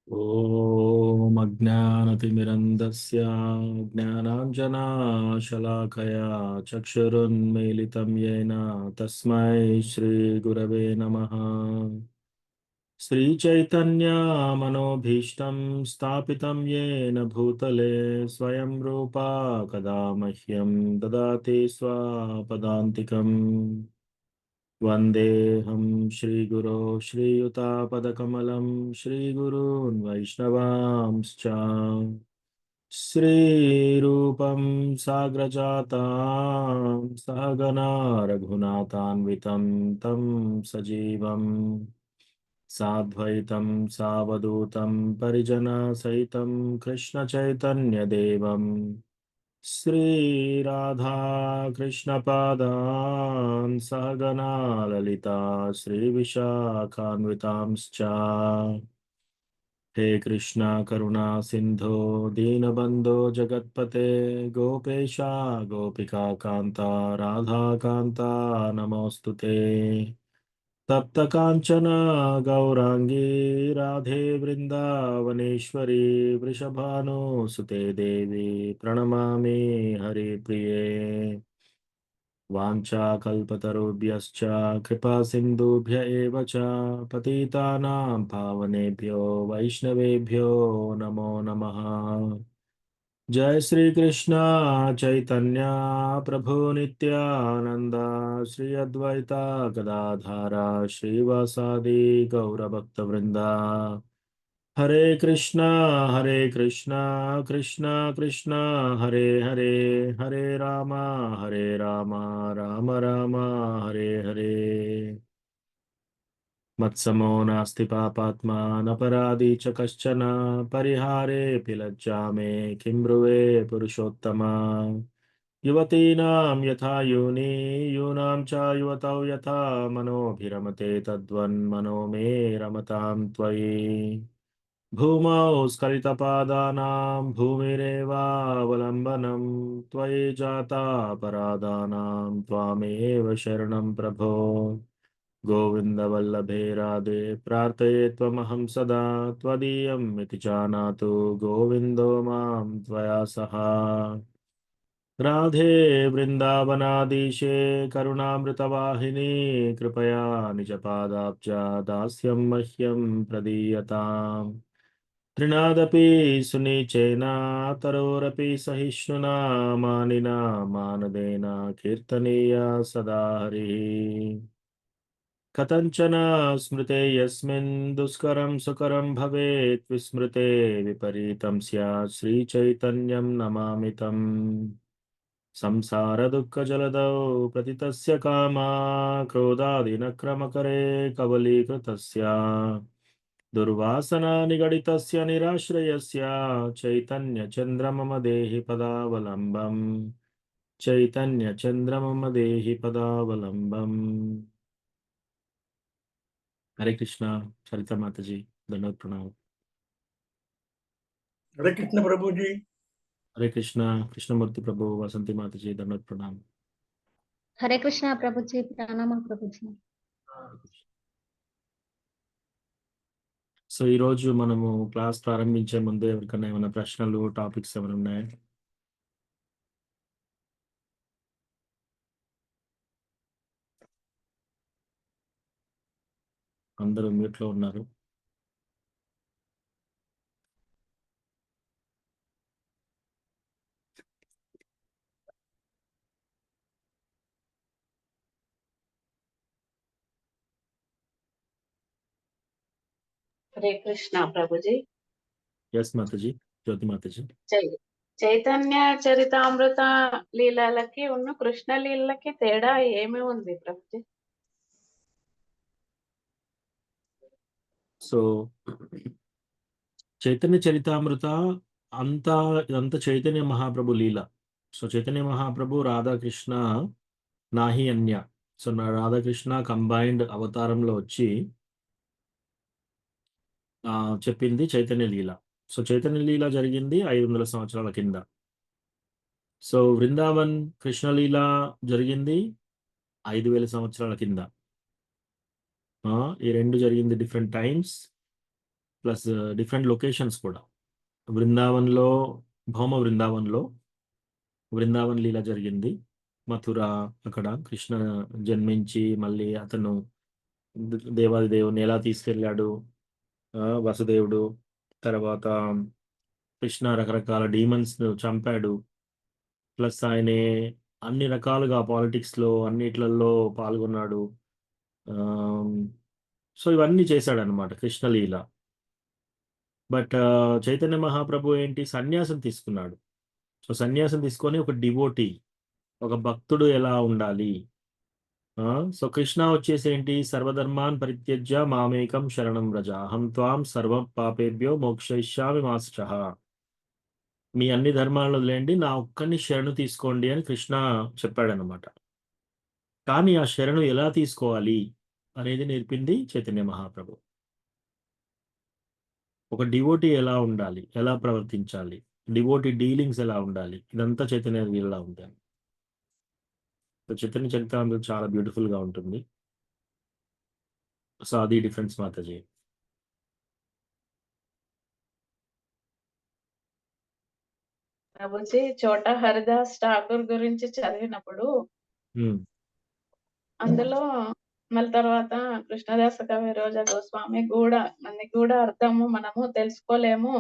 ॐ अज्ञानतिमिरन्धस्य ज्ञानाञ्जनाशलाकया चक्षुरुन्मीलितं येन तस्मै श्रीगुरवे नमः। श्रीचैतन्यमनोभीष्टं स्थापितं येन भूतले स्वयं रूपा कदा मह्यं ददाति स्वपदान्तिकम्। वन्देऽहं श्रीगुरो श्रीयुतापदकमलं श्रीगुरून् वैष्णवांश्च श्रीरूपं साग्रजातां सहगना रघुनाथान्वितं तं सजीवं साद्वैतं सावधूतं परिजनसहितं कृष्णचैतन्यदेवं श्रीराधा कृष्णपादान् सहगना ललिता श्रीविशाखान्वितांश्च। हे कृष्णा करुणा सिन्धो दीनबन्धो जगत्पते गोपेशा गोपिका कान्ता राधा कान्ता नमोऽस्तु ते। तप्त कांचन गौरांगी राधे वृंदावनेश्वरी वृषभानुसुते देवी प्रणमामि हरिप्रिये। वाञ्छाकल्पतरुभ्यश्च कृपा सिन्धुभ्य एव च पतितानां पावनेभ्यो वैष्णवेभ्यो नमो नमः। जय श्री कृष्ण चैतन्य प्रभु नित्यानंद श्री अद्वैता गदाधारा श्रीवासादि गौरभक्त वृंदा। हरे कृष्णा कृष्णा कृष्णा हरे हरे, हरे रामा राम राम हरे हरे। मत्समो नास्ति पापात्मा नपराधी च कश्चन परिहारेऽपि लज्जामे किं ब्रुवे पुरुषोत्तमा। युवतीनां यथा योनि यूनां च युवतौ यथा मनोभिरमते तद्वन्मनो मे रमतां त्वयि। भूमौ स्खलितपादानां भूमिरेवावलम्बनं त्वयि जाता अपराधानां त्वामेव शरणं प्रभो। गोविन्दवल्लभे राधे प्रार्थये त्वमहं सदा त्वदीयम् इति जानातु गोविन्दो मां त्वया सह। राधे वृन्दावनाधीशे करुणामृतवाहिनी कृपया निजपादाब्जा दास्यं मह्यं प्रदीयताम्। तृणादपि सुनीचेन तरोरपि सहिष्णुना मानिना मानदेन कीर्तनीया सदा हरिः। कथञ्चन स्मृते यस्मिन् दुष्करं सुकरं भवेत् विस्मृते विपरीतं स्यात् श्रीचैतन्यं नमामि तम्। संसारदुःखजलदौ प्रतितस्य कामा क्रोधादिनक्रमकरे कबलीकृतस्य दुर्वासना निगडितस्य निराश्रयस्य चैतन्यचन्द्र मम देहि पदावलम्बम्। चैतन्यचन्द्र मम देहि पदावलम्बम्। हरे कृष्णा सरिता माता जी दंडवत प्रणाम। हरे कृष्ण प्रभु जी। हरे कृष्णा कृष्णमूर्ति प्रभु वसंती माता जी दंडवत प्रणाम। हरे कृष्णा प्रभु जी, प्रणाम प्रभु जी। సో ఈ రోజు మనము క్లాస్ ప్రారంభించే ముందు ఎవరికైనా ఏమైనా ప్రశ్నలు టాపిక్స్ ఏమైనా ఉన్నాయా? అందరూ మ్యూట్ లో ఉన్నారు. हरे कृष्णा प्रभु जी। ఎస్ మాతాజీ, జ్యోతి మాతాజీ. చైతన్య చరితామృత లీలలకి ఉన్న కృష్ణ లీలకి తేడా ఏమి ఉంది ప్రభుజీ? సో చైతన్య చరితామృత అంతా ఇదంతా చైతన్య మహాప్రభు లీల. సో చైతన్య మహాప్రభు రాధాకృష్ణ నాహి అన్య. సో నా రాధాకృష్ణ కంబైన్డ్ అవతారంలో వచ్చి చెప్పింది చైతన్య లీల. సో చైతన్య లీల జరిగింది 500 సంవత్సరాల కింద. సో వృందావన్ కృష్ణలీల జరిగింది 5000 సంవత్సరాల కింద. ఈ రెండు జరిగింది different times. Plus different locations కూడా. బృందావన్‌లో, భౌమ బృందావన్‌లో బృందావన్ లీల జరిగింది. మథుర అక్కడ కృష్ణ జన్మించి మళ్ళీ అతను దేవాది దేవుడిని ఎలా తీసుకెళ్ళాడు, వసుదేవుడు. తర్వాత కృష్ణ రకరకాల డీమన్స్‌ను చంపాడు. ప్లస్ ఆయనే అన్ని రకాలుగా పాలిటిక్స్‌లో అన్నిట్లల్లో పాల్గొన్నాడు. ఆహ్, సో, ఇవన్నీ చేశాడనమాట కృష్ణలీల. బట్ చైతన్య మహాప్రభు ఏంటి సన్యాసం తీసుకున్నాడు. సో, సన్యాసం తీసుకొని ఒక డివోటీ, ఒక భక్తుడు ఎలా ఉండాలి? సో, కృష్ణ వచ్చేసి ఏంటి సర్వధర్మాన్ పరిత్యజ్య మామేకం శరణం వ్రజ అహం త్వాం సర్వ పాపేభ్యో మోక్షయిష్యామి మా శుచః. మీ అన్ని ధర్మాలను వదిలేయండి, నా ఒక్కడిని శరణు తీసుకోండి అని కృష్ణ చెప్పాడనమాట. కానీ ఆ శరణు ఎలా తీసుకోవాలి అనేది నేర్పింది చైతన్య మహాప్రభు. ఒక డివోటీ ఎలా ఉండాలి, ఎలా ప్రవర్తించాలి, డివోటీ డీలింగ్స్ ఎలా ఉండాలి, ఇదంతా చైతన్య లీలలో ఉంటాయి. సో, చైతన్య చరితామృతం చాలా బ్యూటిఫుల్‌గా ఉంటుంది. సో, అది డిఫరెన్స్ మాతాజీ. ప్రభుజీ చోటా హరిదాస్ ఠాకూర్ గురించి చదివినప్పుడు హ్మ్. అందులో మళ్ళీ తర్వాత కృష్ణదాస కవిరాజ గోస్వామి కూడా అర్థము మనము తెలుసుకోలేము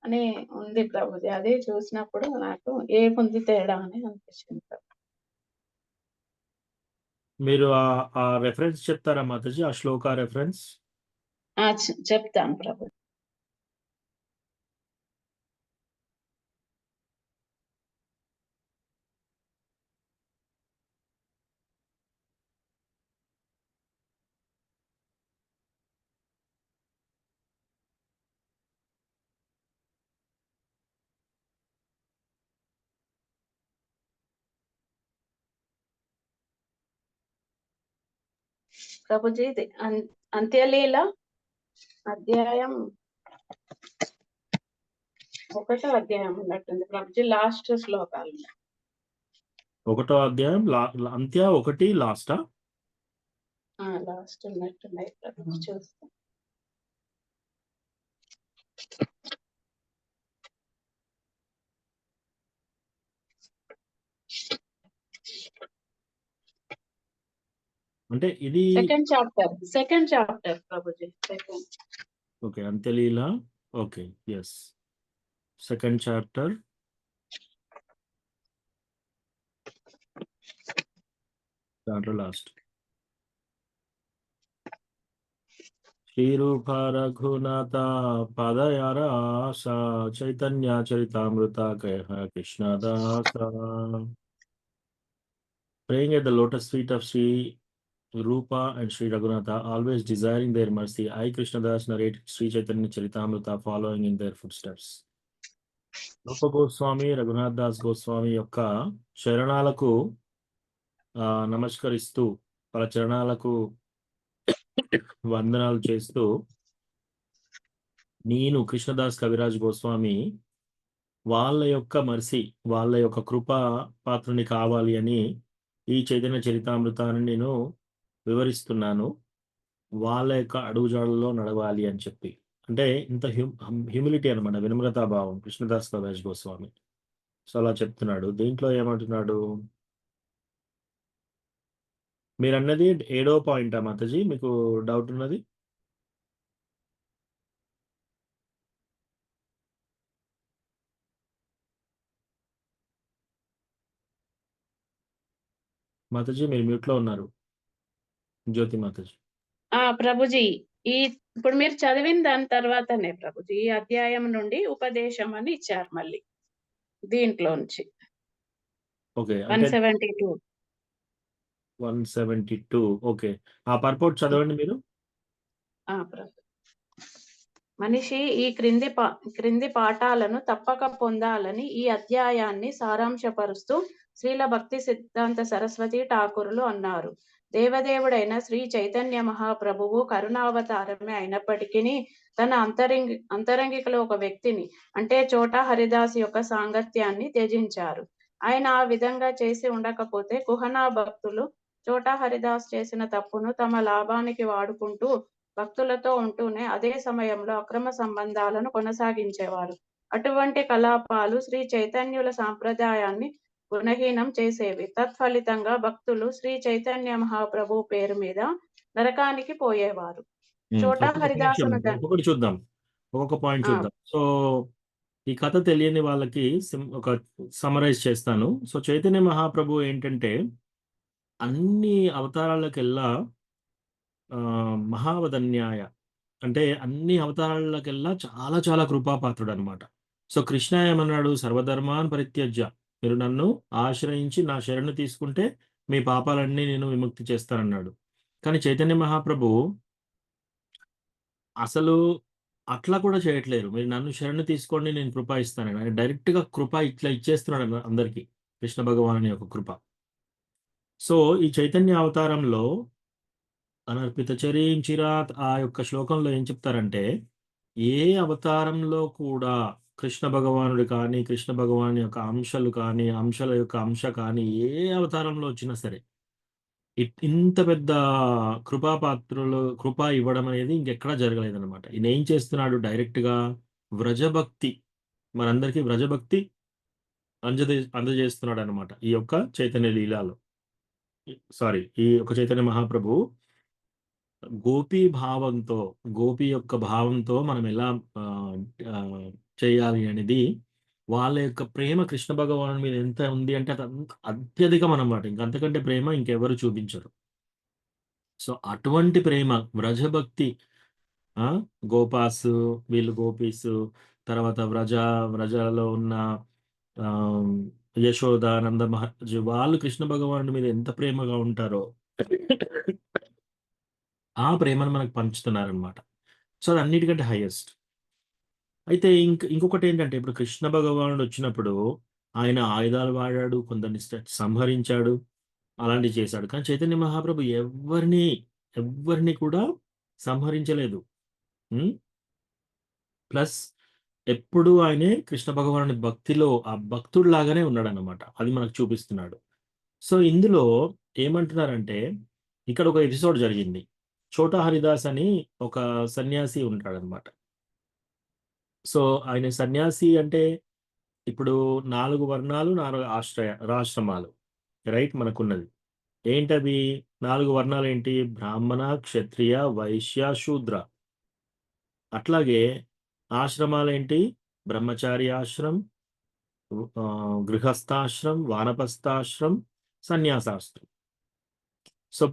అని ఉంది ప్రభుజీ. అది చూసినప్పుడు నాకు ఏముంది తేడా అని అనిపించింది ప్రభు. మీరు ఆ రెఫరెన్స్ చెప్తారా మాతాజీ? ఆ శ్లోక రెఫరెన్స్? చెప్తాను ప్రభు. ప్రభుజీ ఇది అంత్యలీల అధ్యాయం 1వ అధ్యాయం ఉన్నట్టుంది ప్రభుజీ, లాస్ట్ శ్లోకాలు. 1వ అధ్యాయం అంత్య 1 లాస్టా? లాస్ట్ ఉన్నట్టున్నాయి ప్రభుజీ, చూస్తాం. అంటే ఇది second chapter Prabhuji. Second. Okay. Antyalila. Okay. Yes. Second chapter. దాంట్లో లాస్ట్. శ్రీరూప రఘునాథ పాదయార ఆశ Chaitanya Charitamrita Krishnadasa. Praying at the lotus feet of Sri Rupa and Sri Raghunatha, always desiring their mercy, I Krishnadas narrated Sri Chaitanya Charitamrita following in their footsteps. రూప గోస్వామి, రఘునాథ్ దాస్ గోస్వామి యొక్క చరణాలకు నమస్కరిస్తూ, వాళ్ళ చరణాలకు వందనాలు చేస్తూ, నేను కృష్ణదాస్ కవిరాజ్ గోస్వామి వాళ్ళ యొక్క మర్సి, వాళ్ళ యొక్క కృపా పాత్రుని కావాలి అని ఈ చైతన్య చరితామృతాన్ని నేను వివరిస్తున్నాను. వాళ్ళ యొక్క అడుగుజాడల్లో నడవాలి అని చెప్పి. అంటే ఇంత హ్యూమిలిటీ అనమాట, వినమ్రతా భావం కృష్ణదాస్ కవిరాజ్ గోస్వామి. సో, అలా చెప్తున్నాడు. దీంట్లో ఏమంటున్నాడు? మీరన్నది 7వ పాయింటా మాతాజీ? మీకు డౌట్ ఉన్నది? మాతాజీ మీరు మ్యూట్లో ఉన్నారు. జ్యోతి మాతాజీ. ప్రభుజీ, ఇప్పుడు మీరు చదివిన దాని తర్వాతనే ప్రభుజీ ఈ అధ్యాయం నుండి ఉపదేశం అని ఇచ్చారు మళ్ళీ దీంట్లోంచి. ఓకే. 172. 172. ఓకే. ఆ పర్పోర్ట్ చదవండి మీరు. ప్రభు. మనిషి ఈ క్రింది పాఠాలను తప్పక పొందాలని ఈ అధ్యాయాన్ని సారాంశపరుస్తూ శ్రీల భక్తి సిద్ధాంత సరస్వతి ఠాకూరులు అన్నారు. దేవదేవుడైన శ్రీ చైతన్య మహాప్రభువు కరుణావతారమే అయినప్పటికీ తన అంతరంగికలో ఒక వ్యక్తిని, అంటే చోటా హరిదాస్ యొక్క సాంగత్యాన్ని త్యజించారు. ఆయన ఆ విధంగా చేసి ఉండకపోతే కుహనా భక్తులు చోటా హరిదాస్ చేసిన తప్పును తమ లాభానికి వాడుకుంటూ భక్తులతో ఉంటూనే అదే సమయంలో అక్రమ సంబంధాలను కొనసాగించేవారు. అటువంటి కలాపాలు శ్రీ చైతన్యుల సాంప్రదాయాన్ని గుణహీనం చేసేవి. తత్ఫలితంగా భక్తులు శ్రీ చైతన్య మహాప్రభు పేరు మీద నరకానికి పోయేవారు. చోటా ఒక్కొక్క నిమిషం హరిదాసును ఒక్కొక్కటి చూద్దాం, ఒక్కొక్క పాయింట్ ఆ, చూద్దాం. సో ఈ కథ తెలియని వాళ్ళకి ఒక సమరైజ్ చేస్తాను. సో చైతన్య మహాప్రభు ఏంటంటే అన్ని అవతారాలకెల్లా మహావదన్యాయ, అంటే అన్ని అవతారాలకెల్లా చాలా చాలా కృపాపాత్రుడు అనమాట. సో కృష్ణ ఏమన్నాడు, సర్వధర్మాన్ పరిత్యజ్య, మీరు నన్ను ఆశ్రయించి నా శరణు తీసుకుంటే మీ పాపాలన్నీ నేను విముక్తి చేస్తానన్నాడు. కానీ చైతన్య మహాప్రభు అసలు అట్లా కూడా చేయట్లేరు. మీరు నన్ను శరణు తీసుకోండి నేను కృప ఇస్తానని. ఆయన డైరెక్ట్‌గా కృప ఇట్లా ఇచ్చేస్తున్నాడు అందరికి. కృష్ణ భగవానుని యొక్క కృప. సో ఈ చైతన్య అవతారంలో అనర్పిత చరీంచిరాత్ ఆ యొక్క శ్లోకంలో ఏం చెప్తారంటే, ఏ అవతారంలో కూడా కృష్ణ భగవానుడు కానీ, కృష్ణ భగవాను యొక్క అంశలు కానీ, అంశల యొక్క అంశ కానీ ఏ అవతారంలో వచ్చినా సరే, ఇంత పెద్ద కృపాపాత్రులు కృప ఇవ్వడం అనేది ఇంకెక్కడా జరగలేదనమాట. ఈయన ఏం చేస్తున్నాడు, డైరెక్ట్‌గా వ్రజభక్తి, మనందరికీ వ్రజభక్తి అందజేస్తున్నాడనమాట. ఈ యొక్క చైతన్య లీలాలో. సారీ, ఈ యొక్క చైతన్య మహాప్రభు గోపీ భావంతో, గోపి యొక్క భావంతో మనం ఎలా చేయాలి అనేది, వాళ్ళ యొక్క ప్రేమ కృష్ణ భగవాను మీద ఎంత ఉంది అంటే అది అత్యధికం అనమాట. ఇంకంతకంటే ప్రేమ ఇంకెవరు చూపించరు. సో అటువంటి ప్రేమ వ్రజభక్తి, గోపాస్, వీళ్ళు గోపీస్, తర్వాత వ్రజలో ఉన్న యశోద, నంద మహారాజు, వాళ్ళు కృష్ణ భగవానుడి మీద ఎంత ప్రేమగా ఉంటారో ఆ ప్రేమను మనకు పంచుతున్నారనమాట. సో అది అన్నిటికంటే హైయెస్ట్. అయితే ఇంకొకటి ఏంటంటే, ఇప్పుడు కృష్ణ భగవానుడు వచ్చినప్పుడు ఆయన ఆయుధాలు వాడాడు, కొందరిని సంహరించాడు, అలాంటివి చేశాడు. కానీ చైతన్య మహాప్రభు ఎవ్వరిని కూడా సంహరించలేదు. ప్లస్ ఎప్పుడు ఆయనే కృష్ణ భగవానుడి భక్తిలో ఆ భక్తుడు లాగానే ఉన్నాడనమాట. అది మనకు చూపిస్తున్నాడు. సో ఇందులో ఏమంటున్నారంటే, ఇక్కడ ఒక ఎపిసోడ్ జరిగింది. చోటా హరిదాస్ అని ఒక సన్యాసి ఉంటాడనమాట. సో ఆయన సన్యాసి అంటే ఇప్పుడు 4 వర్ణాలు, 4 రాష్ట్రమాలు, రైట్ మనకున్నది. ఏంటవి 4 వర్ణాలు ఏంటి? బ్రాహ్మణ, క్షత్రియ, వైశ్య, శూద్ర. అట్లాగే ఆశ్రమాలేంటి? బ్రహ్మచారి ఆశ్రమం, గృహస్థాశ్రమం, వానప్రస్థాశ్రమం, సన్యాసాశ్రమం. సో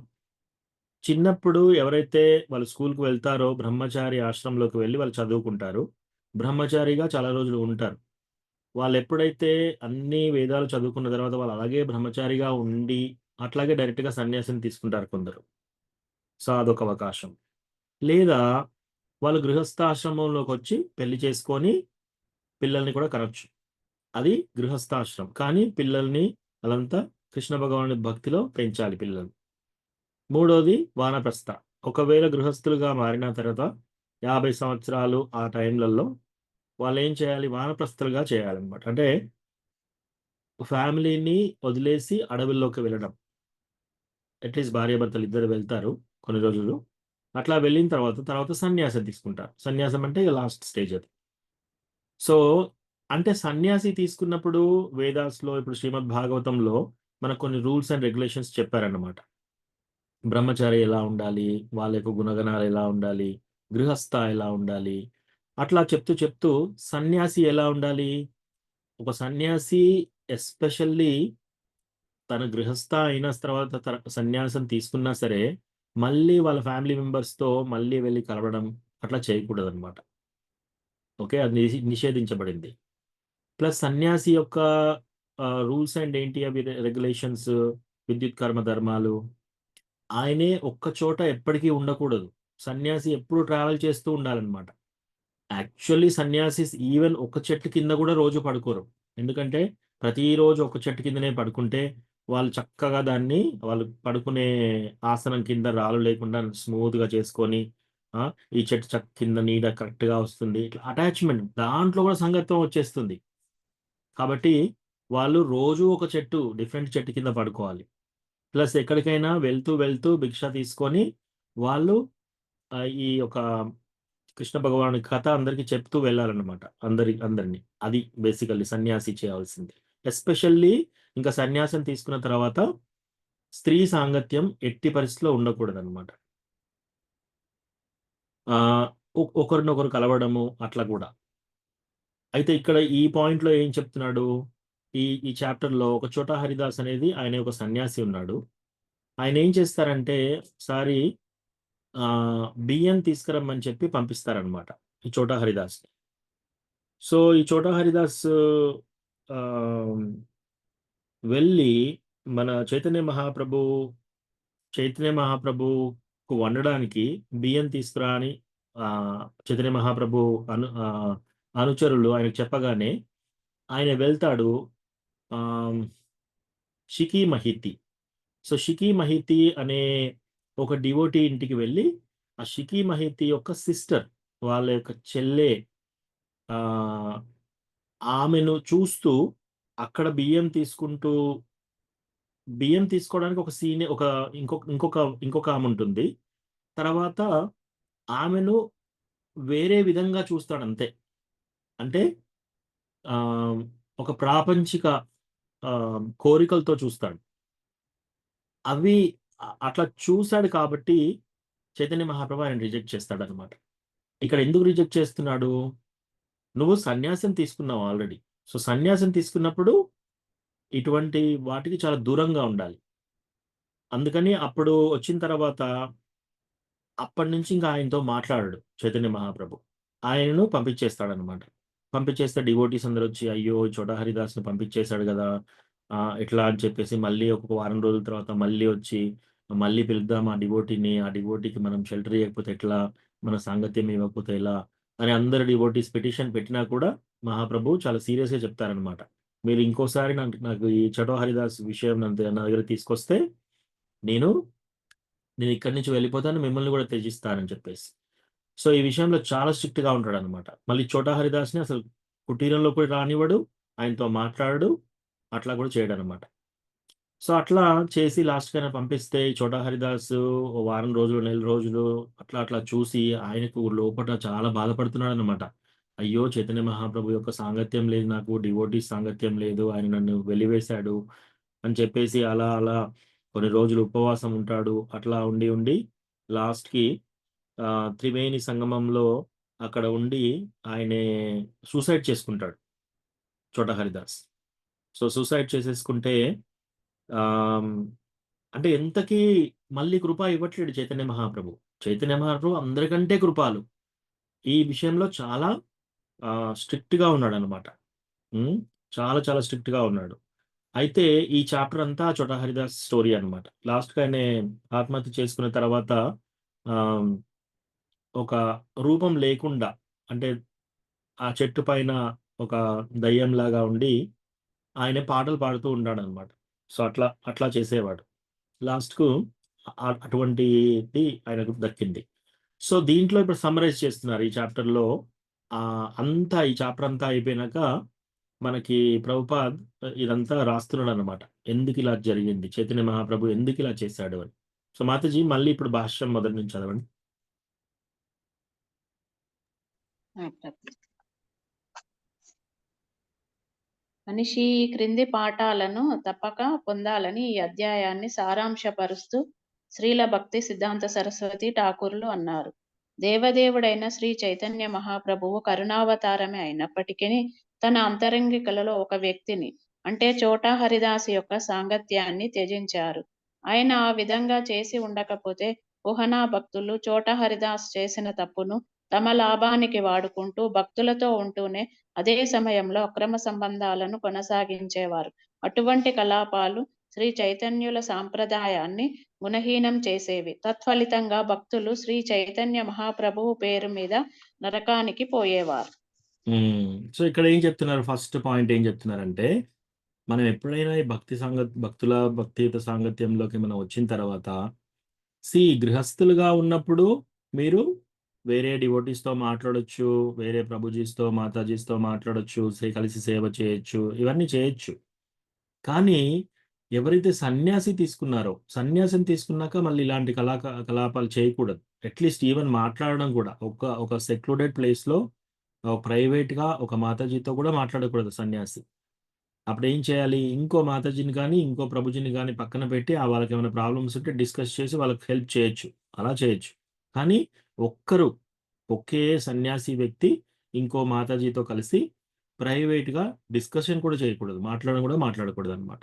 చిన్నప్పుడు ఎవరైతే వాళ్ళు స్కూల్‌కి వెళ్తారో బ్రహ్మచారి ఆశ్రమంలోకి వెళ్ళి వాళ్ళు చదువుకుంటారు. బ్రహ్మచారిగా చాలా రోజులు ఉంటారు. వాళ్ళెప్పుడైతే అన్ని వేదాలు చదువుకున్న తర్వాత వాళ్ళు అలాగే బ్రహ్మచారిగా ఉండి, అట్లాగే డైరెక్ట్‌గా సన్యాసం తీసుకుంటారు కొందరు. సో అదొక అవకాశం. లేదా వాళ్ళు గృహస్థాశ్రమంలోకొచ్చి పెళ్లి చేసుకొని పిల్లల్ని కూడా కనొచ్చు. అది గృహస్థాశ్రమం. కానీ పిల్లల్ని అలంతా కృష్ణ భగవానుడి భక్తిలో పెంచాలి పిల్లల్ని. మూడోది వానప్రస్థ. ఒకవేళ గృహస్థులుగా మారిన తర్వాత 50 సంవత్సరాలు ఆ టైంలలో వాళ్ళేం చేయాలి? వానప్రస్థులుగా చేయాలనమాట. అంటే ఫ్యామిలీని వదిలేసి అడవుల్లోకి వెళ్ళడం. అట్‌లీస్ట్ భార్యాభర్తలు ఇద్దరు వెళ్తారు కొన్ని రోజులు. అట్లా వెళ్ళిన తర్వాత సన్యాసం తీసుకుంటారు. సన్యాసం అంటే ఇక లాస్ట్ స్టేజ్ అది. సో అంటే సన్యాసి తీసుకున్నప్పుడు వేదాస్‌లో, ఇప్పుడు శ్రీమద్ భాగవతంలో మనకు కొన్ని రూల్స్ అండ్ రెగ్యులేషన్స్ చెప్పారన్నమాట. బ్రహ్మచారి ఎలా ఉండాలి? వాళ్ళ యొక్క గుణగణాలు ఎలా ఉండాలి? గృహస్థ ఎలా ఉండాలి? అట్లా చెప్తూ సన్యాసి ఎలా ఉండాలి? ఒక సన్యాసి ఎస్పెషల్లీ తన గృహస్థ అయిన తర్వాత సన్యాసం తీసుకున్నా సరే, మళ్ళీ వాళ్ళ ఫ్యామిలీ మెంబర్స్‌తో మళ్ళీ వెళ్లి కలవడం అట్లా చేయకూడదనమాట. ఓకే. అది నిషేధించబడింది. ప్లస్ సన్యాసి యొక్క రూల్స్ అండ్ ఏంటి అవి రెగ్యులేషన్స్, విద్యుత్ కర్మ ధర్మాలు. ఆయనే ఒక్క చోట ఎప్పటికీ ఉండకూడదు. సన్యాసి ఎప్పుడు ట్రావెల్ చేస్తూ ఉండాలనమాట. యాక్చువల్లీ సన్యాసిస్ ఈవెన్ ఒక చెట్టు కింద కూడా రోజు పడుకోరు. ఎందుకంటే ప్రతిరోజు ఒక చెట్టు కిందనే పడుకుంటే వాళ్ళు చక్కగా దాన్ని వాళ్ళు పడుకునే ఆసనం కింద రాళ్ళు లేకుండా స్మూత్‌గా చేసుకొని, ఈ చెట్టు కింద నీడ కరెక్ట్‌గా వస్తుంది. ఇట్లా అటాచ్‌మెంట్ దాంట్లో కూడా సంగత్వం వచ్చేస్తుంది. కాబట్టి వాళ్ళు రోజు ఒక డిఫరెంట్ చెట్టు కింద పడుకోవాలి. ప్లస్ ఎక్కడికైనా వెళ్తూ భిక్ష తీసుకొని వాళ్ళు ఈ యొక్క కృష్ణ భగవానుడి కథ అందరికి చెప్తూ వెళ్ళాలన్నమాట. అందరిని. అది బేసికల్లీ సన్యాసి చేయాల్సింది. ఎస్పెషల్లీ ఇంకా సన్యాసం తీసుకున్న తర్వాత స్త్రీ సాంగత్యం ఎట్టి పరిస్థితిలో ఉండకూడదన్నమాట. ఒకరినొకరు కలవడము అట్లా కూడా. అయితే ఇక్కడ ఈ పాయింట్‌లో ఏం చెప్తున్నాడు? ఈ చాప్టర్‌లో ఒక చోటా హరిదాస్ అనేది ఆయన ఒక సన్యాసి ఉన్నాడు. ఆయన ఏం చేస్తారంటే ఒకసారి బియ్యం తీసుకురమ్మని చెప్పి పంపిస్తారనమాట ఈ చోటా హరిదాస్‌ని. సో, ఈ చోటా హరిదాస్ ఆహ్, వెళ్ళి మన చైతన్య మహాప్రభుకు వండడానికి బియ్యం తీసుకురా అని చైతన్య మహాప్రభు అనుచరులు ఆయనకు చెప్పగానే ఆయన వెళ్తాడు షికీ మహితి. సో, షికీ మహితి అనే ఒక డివోటీ ఇంటికి వెళ్ళి ఆ షికీ మహితి యొక్క సిస్టర్, వాళ్ళ యొక్క చెల్లె ఆమెను చూస్తూ అక్కడ బియ్యం తీసుకోవడానికి ఒక ఇంకొక ఆమె ఉంటుంది. తర్వాత ఆమెను వేరే విధంగా చూస్తాడంతే. అంటే ఒక ప్రాపంచిక కోరికలతో చూస్తాడు. అవి అట్లా చూసాడు కాబట్టి చైతన్య మహాప్రభు ఆయన రిజెక్ట్ చేస్తాడనమాట. ఇక్కడ ఎందుకు రిజెక్ట్ చేస్తున్నాడు? నువ్వు సన్యాసం తీసుకున్నావు ఆల్రెడీ. సో, సన్యాసం తీసుకున్నప్పుడు ఇటువంటి వాటికి చాలా దూరంగా ఉండాలి. అందుకని అప్పుడు వచ్చిన తర్వాత అప్పటినుంచి ఇంకా ఆయనతో మాట్లాడడు చైతన్య మహాప్రభు. ఆయనను పంపించేస్తాడనమాట. పంపించేస్తే డివోటీస్ అందరూ వచ్చి, అయ్యో! చోటా హరిదాస్‌ని పంపించేశాడు గదా! ఇట్లా అని చెప్పేసి మళ్ళీ ఒక వారం రోజుల తర్వాత మళ్ళీ వచ్చి, మళ్ళీ పిలుద్దాం ఆ డివోటీకి మనం షెల్టర్ ఇయ్యకపోతే ఎట్లా? మన సాంగత్యం ఇవ్వకపోతే ఎలా? అని అందరు డివోటీస్ పిటిషన్ పెట్టినా కూడా మహాప్రభు చాలా సీరియస్‌గా చెప్తారనమాట. మీరు ఇంకోసారి నాకు ఈ చోటా హరిదాస్ విషయం నా దగ్గర తీసుకొస్తే నేను ఇక్కడి నుంచి వెళ్ళిపోతాను. మిమ్మల్ని కూడా త్యజిస్తానని చెప్పేసి. సో, ఈ విషయంలో చాలా స్ట్రిక్ట్‌గా ఉంటాడనమాట. మళ్ళీ చోటా హరిదాస్‌ని అసలు కుటీరంలో కూడా రానివ్వడు. ఆయనతో మాట్లాడడు. అట్లా కూడా చేయడనమాట. సో, అట్లా చేసి లాస్ట్‌కి ఆయన పంపిస్తే ఈ చోటా హరిదాసు ఓ వారం రోజులు, నెల రోజులు అట్లా చూసి ఆయనకు లోపట చాలా బాధపడుతున్నాడనమాట. అయ్యో! చైతన్య మహాప్రభు యొక్క సాంగత్యం లేదు నాకు. డివోటీస్ సాంగత్యం లేదు. ఆయన నన్ను వెలివేశాడు అని చెప్పేసి అలా కొన్ని రోజులు ఉపవాసం ఉంటాడు. అట్లా ఉండి లాస్ట్‌కి త్రివేణి సంగమంలో అక్కడ ఉండి ఆయనే సూసైడ్ చేసుకుంటాడు చోటా హరిదాస్. సో, సూసైడ్ చేసేసుకుంటే అంటే ఎంతకీ మళ్ళీ కృప ఇవ్వట్లేడు చైతన్య మహాప్రభు. చైతన్య మహాప్రభు అందరికంటే కృపాలు. ఈ విషయంలో చాలా స్ట్రిక్ట్‌గా ఉన్నాడనమాట. చాలా స్ట్రిక్ట్‌గా ఉన్నాడు. అయితే ఈ చాప్టర్ అంతా చోటా హరిదాస్ స్టోరీ అనమాట. లాస్ట్‌కి ఆయనే ఆత్మహత్య చేసుకున్న తర్వాత ఆహ్, ఒక రూపం లేకుండా, అంటే ఆ చెట్టు పైన ఒక దయ్యంలాగా ఉండి ఆయనే పాటలు పాడుతూ ఉంటాడనమాట. సో, అట్లా చేసేవాడు. లాస్ట్‌కు అటువంటిది ఆయనకు దక్కింది. సో, దీంట్లో ఇప్పుడు సమ్మరైజ్ చేస్తున్నారు ఈ చాప్టర్‌లో. ఈ చాప్టర్ అంతా అయిపోయినాక మనకి ప్రభుపాద్ ఇదంతా రాస్తున్నాడనమాట. ఎందుకిలా జరిగింది? చైతన్య మహాప్రభు ఎందుకిలా చేశాడు అని. సో, మాతాజీ మళ్ళీ ఇప్పుడు భాష్యం మొదటి నుంచి చదవండి. మనిషి ఈ క్రింది పాఠాలను తప్పక పొందాలని ఈ అధ్యాయాన్ని సారాంశపరుస్తూ శ్రీల భక్తి సిద్ధాంత సరస్వతి ఠాకూర్లు అన్నారు. దేవదేవుడైన శ్రీ చైతన్య మహాప్రభువు కరుణావతారమే అయినప్పటికీ తన అంతరంగికలలో ఒక వ్యక్తిని, అంటే చోటా హరిదాస్ యొక్క సాంగత్యాన్ని త్యజించారు. ఆయన ఆ విధంగా చేసి ఉండకపోతే కుహనా భక్తులు చోటా హరిదాస్ చేసిన తప్పును తమ లాభానికి వాడుకుంటూ భక్తులతో ఉంటూనే అదే సమయంలో అక్రమ సంబంధాలను కొనసాగించేవారు. అటువంటి కలాపాలు శ్రీ చైతన్యుల సాంప్రదాయాన్ని గుణహీనం చేసేవి. తత్ఫలితంగా భక్తులు శ్రీ చైతన్య మహాప్రభువు పేరు మీద నరకానికి పోయేవారు. సో, ఇక్కడ ఏం చెప్తున్నారు? ఫస్ట్ పాయింట్ ఏం చెప్తున్నారంటే, మనం ఎప్పుడైనా ఈ భక్తుల భక్తియుత సాంగత్యంలోకి మనం వచ్చిన తర్వాత గృహస్థులుగా ఉన్నప్పుడు మీరు వేరే డివోటీస్‌తో మాట్లాడొచ్చు, వేరే ప్రభుజీస్‌తో, మాతాజీస్‌తో మాట్లాడొచ్చు, కలిసి సేవ చేయొచ్చు, ఇవన్నీ చేయొచ్చు. కానీ ఎవరైతే సన్యాసం తీసుకున్నాక మళ్ళీ ఇలాంటి కలాపాలు చేయకూడదు. అట్లీస్ట్ ఈవెన్ మాట్లాడడం కూడా ఒక సెక్లూడెడ్ ప్లేస్లో ప్రైవేట్గా ఒక మాతాజీతో కూడా మాట్లాడకూడదు సన్యాసి. అప్పుడు ఏం చేయాలి, ఇంకో మాతాజీని కానీ ఇంకో ప్రభుజీని కానీ పక్కన పెట్టి వాళ్ళకి ఏమైనా ప్రాబ్లమ్స్ ఉంటే డిస్కస్ చేసి వాళ్ళకి హెల్ప్ చేయొచ్చు, అలా చేయొచ్చు. కానీ ఒకే సన్యాసి వ్యక్తి ఇంకో మాతాజీతో కలిసి ప్రైవేట్గా డిస్కషన్ కూడా చేయకూడదు, మాట్లాడడం కూడా మాట్లాడకూడదు అనమాట.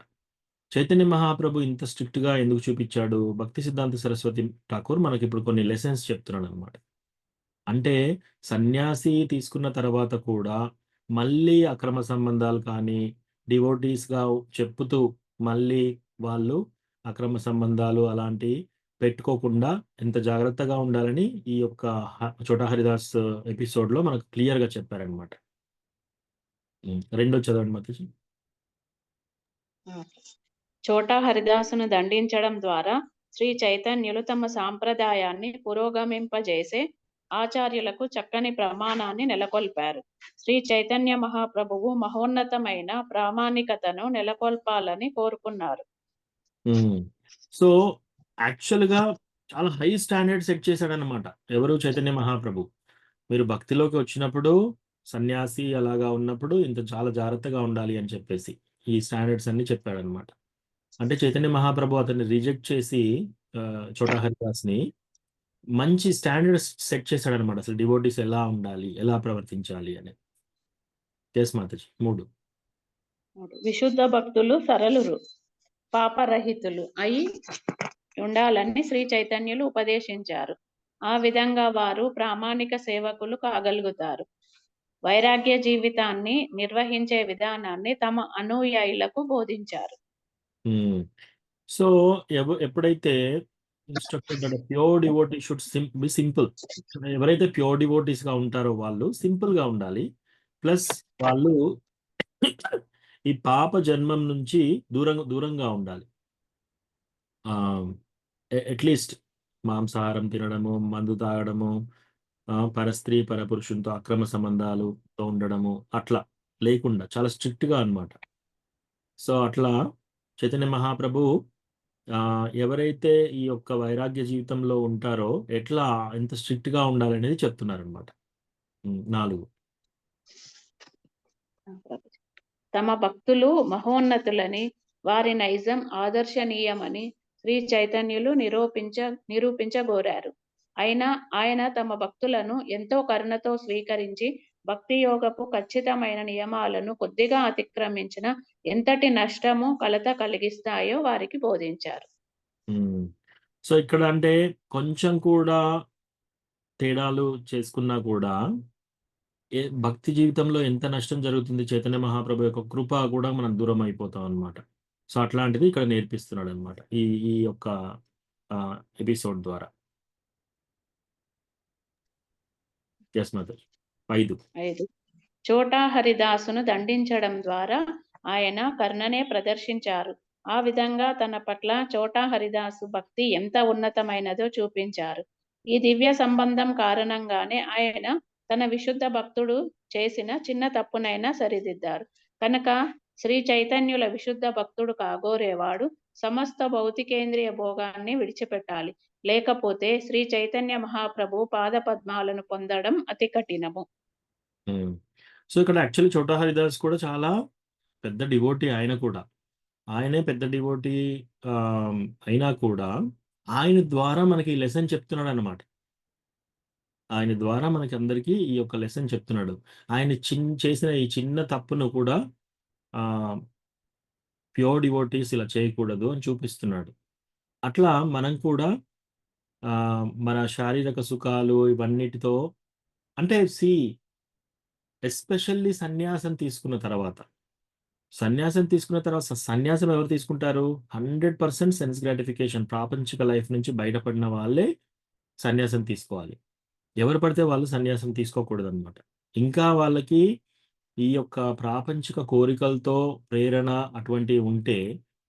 చైతన్య మహాప్రభు ఇంత స్ట్రిక్ట్గా ఎందుకు చూపించాడు? భక్తి సిద్ధాంత సరస్వతి ఠాకూర్ మనకి ఇప్పుడు కొన్ని లెసన్స్ చెప్తున్నాడు అనమాట. అంటే సన్యాసి తీసుకున్న తర్వాత కూడా మళ్ళీ అక్రమ సంబంధాలు కానీ డివోటీస్గా చెప్పుతూ మళ్ళీ వాళ్ళు అక్రమ సంబంధాలు అలాంటివి పెట్టుకోకుండా ఎంత జాగ్రత్తగా ఉండాలని ఈ యొక్క చోటా హరిదాస్ ఎపిసోడ్లో మనకు క్లియర్గా చెప్పారనమాట. రెండో చదవండి మాతాజీ. చోటా హరిదాసును దండించడం ద్వారా శ్రీ చైతన్యులు తమ సాంప్రదాయాన్ని పురోగమింపజేసే ఆచార్యులకు చక్కని ప్రమాణాన్ని నెలకొల్పారు. శ్రీ చైతన్య మహాప్రభువు మహోన్నతమైన ప్రామాణికతను నెలకొల్పాలని కోరుకున్నారు. సో యాక్చువల్గా చాలా హై స్టాండర్డ్ సెట్ చేశాడనమాట ఎవరు? చైతన్య మహాప్రభు. మీరు భక్తిలోకి వచ్చినప్పుడు సన్యాసి అలాగా ఉన్నప్పుడు ఇంత చాలా జాగ్రత్తగా ఉండాలి అని చెప్పేసి ఈ స్టాండర్డ్స్ అన్ని చెప్పాడనమాట. అంటే చైతన్య మహాప్రభు అతన్ని రిజెక్ట్ చేసి చోటా హరిదాస్ని మంచి స్టాండర్డ్స్ సెట్ చేశాడనమాట. అసలు డివోటీస్ ఎలా ఉండాలి, ఎలా ప్రవర్తించాలి అని. మాతాజీ 3. విశుద్ధ భక్తులు సరళురు, పాపరహితులు అయి ఉండాలని శ్రీ చైతన్యులు ఉపదేశించారు. ఆ విధంగా వారు ప్రామాణిక సేవకులు కాగలుగుతారు. వైరాగ్య జీవితాన్ని నిర్వహించే విధానాన్ని తమ అనుయాయులకు బోధించారు. సో ఎప్పుడైతే instructor pure devotee should be simple, ఎవరైతే ప్యూర్ డివోటీస్ గా ఉంటారో వాళ్ళు సింపుల్ గా ఉండాలి. ప్లస్ వాళ్ళు ఈ పాప జన్మం నుంచి దూరంగా ఉండాలి. అట్లీస్ట్ మాంసాహారం తినడము, మందు తాగడము, పరస్త్రీ పరపురుషునితో అక్రమ సంబంధాలుతో ఉండడము అట్లా లేకుండా చాలా స్ట్రిక్ట్గా అన్నమాట. సో అట్లా చైతన్య మహాప్రభు ఎవరైతే ఈ యొక్క వైరాగ్య జీవితంలో ఉంటారో ఎట్లా ఎంత స్ట్రిక్ట్గా ఉండాలనేది చెప్తున్నారనమాట. 4. తమ భక్తులు మహోన్నతులని, వారి నైజం ఆదర్శనీయమని శ్రీ చైతన్యులు నిరూపించగోరారు. అయినా ఆయన తమ భక్తులను ఎంతో కరుణతో స్వీకరించి భక్తి యోగపు ఖచ్చితమైన నియమాలను కొద్దిగా అతిక్రమించిన ఎంతటి నష్టము కలత కలిగిస్తాయో వారికి బోధించారు. సో ఇక్కడ అంటే కొంచెం కూడా తేడాలు చేసుకున్నా కూడా భక్తి జీవితంలో ఎంత నష్టం జరుగుతుంది, చైతన్య మహాప్రభు యొక్క కృప కూడా మనం దూరం అయిపోతాం అనమాట. సో అట్లాంటిది ఇక్కడ నేర్పిస్తున్నాడు అనమాట ఈ యొక్క ఎపిసోడ్ ద్వారా. 5. చోటా హరిదాసును దండించడం ద్వారా ఆయన కరుణనే ప్రదర్శించారు. ఆ విధంగా తన పట్ల చోటా హరిదాసు భక్తి ఎంత ఉన్నతమైనదో చూపించారు. ఈ దివ్య సంబంధం కారణంగానే ఆయన తన విశుద్ధ భక్తుడు చేసిన చిన్న తప్పునైనా సరిదిద్దారు. కనుక శ్రీ చైతన్యుల విశుద్ధ భక్తుడు కాగోరేవాడు సమస్త భౌతికేంద్రియ భోగాన్ని విడిచిపెట్టాలి. లేకపోతే శ్రీ చైతన్య మహాప్రభు పాద పద్మాలను పొందడం అతి కఠినము. సో ఇక్కడ యాక్చువల్లీ చోటా హరిదాస్ కూడా చాలా పెద్ద డివోటీ. ఆయనే పెద్ద డివోటీ అయినా కూడా ఆయన ద్వారా మనకి ఈ లెసన్ చెప్తున్నాడు అనమాట. ఆయన ద్వారా మనకి అందరికీ ఈ యొక్క లెసన్ చెప్తున్నాడు. ఆయన చేసిన ఈ చిన్న తప్పును కూడా ప్యూర్ డివోటీస్ ఇలా చేయకూడదు అని చూపిస్తున్నాడు. అట్లా మనం కూడా మన శారీరక సుఖాలు ఇవన్నిటితో అంటే ఎస్పెషల్లీ సన్యాసం తీసుకున్న తర్వాత సన్యాసం ఎవరు తీసుకుంటారు? 100% సెన్స్ గ్రాటిఫికేషన్, ప్రాపంచిక లైఫ్ నుంచి బయటపడిన వాళ్ళే సన్యాసం తీసుకోవాలి. ఎవరు పడితే వాళ్ళు సన్యాసం తీసుకోకూడదు అనమాట. ఇంకా వాళ్ళకి ఈ యొక్క ప్రాపంచిక కోరికలతో ప్రేరణ అటువంటివి ఉంటే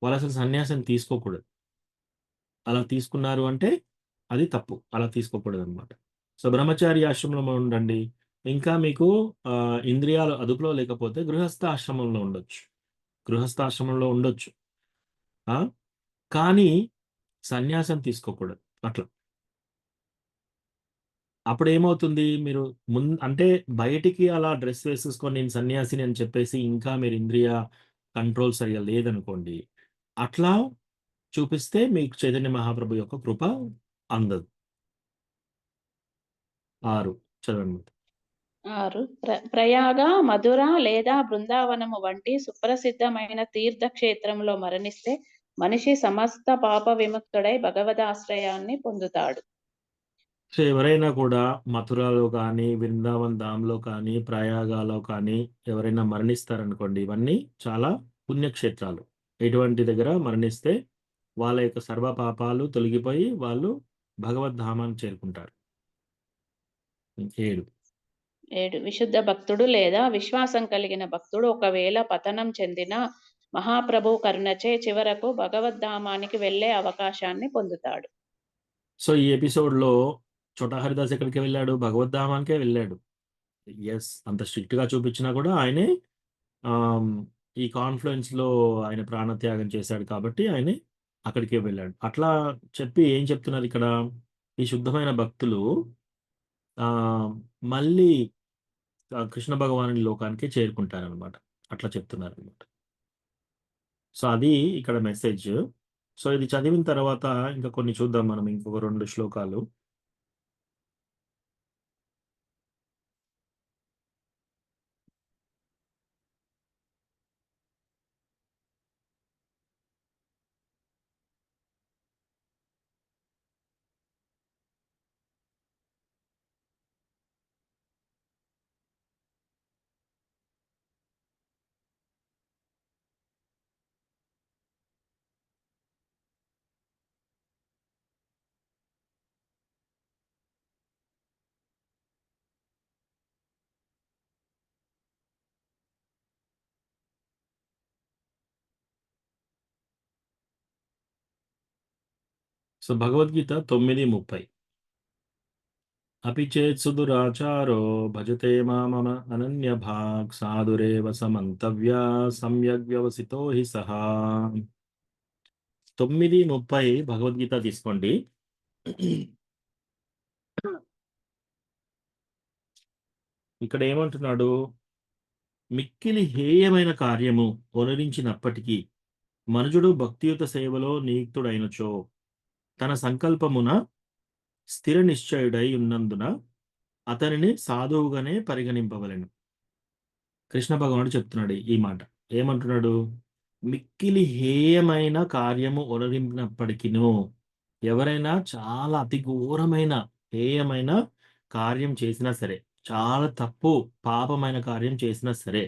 వాళ్ళు అసలు సన్యాసం తీసుకోకూడదు. అలా తీసుకున్నారు అంటే అది తప్పు, అలా తీసుకోకూడదు అనమాట. సో బ్రహ్మచారి ఆశ్రమంలో ఉండండి, ఇంకా మీకు ఇంద్రియాలు అదుపులో లేకపోతే గృహస్థాశ్రమంలో ఉండొచ్చు, కానీ సన్యాసం తీసుకోకూడదు. అట్లా అప్పుడేమవుతుంది మీరు అంటే బయటికి అలా డ్రెస్ వేసేసుకొని నేను సన్యాసిని అని చెప్పేసి ఇంకా మీరు ఇంద్రియ కంట్రోల్ సరిగ్గా లేదనుకోండి. అట్లా చూపిస్తే మీకు చైతన్య మహాప్రభు యొక్క కృప అందదు. 6 చదవండి. 6 ప్రయాగ, మధుర లేదా బృందావనము వంటి సుప్రసిద్ధమైన తీర్థక్షేత్రంలో మరణిస్తే మనిషి సమస్త పాప విముక్తుడై భగవదాశ్రయాన్ని పొందుతాడు. సో, ఎవరైనా కూడా మథురాలో కానీ, వృందావన్ ధామ్‌లో కానీ, ప్రయాగలో కానీ ఎవరైనా మరణిస్తారనుకోండి, ఇవన్నీ చాలా పుణ్యక్షేత్రాలు. ఇటువంటి దగ్గర మరణిస్తే వాళ్ళ యొక్క సర్వ పాపాలు తొలగిపోయి వాళ్ళు భగవద్ధామానికి చేరుకుంటారు. 7 7 విశుద్ధ భక్తుడు లేదా విశ్వాసం కలిగిన భక్తుడు ఒకవేళ పతనం చెందిన మహాప్రభు కరుణచే చివరకు భగవద్ధామానికి వెళ్ళే అవకాశాన్ని పొందుతాడు. సో, ఈ ఎపిసోడ్‌లో చోటా హరిదాస్ ఎక్కడికి వెళ్ళాడు? భగవద్ధామానికే వెళ్ళాడు. యెస్. అంత స్ట్రిక్ట్‌గా చూపించినా కూడా ఆయనే ఆహ్, ఈ కాన్ఫ్లుయెన్స్‌లో ఆయన ప్రాణత్యాగం చేశాడు కాబట్టి ఆయనే అక్కడికే వెళ్ళాడు. అట్లా చెప్పి ఏం చెప్తున్నారు ఇక్కడ? ఈ శుద్ధమైన భక్తులు మళ్ళీ కృష్ణ భగవానుడి లోకానికే చేరుకుంటారనమాట. అట్లా చెప్తున్నారనమాట. సో, అది ఇక్కడ మెసేజ్. సో, ఇది చదివిన తర్వాత ఇంకా కొన్ని చూద్దాం మనం ఇంకొక 2 శ్లోకాలు. సో, భగవద్గీత 9:30 అపి చేత్ సుదురాచారో భజతే మామమ అనన్యభాగ్ సాధురేవ సమంతవ్యా సమ్యగ్ వ్యవసితో హి సహా. 9:30 భగవద్గీత తీసుకోండి. ఇక్కడ ఏమంటున్నాడు? మిక్కిలి హేయమైన కార్యము ఒనరించినప్పటికీ మనుజుడు భక్తియుత సేవలో నియుక్తుడైనచో తన సంకల్పమున స్థిర నిశ్చయుడై ఉన్నందున అతనిని సాధువుగానే పరిగణింపవలెను. కృష్ణ భగవానుడు చెప్తున్నాడు ఈ మాట. ఏమంటున్నాడు? మిక్కిలి హేయమైన కార్యము ఒనరింపినప్పటికిను ఎవరైనా చాలా అతి ఘోరమైన హేయమైన కార్యం చేసినా సరే, చాలా తప్పు పాపమైన కార్యం చేసినా సరే,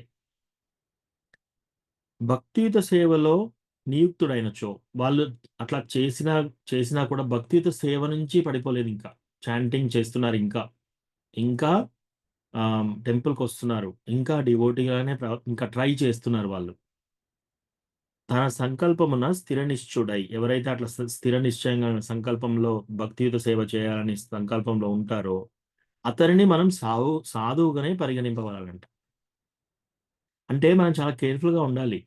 భక్తియుత సేవలో నియుక్తుడైనచో వాళ్ళు అట్లా చేసినా కూడా భక్తియుత సేవ నుంచి పడిపోలేదు. ఇంకా చాంటింగ్ చేస్తున్నారు, ఇంకా టెంపుల్కి వస్తున్నారు, ఇంకా డివోటీగానే ఇంకా ట్రై చేస్తున్నారు వాళ్ళు. తన సంకల్పమున స్థిర నిశ్చయుడై ఎవరైతే అట్లా స్థిర నిశ్చయంగా సంకల్పంలో భక్తియుత సేవ చేయాలని సంకల్పంలో ఉంటారో అతనిని మనం సాధువుగానే పరిగణింపవాలంట. అంటే మనం చాలా కేర్ఫుల్గా ఉండాలి.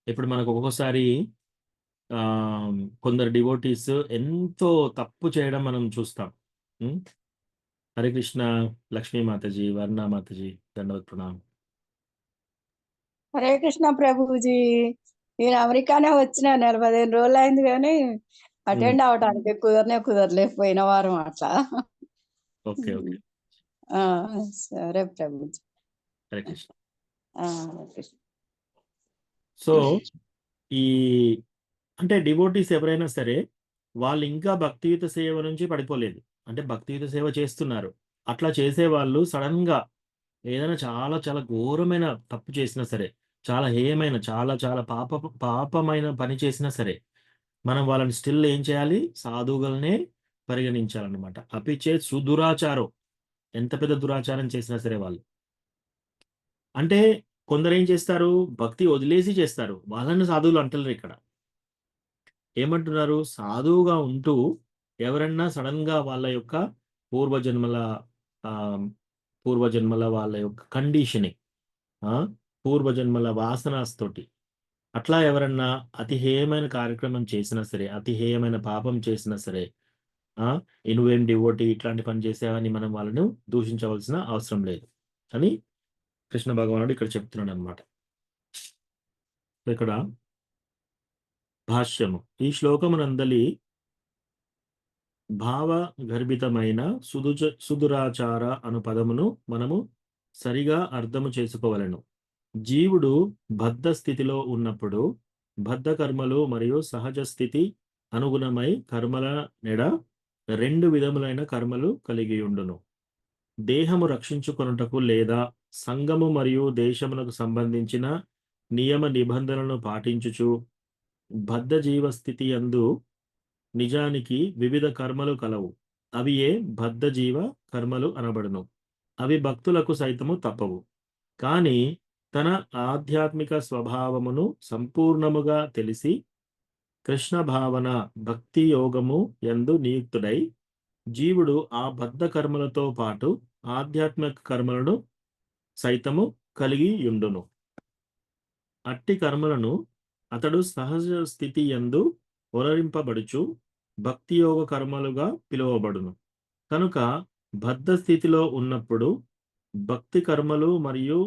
ఇప్పుడు మనకు ఒక్కొక్కసారి కొందరు డివోటీస్ ఎంతో తప్పు చేయడం మనం చూస్తాం. హరే కృష్ణ. లక్ష్మీ మాతాజీ, వర్ణ మాతాజీ, దండవత్ ప్రణామం. హరే కృష్ణ ప్రభుజీ. నేను అమెరికానే వచ్చిన 45 రోజులు అయింది కానీ అటెండ్ అవడానికి కుదరలేకపోయిన వారం అట్లా. Okay okay. సరే ప్రభుజీ. హరే కృష్ణ. హరే కృష్ణ. సో ఈ అంటే డివోటీస్ ఎవరైనా సరే వాళ్ళు ఇంకా భక్తియుత సేవ నుంచి పడిపోలేదు. అంటే భక్తియుత సేవ చేస్తున్నారు. అట్లా చేసేవాళ్ళు సడన్ గా ఏదైనా చాలా చాలా ఘోరమైన తప్పు చేసినా సరే, చాలా హేయమైన చాలా చాలా పాపమైన పని చేసినా సరే, మనం వాళ్ళని స్టిల్ ఏం చేయాలి? సాధువుగానే పరిగణించాలన్నమాట. అపిచే సుదురాచారం, ఎంత పెద్ద దురాచారం చేసినా సరే వాళ్ళు. అంటే కొందరు ఏం చేస్తారు? భక్తి వదిలేసి చేస్తారు. వాళ్ళని సాధువులు అంటలేరు ఇక్కడ. ఏమంటున్నారు? సాధువుగా ఉంటూ ఎవరన్నా సడన్ గా వాళ్ళ యొక్క పూర్వజన్మల వాళ్ళ యొక్క కండిషనింగ్, పూర్వజన్మల వాసనాస్తోటి అట్లా ఎవరన్నా అతి హేయమైన కార్యక్రమం చేసినా సరే, అతి హేయమైన పాపం చేసినా సరే, నువ్వేం డివోటీ ఇట్లాంటి పని చేసావని మనం వాళ్ళను దూషించవలసిన అవసరం లేదు అని కృష్ణ భగవానుడు ఇక్కడ చెప్తున్నాడు అనమాట. ఇక్కడ భాష్యము. ఈ శ్లోకమునందలి భావ గర్భితమైన సుదురాచార అను పదమును మనము సరిగా అర్థము చేసుకోవలను. జీవుడు బద్ధ స్థితిలో ఉన్నప్పుడు బద్ధ కర్మలు మరియు సహజ స్థితి అనుగుణమై కర్మల నెడ 2 విధములైన కర్మలు కలిగి ఉండును. దేహము రక్షించుకొనుటకు లేదా సంఘము మరియు దేశములకు సంబంధించిన నియమ నిబంధనలను పాటించుచు బద్ధ జీవ స్థితి యందు నిజానికి వివిధ కర్మలు కలవు. అవి ఏ బద్ధ జీవ కర్మలు అనబడును. అవి భక్తులకు సైతము తప్పవు. కానీ తన ఆధ్యాత్మిక స్వభావమును సంపూర్ణముగా తెలిసి కృష్ణ భావన భక్తి యోగము యందు నియుక్తుడై జీవుడు ఆ బద్ధ కర్మలతో పాటు ఆధ్యాత్మిక కర్మలను సైతము కలిగి యుండును. అట్టి కర్మలను అతడు సహజ స్థితి యందు ఒరరింపబడుచు భక్తి యోగ కర్మలుగా పిలువబడును. కనుక బద్ధ స్థితిలో ఉన్నప్పుడు భక్తి కర్మలు మరియు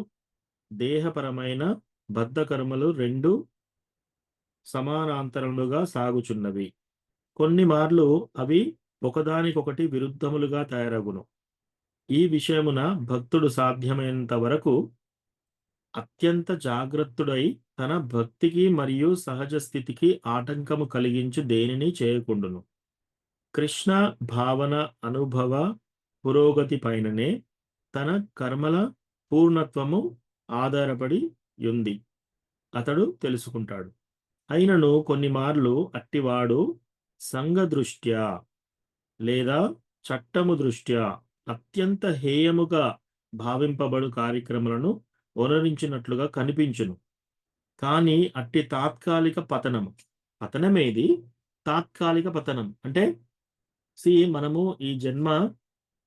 దేహపరమైన బద్ధ కర్మలు 2 సమానాంతరములుగా సాగుచున్నవి. కొన్ని మార్లు అవి ఒకదానికొకటి విరుద్ధములుగా తయారగును. ఈ విషయమున భక్తుడు సాధ్యమైనంత వరకు అత్యంత జాగ్రత్తుడై తన భక్తికి మరియు సహజ స్థితికి ఆటంకము కలిగించు దేనిని చేయకుండును. కృష్ణ భావన అనుభవ పురోగతి పైననే తన కర్మల పూర్ణత్వము ఆధారపడి ఉంది అతడు తెలుసుకుంటాడు. అయినను కొన్ని మార్లు అట్టివాడు సంఘ దృష్ట్యా లేదా చట్టము దృష్ట్యా అత్యంత హేయముగా భావింపబడు కార్యక్రమాలను ఒనరించినట్లుగా కనిపించును. కానీ అట్టి తాత్కాలిక పతనమేది తాత్కాలిక పతనం అంటే మనము ఈ జన్మ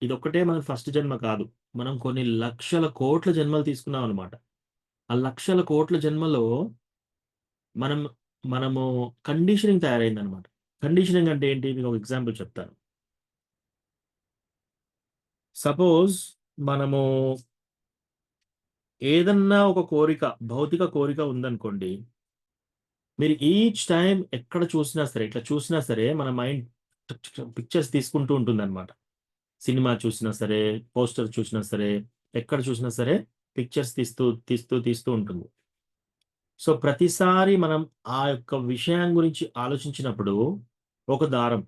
ఇదొక్కటే మన ఫస్ట్ జన్మ కాదు. మనం కొన్ని లక్షల కోట్ల జన్మలు తీసుకున్నాం అనమాట. ఆ లక్షల కోట్ల జన్మలో మనము కండిషనింగ్ తయారైంది అనమాట. కండిషనింగ్ అంటే ఏంటి? మీకు ఒక ఎగ్జాంపుల్ చెప్తాను. సపోజ్ మనము ఏదన్నా ఒక కోరిక, భౌతిక కోరిక ఉందనుకోండి, మీరు ఈచ్ టైం ఎక్కడ చూసినా సరే, ఇట్లా చూసినా సరే మన మైండ్ పిక్చర్స్ తీసుకుంటూ ఉంటుంది అనమాట. సినిమా చూసినా సరే, పోస్టర్ చూసినా సరే, ఎక్కడ చూసినా సరే పిక్చర్స్ తీస్తూ ఉంటుంది. సో ప్రతిసారి మనం ఆ యొక్క విషయం గురించి ఆలోచించినప్పుడు ఒక దారం,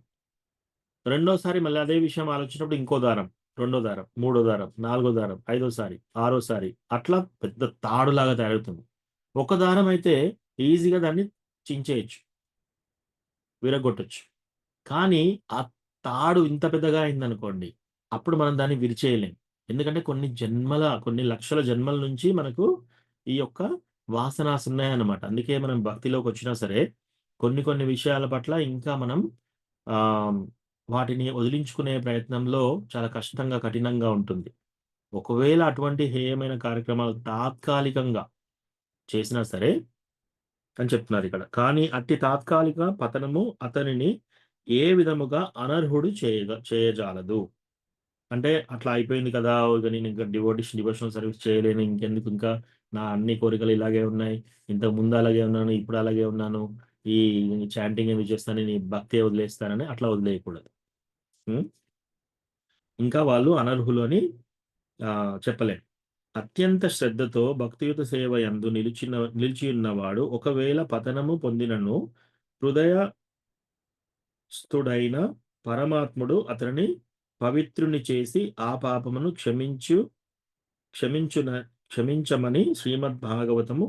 రెండోసారి మళ్ళీ అదే విషయం ఆలోచించినప్పుడు ఇంకో దారం, రెండో దారం, మూడో దారం, నాలుగో దారం, ఐదోసారి, ఆరోసారి, అట్లా పెద్ద తాడులాగా తయారవుతుంది. ఒక దారం అయితే ఈజీగా దాన్ని చించేయచ్చు, విరగొట్టచ్చు. కానీ ఆ తాడు ఇంత పెద్దగా అయిందనుకోండి, అప్పుడు మనం దాన్ని విరిచేయలేం. ఎందుకంటే కొన్ని లక్షల జన్మల నుంచి మనకు ఈ యొక్క వాసనాస్ ఉన్నాయన్నమాట. అందుకే మనం భక్తిలోకి వచ్చినా సరే కొన్ని విషయాల పట్ల ఇంకా మనం వాటిని వదిలించుకునే ప్రయత్నంలో చాలా కఠినంగా ఉంటుంది. ఒకవేళ అటువంటి హేయమైన కార్యక్రమాలు తాత్కాలికంగా చేసినా సరే అని చెప్తున్నారు ఇక్కడ. కానీ అట్టి తాత్కాలిక పతనము అతనిని ఏ విధముగా అనర్హుడు చేయజాలదు. అంటే అట్లా అయిపోయింది కదా, ఇక నేను ఇంకా డివోషనల్ సర్వీస్ చేయలేను, ఇంకెందుకు, ఇంకా నా అన్ని కోరికలు ఇలాగే ఉన్నాయి, ఇంతకు ముందు అలాగే ఉన్నాను, ఇప్పుడు అలాగే ఉన్నాను, ఈ చాంటింగ్ ఎందుకు చేస్తాను, నీ భక్తి వదిలేస్తానని అట్లా వదిలేయకూడదు. ఇంకా వాళ్ళు అనర్హులు అని చెప్పలేం. అత్యంత శ్రద్ధతో భక్తియుత సేవ యందు నిలిచి ఉన్నవాడు ఒకవేళ పతనము పొందినను హృదయస్థుడైన పరమాత్ముడు అతనిని పవిత్రుని చేసి ఆ పాపమును క్షమించమని శ్రీమద్ భాగవతము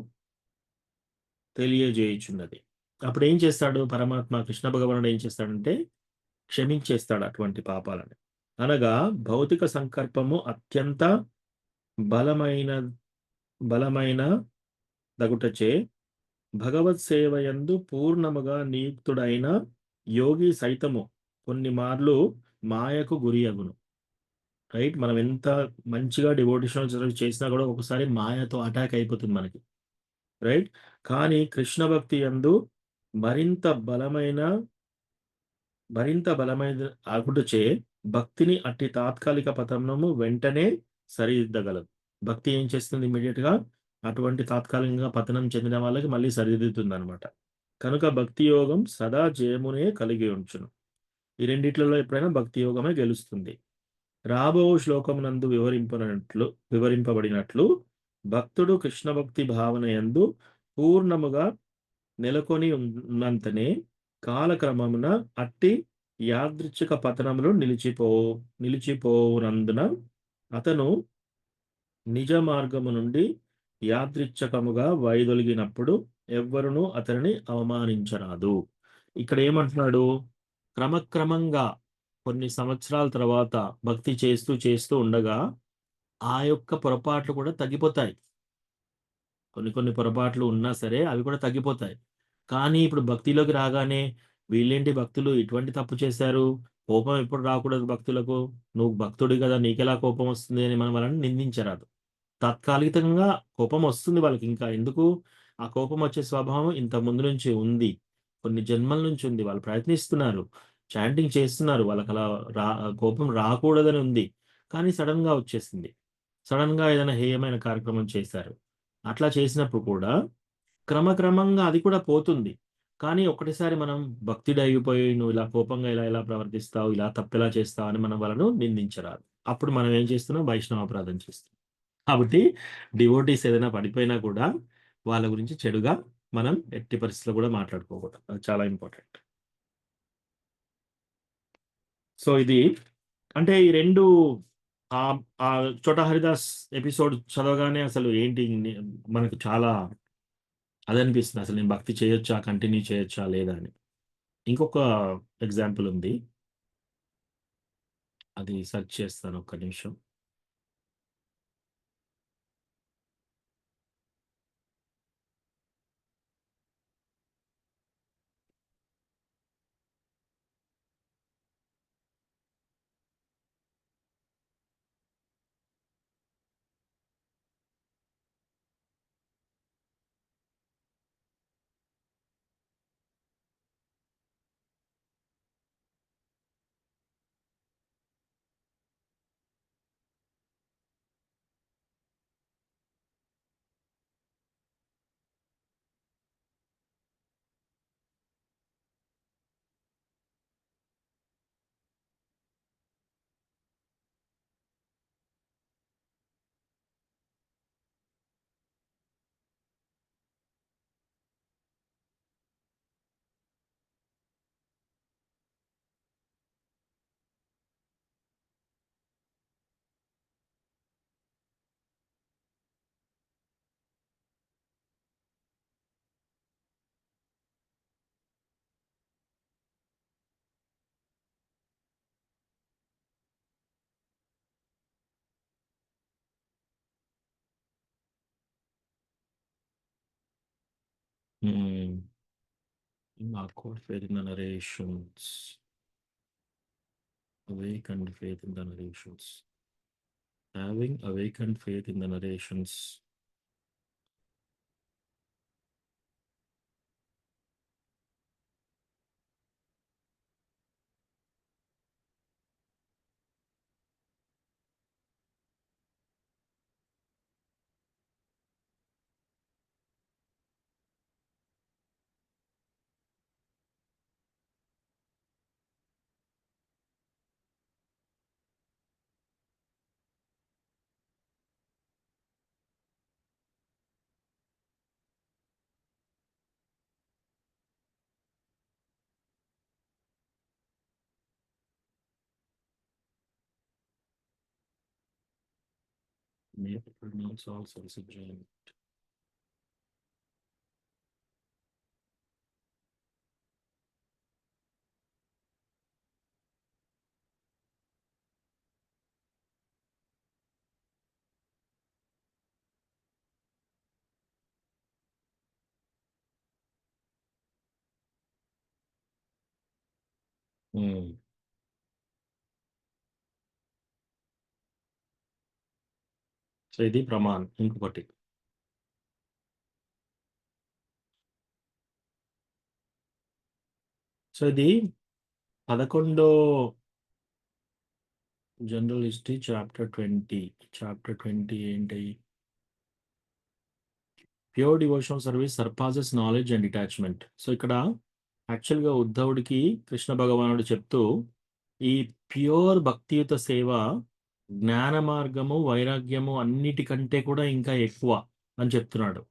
తెలియజేయుచున్నది. అప్పుడు ఏం చేస్తాడు పరమాత్మ, కృష్ణ భగవానుడు ఏం చేస్తాడంటే క్షమించేస్తాడు అటువంటి పాపాలను. అనగా భౌతిక సంకల్పము అత్యంత బలమైన దగుటచే భగవత్ సేవయందు పూర్ణముగా నియుక్తుడైన యోగి సైతము కొన్ని మార్లు మాయకు గురి అగును. రైట్, మనం ఎంత మంచిగా డివోటిషనల్ సర్వీస్ చేసినా కూడా ఒకసారి మాయతో అటాక్ అయిపోతుంది మనకి. రైట్, కానీ కృష్ణ భక్తి యందు మరింత బలమైన మరింత బలమైన ఆగుటచే భక్తిని అట్టి తాత్కాలిక పతనము వెంటనే సరిదిద్దగలదు. భక్తి ఏం చేస్తుంది ఇమ్మీడియట్ గా అటువంటి తాత్కాలికంగా పతనం చెందిన వాళ్ళకి మళ్ళీ సరిదిద్దుతుంది అనమాట. కనుక భక్తి యోగం సదా జయమునే కలిగి ఉంచును. ఈ రెండిట్లలో ఎప్పుడైనా భక్తి యోగమే గెలుస్తుంది. రాబో శ్లోకమునందు వివరింపబడినట్లు భక్తుడు కృష్ణ భక్తి భావన యందు పూర్ణముగా నెలకొని ఉన్నంతనే కాలక్రమమున అట్టి యాదృచ్ఛిక పతనములు నిలిచిపోవునందున అతను నిజ మార్గము నుండి యాదృచ్ఛికముగా వైదొలిగినప్పుడు ఎవ్వరునూ అతనిని అవమానించరాదు. ఇక్కడ ఏమంటున్నాడు? క్రమక్రమంగా కొన్ని సంవత్సరాల తర్వాత భక్తి చేస్తూ చేస్తూ ఉండగా ఆ యొక్క పొరపాట్లు కూడా తగ్గిపోతాయి. కొన్ని పొరపాట్లు ఉన్నా సరే అవి కూడా తగ్గిపోతాయి. కానీ ఇప్పుడు భక్తిలోకి రాగానే వీళ్ళేంటి భక్తులు ఇటువంటి తప్పు చేశారు, కోపం ఎప్పుడు రాకూడదు భక్తులకు, నువ్వు భక్తుడి కదా నీకెలా కోపం వస్తుంది అని మనం వాళ్ళని నిందించరాదు. తాత్కాలికంగా కోపం వస్తుంది వాళ్ళకి, ఇంకా ఎందుకు ఆ కోపం వచ్చే స్వభావం ఇంత ముందు నుంచి ఉంది, కొన్ని జన్మల నుంచి ఉంది, వాళ్ళు ప్రయత్నిస్తున్నారు, చాంటింగ్ చేస్తున్నారు, వాళ్ళకి అలా కోపం రాకూడదని ఉంది, కానీ సడన్ గా వచ్చేసింది. సడన్ గా ఏదైనా హేయమైన కార్యక్రమం చేశారు. అట్లా చేసినప్పుడు కూడా క్రమక్రమంగా అది కూడా పోతుంది. కానీ ఒకటిసారి మనం భక్తుడైపోయి నువ్వు ఇలా కోపంగా ఇలా ప్రవర్తిస్తావు, ఇలా తప్పెలా చేస్తావు అని మనం వాళ్ళను నిందించరాదు. అప్పుడు మనం ఏం చేస్తున్నాం? వైష్ణవ అపరాధం చేస్తున్నాం. కాబట్టి డివోటీస్ ఏదైనా పడిపోయినా కూడా వాళ్ళ గురించి చెడుగా మనం ఎట్టి పరిస్థితుల్లో కూడా మాట్లాడుకోకూడదు. అది చాలా ఇంపార్టెంట్. సో ఇది అంటే ఈ రెండు ఆ చోటా హరిదాస్ ఎపిసోడ్ చదవగానే అసలు ఏంటి మనకు చాలా అదనిపిస్తుంది, అసలు నేను భక్తి చేయొచ్చా, కంటిన్యూ చేయొచ్చా లేదా అని. ఇంకొక ఎగ్జాంపుల్ ఉంది, అది సెర్చ్ చేస్తాను ఒక్క నిమిషం. Awkward faith in the narrations. Awakened faith in the narrations. Having awakened faith in the narrations. May pronounce all self-sufficient. So ఇది ప్రమాణ్. ఇంకొకటి సో ఇది 11 జనరల్ హిస్టరీ చాప్టర్ 20 ఏంటి? Pure devotional service surpasses knowledge and detachment. So ఇక్కడ యాక్చువల్గా ఉద్ధవుడికి కృష్ణ భగవానుడు చెప్తూ ఈ pure భక్తియుత సేవ జ్ఞాన మార్గము వైరాగ్యము అన్నిటికంటే కూడా ఇంకా ఎక్కువ అని చెప్తున్నాడు.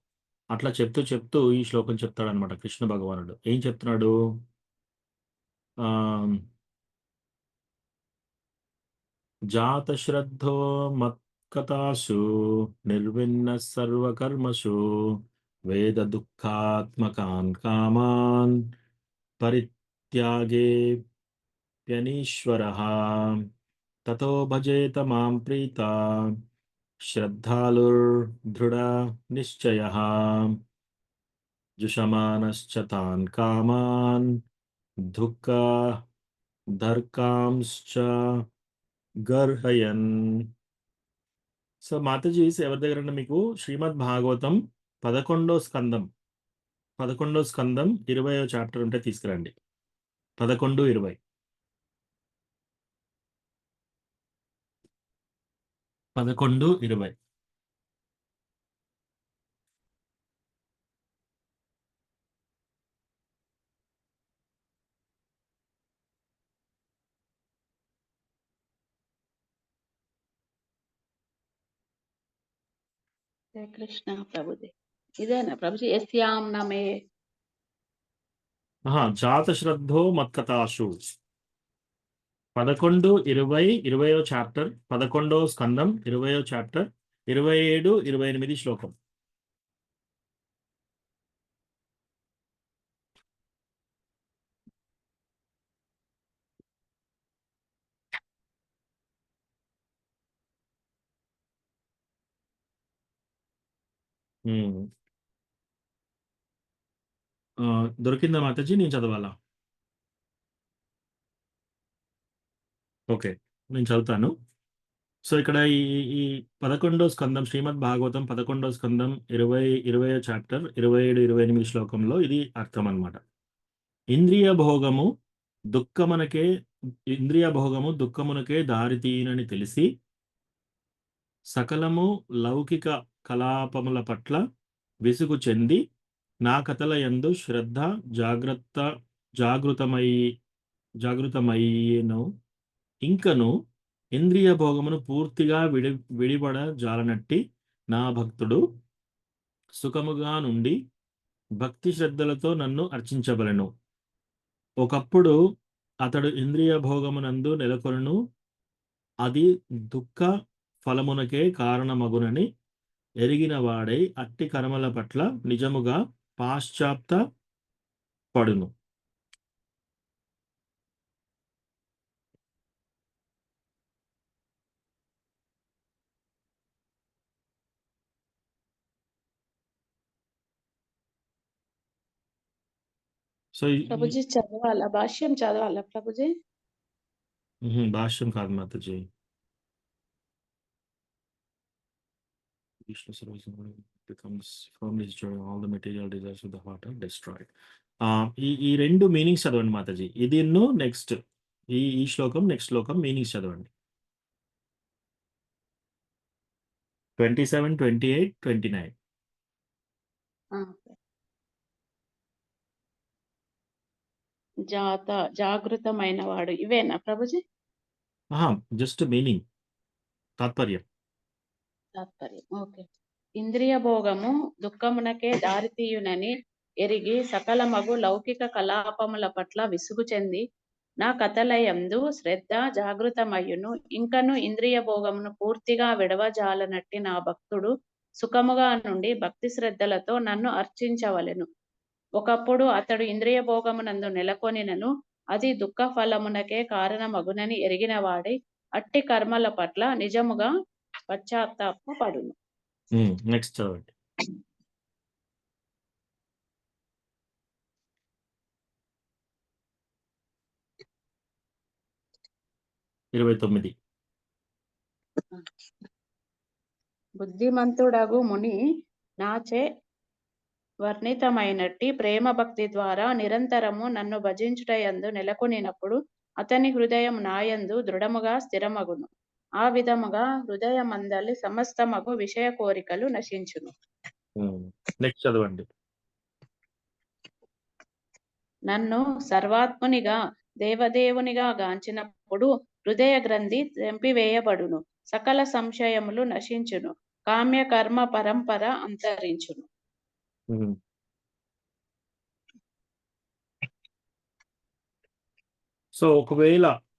అట్లా చెప్తూ చెప్తూ ఈ శ్లోకం చెప్తాడు అనమాట కృష్ణ భగవానుడు. ఏం చెప్తున్నాడు? జాత శ్రద్ధో మత్కథాసు నిర్విన్న సర్వకర్మసు వేద దుఃఖాత్మకాన్ కామాన్ పరిత్యాగే ప్యనీశ్వరః తతో భజేత మాం ప్రీత శ్రద్ధాళుర్దృఢ నిశ్చయః జుషమానశ్చ తాన్ కామాన్ దుఃఖ ధర్కాంశ్చ గర్హయన్. సో మాతాజీస్ ఎవరి దగ్గర మీకు శ్రీమద్ భాగవతం 11వ స్కందం 20వ చాప్టర్ ఉంటే తీసుకురండి. 11:20 11:20. హరే కృష్ణ ప్రభుజీ. ఇదేనా ప్రభుజీ? యస్యాం నమే జాత శ్రద్ధో మత్కథాసు 11:20 20వ చాప్టర్ 11వ స్కందం 20వ చాప్టర్ 27-28 శ్లోకం. దొరికిందా మాతాజీ? నేను చదవాలా? ఓకే, నేను చదువుతాను. సో ఇక్కడ ఈ ఈ 11వ స్కందం శ్రీమద్ భాగవతం 11వ స్కందం 20వ చాప్టర్ 27-28 శ్లోకంలో ఇది అర్థం అన్నమాట. ఇంద్రియ భోగము దుఃఖమునకే దారితీయనని తెలిసి సకలము లౌకిక కలాపముల పట్ల విసుగు చెంది నా కథల యందు శ్రద్ధ జాగృతమయ్యేను. ఇంకను ఇంద్రియ భోగమును పూర్తిగా విడిపడ జాలనట్టి నా భక్తుడు సుఖముగా నుండి భక్తి శ్రద్ధలతో నన్ను అర్చించబలెను. ఒకప్పుడు అతడు ఇంద్రియ భోగమునందు నెలకొలను, అది దుఃఖ ఫలమునకే కారణమగునని ఎరిగిన వాడై అట్టి కర్మల పట్ల నిజముగా పాశ్చాత్త పడును. సో ప్రభుజీ చదవాలా? భాష్యం చదవాలా ప్రభుజీ? భాష్యం కాదు Mataji. Vishnu service becomes firmly destroyed, all the material desires of the heart are destroyed. ఈ రెండు మీనింగ్స్ చదవండి మాతాజీ. ఇది నెక్స్ట్ ఈ శ్లోకం నెక్స్ట్ శ్లోకం మీనింగ్స్ చదవండి. 27, 28, 29. జాగృతమైన వాడు, ఇవేనా ప్రభుజీ? జస్ట్ మీనింగ్, తాత్పర్యం. ఓకే. ఇంద్రియ భోగము దుఃఖమునకే దారితీయునని ఎరిగి సకల మగు లౌకిక కలాపముల పట్ల విసుగు చెంది నా కథలయందు శ్రద్ధ జాగృతమయ్యును. ఇంకను ఇంద్రియ భోగమును పూర్తిగా విడవజాలనట్టి నా భక్తుడు సుఖముగా నుండి భక్తి శ్రద్ధలతో నన్ను అర్చించవలెను. ఒకప్పుడు అతడు ఇంద్రియ భోగమునందు నెలకొనినను, అది దుఃఖ ఫలమునకే కారణమగునని ఎరిగిన వాడి అట్టి కర్మల పట్ల నిజముగా పశ్చాత్తాపడును. నెక్స్ట్ చదవండి. 29. బుద్ధిమంతుడగు ముని నాచే వర్ణితమైనట్టి ప్రేమ భక్తి ద్వారా నిరంతరము నన్ను భజించుటయందు నెలకొనినప్పుడు అతని హృదయం నాయందు దృఢముగా స్థిరమగును. ఆ విధముగా హృదయమందలి సమస్తమగు విషయ కోరికలు నశించును. నెక్స్ట్ చదవండి. నన్ను సర్వాత్మునిగా దేవదేవునిగా గాంచినప్పుడు హృదయ గ్రంథి తెంపివేయబడును. సకల సంశయములు నశించును. కామ్య కర్మ పరంపర అంతరించును. ఉమ్. సో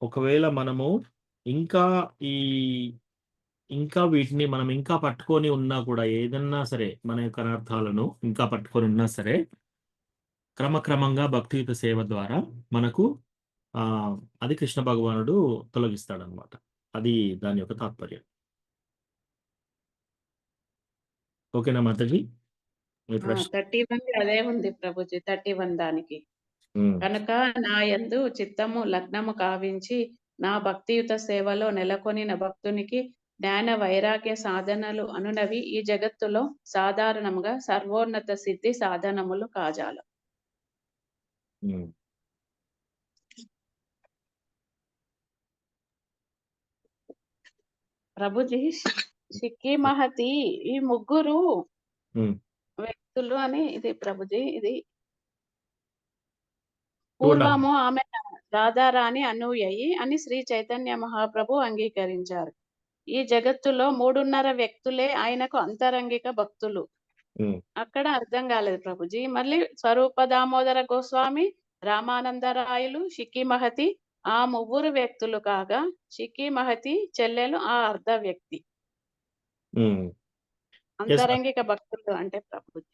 ఒకవేళ మనము ఇంకా ఈ ఇంకా వీటిని మనం ఇంకా పట్టుకొని ఉన్నా కూడా, ఏదన్నా సరే మన యొక్క అనర్థాలను ఇంకా పట్టుకొని ఉన్నా సరే, క్రమక్రమంగా భక్తియుత సేవ ద్వారా మనకు ఆ అది కృష్ణ భగవానుడు తొలగిస్తాడనమాట. అది దాని యొక్క తాత్పర్యం. ఓకేనా మాతాజీ? మీ ప్రశ్న 31 అదే ఉంది ప్రభుజీ. 31 దానికి. కనుక నా యందు చిత్తము లగ్నము కావించి నా భక్తియుత సేవలో నెలకొనిన భక్తునికి జ్ఞాన వైరాగ్య సాధనలు అనునవి ఈ జగత్తులో సాధారణంగా సర్వోన్నత సిద్ధి సాధనములు కాజాల. ప్రభుజీ, సిక్కి మహతి ఈ ముగ్గురు వ్యక్తులు అని ఇది ప్రభుజీ. ఇది పూర్వము ఆమె రాధారాణి అనుయాయి అని శ్రీ చైతన్య మహాప్రభు అంగీకరించారు. ఈ జగత్తులో 3.5 వ్యక్తులే ఆయనకు అంతరంగిక భక్తులు. అక్కడ అర్థం కాలేదు ప్రభుజీ. మళ్ళీ స్వరూప దామోదర గోస్వామి, రామానందరాయలు, షిక్కి మహతి ఆ 3 వ్యక్తులు కాగా షిక్కి మహతి చెల్లెలు ఆ అర్ధ వ్యక్తి. అంతరంగిక భక్తులు అంటే ప్రభుజీ.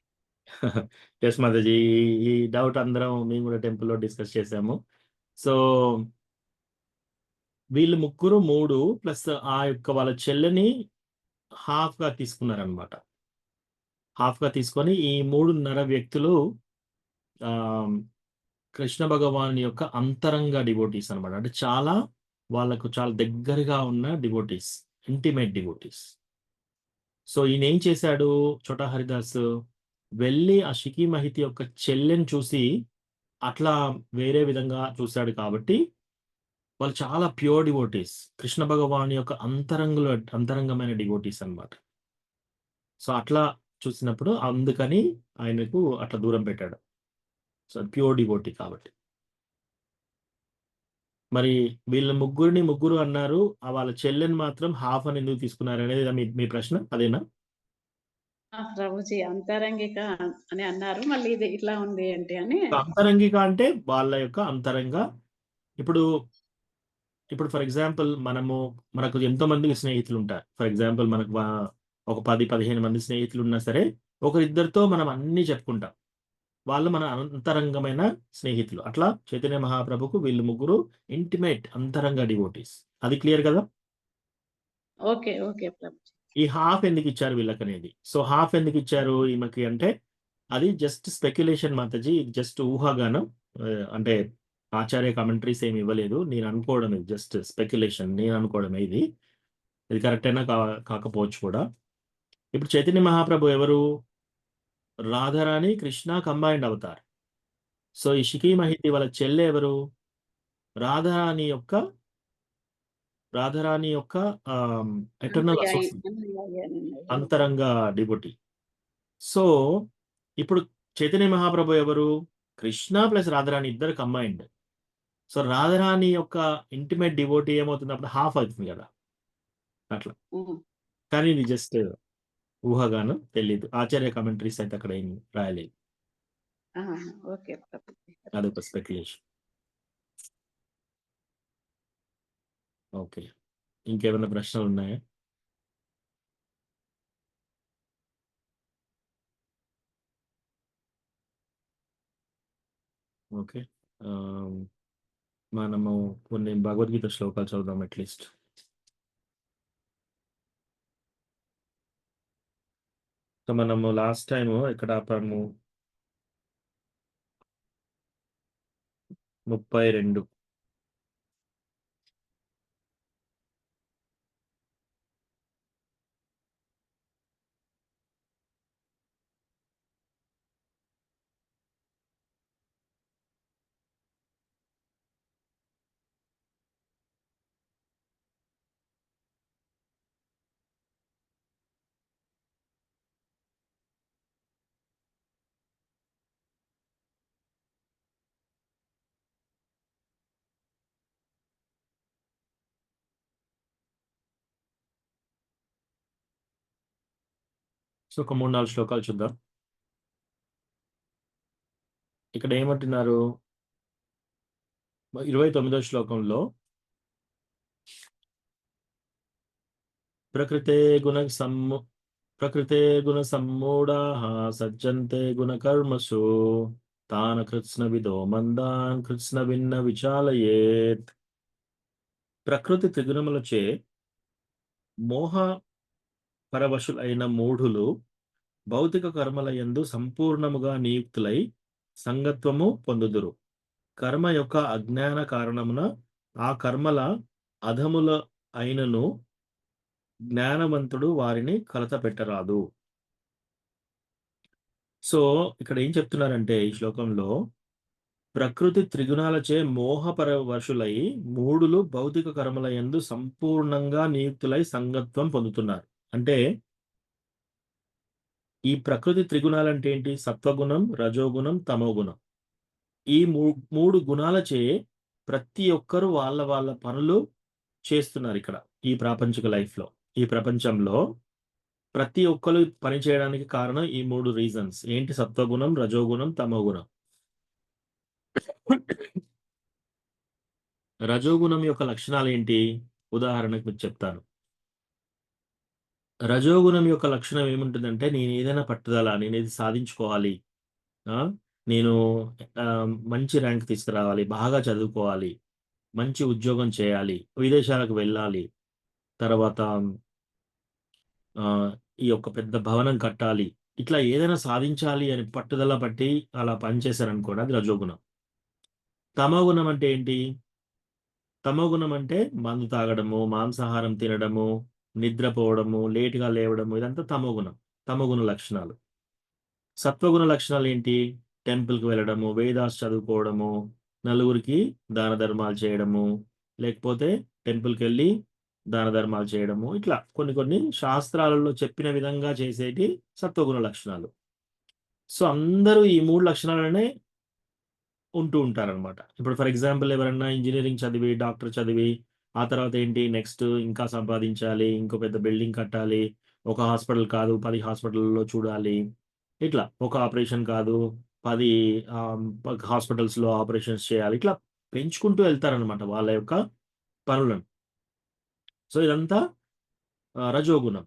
ఎస్ మాతాజీ, ఈ డౌట్ అందరం మేము కూడా టెంపుల్లో డిస్కస్ చేసాము. సో వీళ్ళు ముగ్గురు 3 ప్లస్ ఆ యొక్క వాళ్ళ చెల్లెని హాఫ్గా తీసుకున్నారనమాట. హాఫ్గా తీసుకొని ఈ 3.5 వ్యక్తులు కృష్ణ భగవాన్ యొక్క అంతరంగ డివోటీస్ అనమాట. అంటే వాళ్ళకు చాలా దగ్గరగా ఉన్న డివోటీస్, ఇంటిమేట్ డివోటీస్. సో ఈయన ఏం చేశాడు, చోటా హరిదాస్ వెళ్ళి ఆ షికి మహితి యొక్క చెల్లెని చూసి అట్లా వేరే విధంగా చూశాడు. కాబట్టి వాళ్ళు చాలా ప్యూర్ డివోటీస్, కృష్ణ భగవాన్ యొక్క అంతరంగమైన డివోటీస్ అన్నమాట. సో అట్లా చూసినప్పుడు అందుకని ఆయనకు అట్లా దూరం పెట్టాడు. సో ప్యూర్ డివోటీ కాబట్టి. మరి వీళ్ళ ముగ్గురు అన్నారు, వాళ్ళ చెల్లెని మాత్రం హాఫ్ అని ఎందుకు తీసుకున్నారు అనేది మీ ప్రశ్న అదేనా? ప్రభుజీ అంతరంగిక అని అన్నారు, మళ్ళీ ఇది ఇట్లా ఉంది ఏంటి అని. అంతరంగిక అంటే వాళ్ళ యొక్క అంతరంగ. ఇప్పుడు ఫర్ ఎగ్జాంపుల్ మనకు ఎంతో మంది స్నేహితులు ఉంటారు. ఫర్ ఎగ్జాంపుల్ మనకు ఒక 10-15 మంది స్నేహితులు ఉన్నా సరే, ఒకరిద్దరితో మనం అన్ని చెప్పుకుంటాం. వాళ్ళు మన అంతరంగమైన స్నేహితులు. అట్లా చైతన్య మహాప్రభుకు వీళ్ళు ముగ్గురు ఇంటిమేట్ అంతరంగ డివోటీస్. అది క్లియర్ కదా? Okay okay Prabhuji. ఈ హాఫ్ ఎందుకు ఇచ్చారు వీళ్ళకనేది. సో హాఫ్ ఎందుకు ఇచ్చారు ఈమెకి అంటే అది జస్ట్ స్పెక్యులేషన్ మాతాజీ, జస్ట్ ఊహాగానం. అంటే ఆచార్య కామెంటరీస్ ఏమి ఇవ్వలేదు, నేను అనుకోవడం, ఇది జస్ట్ స్పెక్యులేషన్, నేను అనుకోవడమే. ఇది కరెక్ట్ అయినా కాకపోవచ్చు కూడా. ఇప్పుడు చైతన్య మహాప్రభు ఎవరు? Radharani Krishna combined Avatar. So ఈ షికి మహితి వాళ్ళ చెల్లె ఎవరు? రాధారాణి యొక్క ఎటర్నల్ అసోసియేట్, అంతరంగ డివోటీ. సో ఇప్పుడు చైతన్య మహాప్రభు ఎవరు? కృష్ణ ప్లస్ రాధారాణి ఇద్దరు కంబైన్డ్. సో రాధారాణి యొక్క ఇంటిమేట్ డివోటీ ఏమవుతుంది అప్పుడు? హాఫ్ అవుతుంది కదా అట్లా. కానీ ఇది జస్ట్ ఊహాగానం, తెలీదు. ఆచార్య కామెంటరీస్ అయితే అక్కడ ఏం రాయలేదు. అదొక స్పెక్యులేషన్. ఓకే, ఇంకేమైనా ప్రశ్నలు ఉన్నాయా? ఓకే, మనము కొన్ని భగవద్గీత శ్లోకాలు చదువుదాం అట్లీస్ట్. సో మనము లాస్ట్ టైం ఇక్కడ ఆపాము 32. సో ఒక 3-4 శ్లోకాలు చూద్దాం. ఇక్కడ ఏమంటున్నారు? 29వ శ్లోకంలో ప్రకృతే గుణ సమ్మూఢాః సజ్జంతే గుణకర్మసు తాన కృత్స్నవిదో మందాన్ కృత్స్నవిన్న విచాలయేత్. ప్రకృతి త్రిగుణములచే మోహ పరవశులైన మూఢులు భౌతిక కర్మల యందు సంపూర్ణముగా నియుక్తులై సంగత్వము పొందుదురు. కర్మ యొక్క అజ్ఞాన కారణమున ఆ కర్మల అధముల అయినను జ్ఞానవంతుడు వారిని కలత పెట్టరాదు. సో ఇక్కడ ఏం చెప్తున్నారంటే ఈ శ్లోకంలో ప్రకృతి త్రిగుణాలచే మోహపరవశులై మూఢులు భౌతిక కర్మల యందు సంపూర్ణంగా నియుక్తులై సంగత్వం పొందుతున్నారు. అంటే ఈ ప్రకృతి త్రిగుణాలంటే ఏంటి? సత్వగుణం, రజోగుణం, తమోగుణం. ఈ మూడు గుణాలచే ప్రతి ఒక్కరు వాళ్ళ వాళ్ళ పనులు చేస్తున్నారు. ఇక్కడ ఈ ప్రాపంచిక లైఫ్లో, ఈ ప్రపంచంలో ప్రతి ఒక్కరు పని చేయడానికి కారణం ఈ 3 రీజన్స్ ఏంటి? సత్వగుణం, రజోగుణం, తమోగుణం. రజోగుణం యొక్క లక్షణాలు ఏంటి? ఉదాహరణకు మీకు చెప్తాను. రజోగుణం యొక్క లక్షణం ఏముంటుందంటే, నేను ఏదైనా పట్టుదల, నేను ఇది సాధించుకోవాలి, నేను మంచి ర్యాంక్ తీసుకురావాలి, బాగా చదువుకోవాలి, మంచి ఉద్యోగం చేయాలి, విదేశాలకు వెళ్ళాలి, తర్వాత ఈ యొక్క పెద్ద భవనం కట్టాలి, ఇట్లా ఏదైనా సాధించాలి అని పట్టుదల పట్టి అలా పనిచేశారనుకోండి, అది రజోగుణం. తమోగుణం అంటే ఏంటి? తమోగుణం అంటే మందు తాగడము, మాంసాహారం తినడము, నిద్రపోవడము, లేటుగా లేవడము, ఇదంతా తమోగుణం, తమోగుణ లక్షణాలు. సత్వగుణ లక్షణాలు ఏంటి? టెంపుల్కి వెళ్ళడము, వేదాస్ చదువుకోవడము, నలుగురికి దాన ధర్మాలు చేయడము, లేకపోతే టెంపుల్కి వెళ్ళి దాన ధర్మాలు చేయడము, ఇట్లా కొన్ని శాస్త్రాలలో చెప్పిన విధంగా చేసేటి సత్వగుణ లక్షణాలు. సో అందరూ ఈ 3 లక్షణాలనే ఉంటూ ఉంటారనమాట. ఇప్పుడు ఫర్ ఎగ్జాంపుల్ ఎవరన్నా ఇంజనీరింగ్ చదివి, డాక్టర్ చదివి, ఆ తర్వాత ఏంటి నెక్స్ట్ ఇంకా సంపాదించాలి, ఇంకో పెద్ద బిల్డింగ్ కట్టాలి, ఒక హాస్పిటల్ కాదు 10 హాస్పిటల్లో చూడాలి, ఇట్లా ఒక ఆపరేషన్ కాదు 10 హాస్పిటల్స్లో ఆపరేషన్స్ చేయాలి, ఇట్లా పెంచుకుంటూ వెళ్తారనమాట వాళ్ళ యొక్క పనులను. సో ఇదంతా రజోగుణం.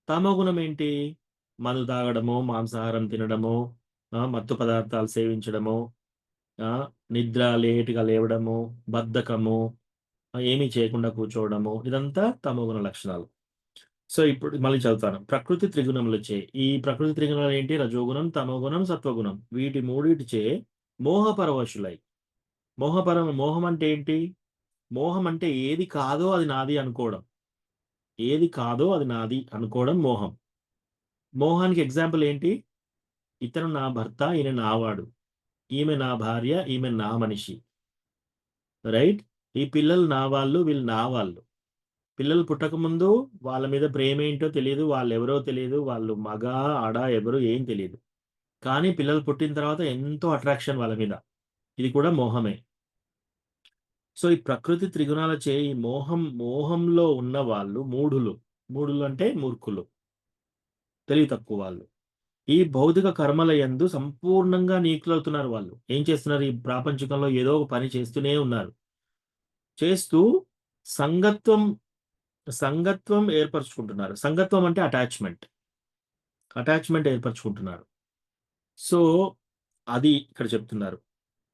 తమోగుణం ఏంటి? మందు తాగడము, మాంసాహారం తినడము, మత్తు పదార్థాలు సేవించడము, నిద్ర లేటుగా లేవడము, బద్ధకము, ఏమీ చేయకుండా కూర్చోవడము, ఇదంతా తమోగుణ లక్షణాలు. సో ఇప్పుడు మళ్ళీ చదువుతాను. ప్రకృతి త్రిగుణములచే, ఈ ప్రకృతి త్రిగుణాలు ఏంటి? రజోగుణం, తమోగుణం, సత్వగుణం. వీటి మూడిటిచే మోహపరవశులై. మోహం అంటే ఏంటి? మోహం అంటే ఏది కాదో అది నాది అనుకోవడం. ఏది కాదో అది నాది అనుకోవడం మోహం. మోహానికి ఎగ్జాంపుల్ ఏంటి? ఇతను నా భర్త, ఈయన నావాడు, ఈమె నా భార్య, ఈమె నా మనిషి, రైట్? ఈ పిల్లలు నా వాళ్ళు, వీళ్ళు నా వాళ్ళు. పిల్లలు పుట్టకముందు వాళ్ళ మీద ప్రేమ ఏంటో తెలియదు, వాళ్ళు ఎవరో తెలియదు, వాళ్ళు మగ ఆడ ఎవరు ఏం తెలియదు. కానీ పిల్లలు పుట్టిన తర్వాత ఎంతో అట్రాక్షన్ వాళ్ళ మీద. ఇది కూడా మోహమే. సో ఈ ప్రకృతి త్రిగుణాలచే ఈ మోహంలో ఉన్న వాళ్ళు మూఢులు అంటే మూర్ఖులు, తెలివి తక్కువ వాళ్ళు. ఈ భౌతిక కర్మల యందు సంపూర్ణంగా నియుక్తులవుతున్నారు. వాళ్ళు ఏం చేస్తున్నారు? ఈ ప్రాపంచికంలో ఏదో ఒక పని చేస్తూనే ఉన్నారు. చేస్తూ సంగత్వం ఏర్పరచుకుంటున్నారు. సంగత్వం అంటే అటాచ్మెంట్ ఏర్పరచుకుంటున్నారు. సో అది ఇక్కడ చెప్తున్నారు.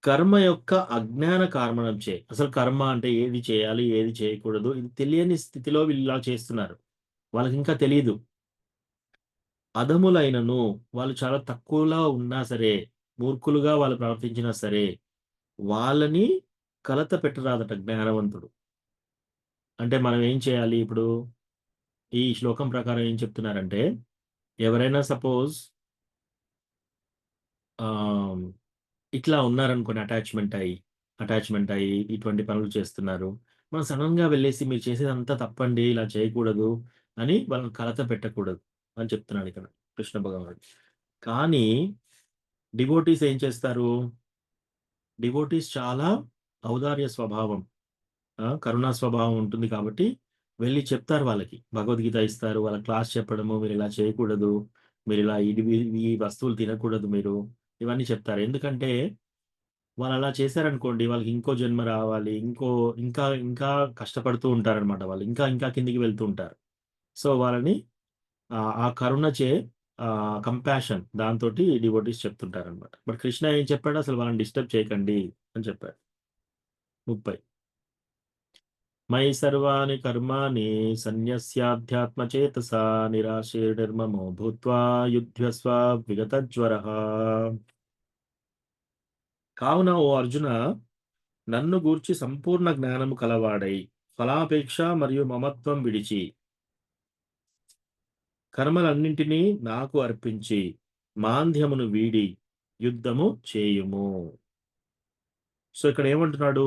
కర్మ యొక్క అజ్ఞాన కారణం చే, అసలు కర్మ అంటే ఏది చేయాలి, ఏది చేయకూడదు, ఇది తెలియని స్థితిలో వీళ్ళు ఇలా చేస్తున్నారు. వాళ్ళకి ఇంకా తెలియదు. అధములైనను, వాళ్ళు చాలా తక్కువలో ఉన్నా సరే, మూర్ఖులుగా వాళ్ళు ప్రవర్తించినా సరే, వాళ్ళని కలత పెట్టరాదట జ్ఞానవంతుడు. అంటే మనం ఏం చేయాలి? ఇప్పుడు ఈ శ్లోకం ప్రకారం ఏం చెప్తున్నారంటే, ఎవరైనా సపోజ్ ఇట్లా ఉన్నారనుకోండి, అటాచ్మెంట్ అయ్యి ఇటువంటి పనులు చేస్తున్నారు. మనం సడన్గా వెళ్ళేసి మీరు చేసేదంతా తప్పండి, ఇలా చేయకూడదు అని వాళ్ళని కలత పెట్టకూడదు అని చెప్తున్నాడు ఇక్కడ కృష్ణ భగవానుడు. కానీ డివోటీస్ ఏం చేస్తారు? డివోటీస్ చాలా ఔదార్య స్వభావం, కరుణా స్వభావం ఉంటుంది కాబట్టి వెళ్ళి చెప్తారు వాళ్ళకి, భగవద్గీత ఇస్తారు, వాళ్ళ క్లాస్ చెప్పడము, మీరు ఇలా చేయకూడదు, మీరు ఇలా ఈ వస్తువులు తినకూడదు మీరు, ఇవన్నీ చెప్తారు. ఎందుకంటే వాళ్ళు అలా చేశారనుకోండి, వాళ్ళకి ఇంకో జన్మ రావాలి, ఇంకా ఇంకా కష్టపడుతూ ఉంటారనమాట. వాళ్ళు ఇంకా ఇంకా కిందికి వెళ్తూ ఉంటారు. సో వాళ్ళని ఆ కరుణచే కంపాషన్ దాంతోటి డివోటీస్ చెప్తుంటారనమాట. బట్ కృష్ణ ఏం చెప్పాడు, అసలు వాళ్ళని డిస్టర్బ్ చేయకండి అని చెప్పాడు. 30 మయి సర్వాణి కర్మాణి సన్యస్యాధ్యాత్మచేతసా నిరాశీర్నిర్మమో భూత్వా యుధ్యస్వ విగతజ్వరః. కావున ఓ అర్జున, నన్ను గూర్చి సంపూర్ణ జ్ఞానము కలవాడై ఫలాపేక్ష మరియు మమత్వం విడిచి కర్మలన్నింటినీ నాకు అర్పించి మాంద్యమును వీడి యుద్ధము చేయుము. సో ఇక్కడ ఏమంటున్నాడు,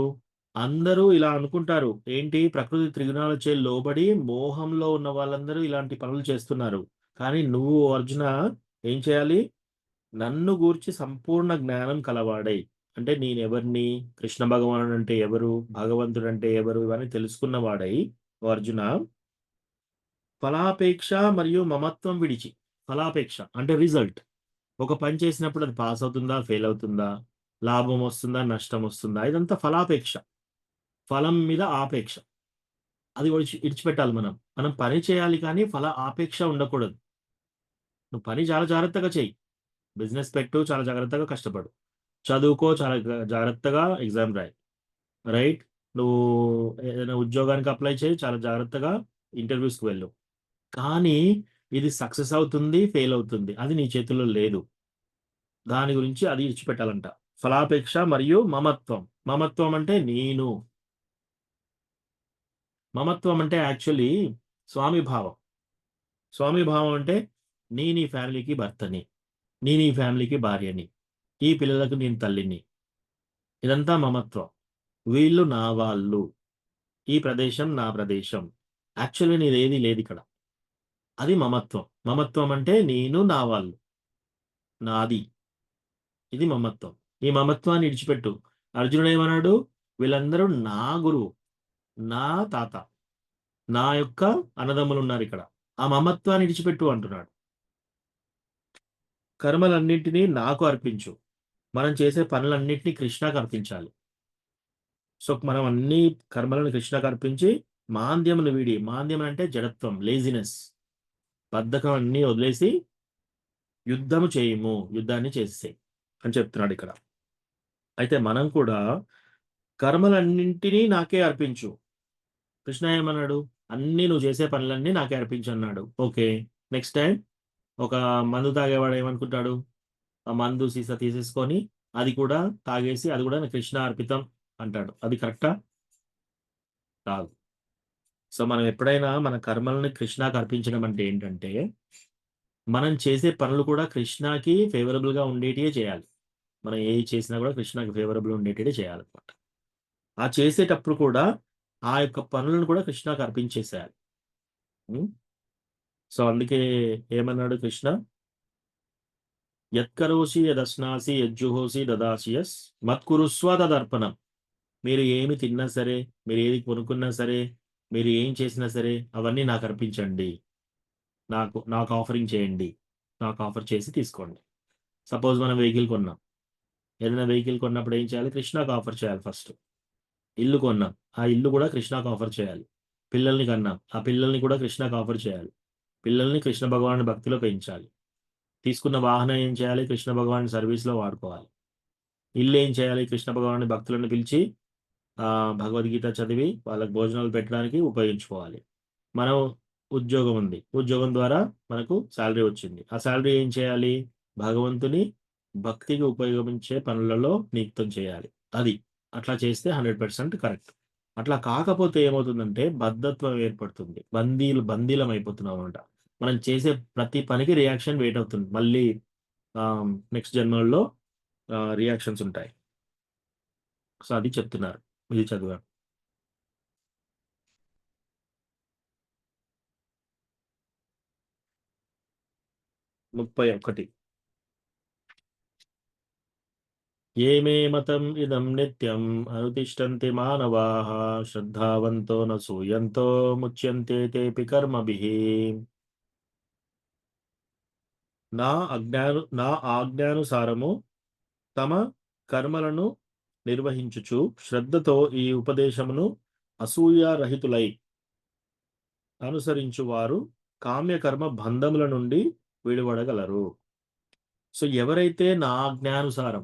అందరూ ఇలా అనుకుంటారు, ఏంటి ప్రకృతి త్రిగుణాలచే లోబడి మోహంలో ఉన్న వాళ్ళందరూ ఇలాంటి పనులు చేస్తున్నారు. కానీ నువ్వు అర్జున ఏం చేయాలి, నన్ను గూర్చి సంపూర్ణ జ్ఞానం కలవాడై, అంటే నేనెవరిని, కృష్ణ భగవానుడు అంటే ఎవరు, భగవంతుడు అంటే ఎవరు, ఇవన్నీ తెలుసుకున్నవాడై ఓ అర్జున, ఫలాపేక్ష మరియు మమత్వం విడిచి. ఫలాపేక్ష అంటే రిజల్ట్. ఒక పని చేసినప్పుడు అది పాస్ అవుతుందా, ఫెయిల్ అవుతుందా, లాభం వస్తుందా, నష్టం వస్తుందా, ఇదంతా ఫలాపేక్ష. ఫలం మీద ఆపేక్ష. అది ఇడిచిపెట్టాలి మనం. మనం పని చేయాలి కానీ ఫల ఆపేక్ష ఉండకూడదు. నువ్వు పని చాలా జాగ్రత్తగా చెయ్యి. బిజినెస్ పెట్టు, చాలా జాగ్రత్తగా కష్టపడు. చదువుకో, చాలా జాగ్రత్తగా ఎగ్జామ్ రాయి. రైట్? నువ్వు ఏదైనా ఉద్యోగానికి అప్లై చేయి, చాలా జాగ్రత్తగా ఇంటర్వ్యూస్‌కి వెళ్ళు. కానీ ఇది సక్సెస్ అవుతుంది, ఫెయిల్ అవుతుంది. అది నీ చేతుల్లో లేదు. దాని గురించి అది ఇడిచిపెట్టాలంట. ఫలాపేక్ష మరియు మమత్వం. మమత్వం అంటే నేను. మమత్వం అంటే యాక్చువల్లీ స్వామిభావం. స్వామిభావం అంటే నేను ఈ ఫ్యామిలీకి భర్తని, నేను ఈ ఫ్యామిలీకి భార్యని, ఈ పిల్లలకు నేను తల్లిని. ఇదంతా మమత్వం. వీళ్ళు నా వాళ్ళు, ఈ ప్రదేశం నా ప్రదేశం. యాక్చువల్లీ నీదేది లేదు ఇక్కడ. అది మమత్వం. మమత్వం అంటే నేను, నా వాళ్ళు, నాది. ఇది మమత్వం. ఈ మమత్వాన్ని ఇడిచిపెట్టు. అర్జునుడు ఏమన్నాడు, వీళ్ళందరూ నా గురువు, నా తాత, నా యొక్క అన్నదమ్ములు ఉన్నారు ఇక్కడ. ఆ మమత్వాన్ని ఇడిచిపెట్టు అంటున్నాడు. కర్మలన్నింటినీ నాకు అర్పించు. మనం చేసే పనులన్నింటినీ కృష్ణకు అర్పించాలి. సో మనం అన్ని కర్మలను కృష్ణకు అర్పించి మాంద్యమును వీడి, మాంద్యం అంటే జడత్వం, లేజినెస్, బద్ధకం అన్ని వదిలేసి యుద్ధము చేయము, యుద్ధాన్ని చేసేసేయి అని చెప్తున్నాడు ఇక్కడ. అయితే మనం కూడా కర్మలన్నింటినీ నాకే అర్పించు. కృష్ణ ఏమన్నాడు, అన్ని నువ్వు చేసే పనులన్నీ నాకే అర్పించు అన్నాడు. ఓకే, నెక్స్ట్ టైం ఒక మందు తాగేవాడు ఏమనుకుంటాడు, ఆ మందు సీసా తీసేసుకొని అది కూడా తాగేసి అది కూడా కృష్ణ అర్పితం అంటాడు. అది కరెక్టా? కాదు. సో మనం ఎప్పుడైనా మన కర్మల్ని కృష్ణకు అర్పించడం అంటే ఏంటంటే, మనం చేసే పనులు కూడా కృష్ణకి ఫేవరబుల్గా ఉండేటివే చేయాలి. మనం ఏ చేసినా కూడా కృష్ణకి ఫేవరబుల్ ఉండేటివే చేయాలన్నమాట. ఆ చేసేటప్పుడు కూడా ఆ యొక్క పనులను కూడా కృష్ణకు అర్పించేసేయాలి. సో అందుకే ఏమన్నాడు కృష్ణ, యత్కరోసి యదశ్నాసి యజ్జుహోసి దదాసి యస్ మత్కురుస్వ తదర్పణం. మీరు ఏమి తిన్నా సరే, మీరు ఏది కొనుక్కున్నా సరే, మీరు ఏం చేసినా సరే అవన్నీ నాకు అర్పించండి, నాకు ఆఫరింగ్ చేయండి, నాకు ఆఫర్ చేసి తీసుకోండి. సపోజ్ మనం వెహికల్ కొన్నాం, ఏదైనా వెహికల్ కొన్నప్పుడు ఏం చేయాలి, కృష్ణకు ఆఫర్ చేయాలి ఫస్ట్. ఇల్లు కొన్నాం, ఆ ఇల్లు కూడా కృష్ణకు ఆఫర్ చేయాలి. పిల్లల్ని కన్నాం, ఆ పిల్లల్ని కూడా కృష్ణకు ఆఫర్ చేయాలి. పిల్లల్ని కృష్ణ భగవాను భక్తిలో పెంచాలి. తీసుకున్న వాహనం ఏం చేయాలి, కృష్ణ భగవాన్ సర్వీస్లో వాడుకోవాలి. ఇల్లు ఏం చేయాలి, కృష్ణ భగవాను భక్తులను పిలిచి భగవద్గీత చదివి వాళ్ళకి భోజనాలు పెట్టడానికి ఉపయోగించుకోవాలి. మనం ఉద్యోగం ఉంది, ఉద్యోగం ద్వారా మనకు శాలరీ వచ్చింది. ఆ శాలరీ ఏం చేయాలి, భగవంతుని భక్తికి ఉపయోగించే పనులలో నియుక్తం చేయాలి. అది అట్లా చేస్తే 100% కరెక్ట్. అట్లా కాకపోతే ఏమవుతుందంటే బద్ధత్వం ఏర్పడుతుంది, బందీలం అయిపోతున్నాం అనమాట. మనం చేసే ప్రతి పనికి రియాక్షన్ వెయిట్ అవుతుంది. మళ్ళీ నెక్స్ట్ జన్మల్లో రియాక్షన్స్ ఉంటాయి. సో అది చెప్తున్నారు, ఇది చదివాను. ముప్పై 31 ఏమే మతం ఇదం నిత్యం అనుతిష్టంతి మానవాః శ్రద్ధావంతో న సూయంతో ముచ్యంతే తేపి కర్మభిః. నా ఆజ్ఞానుసారము తమ కర్మలను నిర్వహించుచు శ్రద్ధతో ఈ ఉపదేశమును అసూయారహితులై అనుసరించువారు కామ్యకర్మ బంధముల నుండి విడివడగలరు. సో ఎవరైతే నా ఆజ్ఞానుసారం,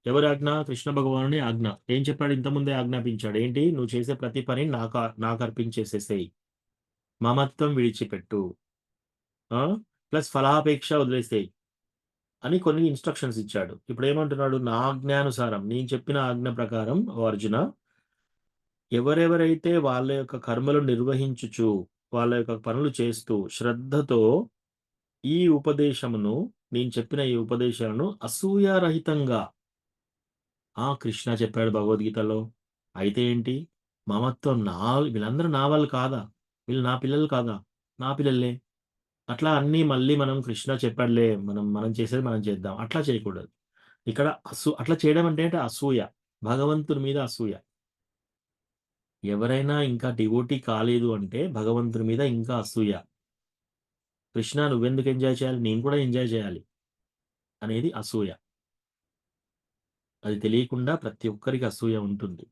ఎవరి ఆజ్ఞ? కృష్ణ భగవానుని ఆజ్ఞ. ఏం చెప్పాడు? ఇంతకుముందే ఆజ్ఞాపించాడు. ఏంటి? నువ్వు చేసే ప్రతి పని నాకు అర్పించేసేసేయి, మమత్వం విడిచిపెట్టు, ప్లస్ ఫలాపేక్ష వదిలేసేయి అని కొన్ని ఇన్స్ట్రక్షన్స్ ఇచ్చాడు. ఇప్పుడు ఏమంటున్నాడు? నా ఆజ్ఞానుసారం, నేను చెప్పిన ఆజ్ఞ ప్రకారం ఓ అర్జున, ఎవరెవరైతే వాళ్ళ యొక్క కర్మలు నిర్వహించుచు వాళ్ళ యొక్క పనులు చేస్తూ శ్రద్ధతో ఈ ఉపదేశమును, నేను చెప్పిన ఈ ఉపదేశాలను అసూయారహితంగా, కృష్ణ చెప్పాడు భగవద్గీతలో, అయితే ఏంటి? మమత్వం, వీళ్ళందరూ నా వాళ్ళు కాదా? వీళ్ళు నా పిల్లలు కాదా? నా పిల్లలే. అట్లా అన్నీ మళ్ళీ మనం కృష్ణ చెప్పాడులే, మనం చేసేది మనం చేద్దాం, అట్లా చేయకూడదు. ఇక్కడ అట్లా చేయడం అంటే అసూయ, భగవంతుని మీద అసూయ. ఎవరైనా ఇంకా డివోటీ కాలేదు అంటే భగవంతుని మీద ఇంకా అసూయ. కృష్ణ నువ్వెందుకు ఎంజాయ్ చేయాలి, నేను కూడా ఎంజాయ్ చేయాలి అనేది అసూయ. అది తెలియకుండా ప్రతి ఒక్కరికి అసూయ ఉంటుంది.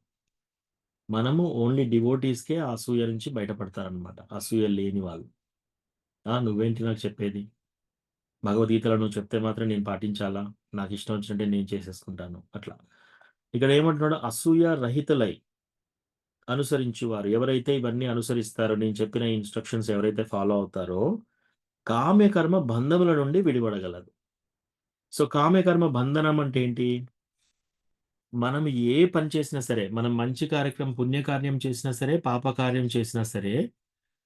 మనము ఓన్లీ డివోటీస్కే ఆ అసూయ నుంచి బయటపడతారనమాట, అసూయ లేని వాళ్ళు. నువ్వేంటి నాకు చెప్పేది, భగవద్గీతలో నువ్వు చెప్తే మాత్రం నేను పాటించాలా, నాకు ఇష్టం వచ్చినట్టే నేను చేసేసుకుంటాను అట్లా. ఇక్కడ ఏమంటున్నాడు? అసూయ రహితులై అనుసరించువారు, ఎవరైతే ఇవన్నీ అనుసరిస్తారో, నేను చెప్పిన ఇన్స్ట్రక్షన్స్ ఎవరైతే ఫాలో అవుతారో కామ్యకర్మ బంధముల నుండి విడిపడగలరు. సో కామ్యకర్మ బంధనం అంటే ఏంటి? మనం ఏ పని చేసినా సరే, మనం మంచి కార్యక్రమం, పుణ్యకార్యం చేసినా సరే, పాపకార్యం చేసినా సరే,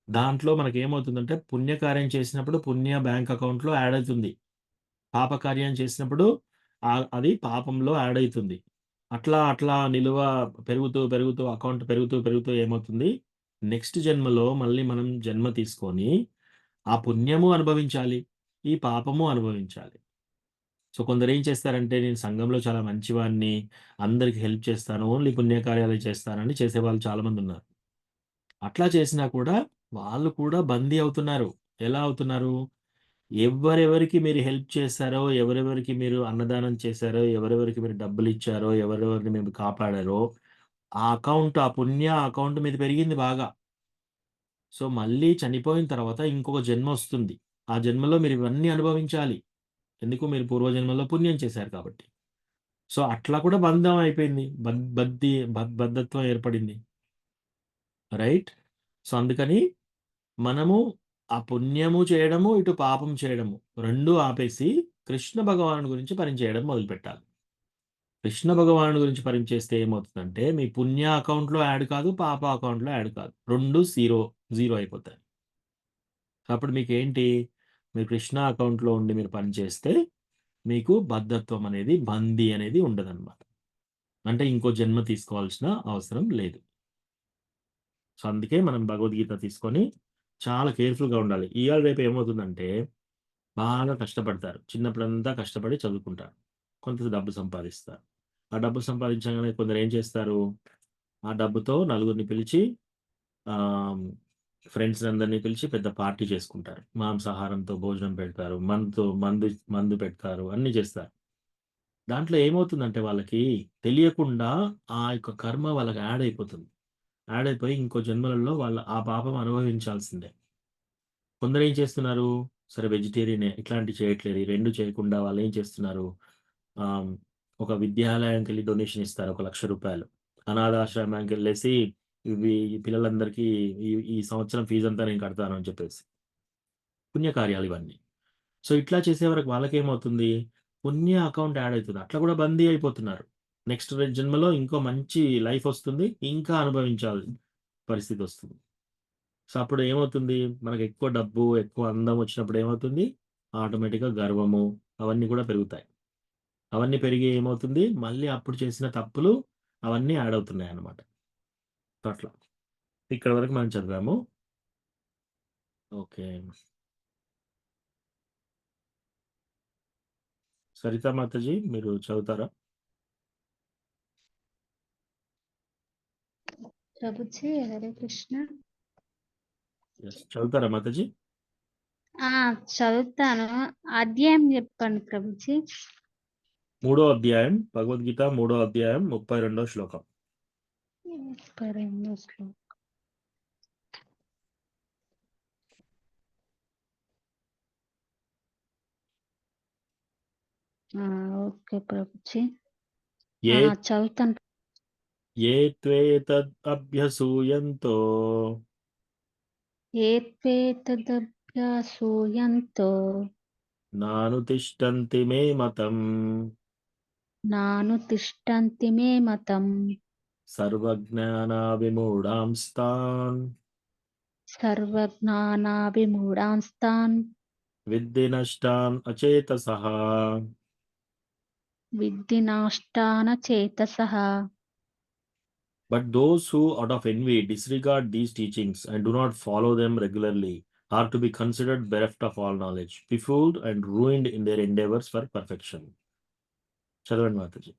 దాంట్లో మనకేమవుతుందంటే, పుణ్యకార్యం చేసినప్పుడు పుణ్య బ్యాంక్ అకౌంట్లో యాడ్ అవుతుంది, పాపకార్యం చేసినప్పుడు అది పాపంలో యాడ్ అవుతుంది. అట్లా అట్లా నిలువ పెరుగుతూ పెరుగుతూ అకౌంట్ పెరుగుతూ పెరుగుతూ ఏమవుతుంది, నెక్స్ట్ జన్మలో మళ్ళీ మనం జన్మ తీసుకొని ఆ పుణ్యము అనుభవించాలి, ఈ పాపము అనుభవించాలి. సో కొందరు ఏం చేస్తారంటే, నేను సంఘంలో చాలా మంచివాడిని, అందరికి హెల్ప్ చేస్తాను, ఓన్లీ పుణ్యకార్యాలు చేస్తానని చేసేవాళ్ళు చాలామంది ఉన్నారు. అట్లా చేసినా కూడా వాళ్ళు కూడా బందీ అవుతున్నారు. ఎలా అవుతున్నారు? ఎవరెవరికి మీరు హెల్ప్ చేశారో, ఎవరెవరికి మీరు అన్నదానం చేశారో, ఎవరెవరికి మీరు డబ్బులు ఇచ్చారో, ఎవరెవరిని మీరు కాపాడారో, ఆ పుణ్య అకౌంట్ మీద పెరిగింది బాగా. సో మళ్ళీ చనిపోయిన తర్వాత ఇంకొక జన్మ వస్తుంది. ఆ జన్మలో మీరు ఇవన్నీ అనుభవించాలి. ఎందుకు? మీరు పూర్వజన్మలో పుణ్యం చేశారు కాబట్టి. సో అట్లా కూడా బంధం అయిపోయింది. బద్ధత్వం ఏర్పడింది. రైట్? సో అందుకని మనము ఆ పుణ్యము చేయడము, ఇటు పాపం చేయడము 2 ఆపేసి కృష్ణ భగవానుడి గురించి పనిచేయడం మొదలుపెట్టాలి. కృష్ణ భగవానుడి గురించి పనిచేస్తే ఏమవుతుందంటే, మీ పుణ్య అకౌంట్‌లో యాడ్ కాదు, పాప అకౌంట్‌లో యాడ్ కాదు. 2 జీరో అయిపోతాయి. అప్పుడు మీకేంటి? మీరు కృష్ణ అకౌంట్‌లో ఉండి మీరు పని చేస్తే మీకు బద్ధత్వం అనేది, బందీ అనేది ఉండదనమాట. అంటే ఇంకో జన్మ తీసుకోవాల్సిన అవసరం లేదు. సో అందుకే మనం భగవద్గీత తీసుకొని చాలా కేర్‌ఫుల్‌గా ఉండాలి. ఇయాల రేపు ఏమవుతుందంటే, బాగా కష్టపడతారు. చిన్నప్పుడంతా కష్టపడి చదువుకుంటారు, కొంత డబ్బు సంపాదిస్తారు. ఆ డబ్బు సంపాదించగానే కొందరు ఏం చేస్తారు, ఆ డబ్బుతో నలుగురిని పిలిచి, ఫ్రెండ్స్ అందరినీ పిలిచి పెద్ద పార్టీ చేసుకుంటారు. మాంసాహారంతో భోజనం పెడతారు, మందు పెడతారు, అన్నీ చేస్తారు. దాంట్లో ఏమవుతుందంటే వాళ్ళకి తెలియకుండా ఆ యొక్క కర్మ వాళ్ళకి యాడ్ అయిపోతుంది. యాడ్ అయిపోయి ఇంకో జన్మలలో వాళ్ళు ఆ పాపం అనుభవించాల్సిందే. కొందరు ఏం చేస్తున్నారు, సరే వెజిటేరియనే, ఇట్లాంటివి చేయట్లేదు. ఈ 2 చేయకుండా వాళ్ళు ఏం చేస్తున్నారు, ఆహ్, ఒక విద్యాలయానికెళ్ళి డొనేషన్ ఇస్తారు, ఒక ₹1,00,000. అనాథాశ్రమానికెళ్ళేసి ఇవి ఈ పిల్లలందరికీ ఈ సంవత్సరం ఫీజంతా నేను కడతాను అని చెప్పేసి. పుణ్యకార్యాలు ఇవన్నీ. సో ఇట్లా చేసే వరకు వాళ్ళకేమవుతుంది, పుణ్య అకౌంట్ యాడ్ అయితుంది. అట్లా కూడా బందీ అయిపోతున్నారు. నెక్స్ట్ జన్మలో ఇంకో మంచి లైఫ్ వస్తుంది, ఇంకా అనుభవించాలి పరిస్థితి వస్తుంది. సో అప్పుడు ఏమవుతుంది, మనకు ఎక్కువ డబ్బు, ఎక్కువ అందం వచ్చినప్పుడు ఏమవుతుంది, ఆటోమేటిక్‌గా గర్వము అవన్నీ కూడా పెరుగుతాయి. అవన్నీ పెరిగి ఏమవుతుంది, మళ్ళీ అప్పుడు చేసిన తప్పులు అవన్నీ యాడ్ అవుతున్నాయన్నమాట. సో అట్లా. ఇక్కడి వరకు మనం చదివాము. ఓకే. సరితా మాతాజీ మీరు చదువుతారా? ప్రభుజీ హరే కృష్ణ. యెస్. చదువుతారా మాతాజీ? చదువుతాను. అధ్యాయం చెప్పండి ప్రభుజీ. 3వ అధ్యాయం భగవద్గీత 3వ అధ్యాయం 32వ శ్లోకం. 22వ శ్లోకం. ఓకే ప్రభుజీ. ఏ చదువుతాను. ఏ త్వేతద్ అభ్యసూయంతో ఏత్వేతదభ్యాసూయంతో నానుతిష్టంతి మే మతం నానుతిష్టంతి మే మతం సర్వజ్ఞానావిమూఢాంస్తాన్ సర్వజ్ఞానాభిమూఢాంస్తాన్ విద్ధి నష్టాన్ అచేతసః. విద్ధి నాష్టాన చేతసః. But those who out of envy disregard these teachings and do not follow them regularly are to be considered bereft of all knowledge, befooled and ruined in their endeavors for perfection. చదవండి మాతాజీ.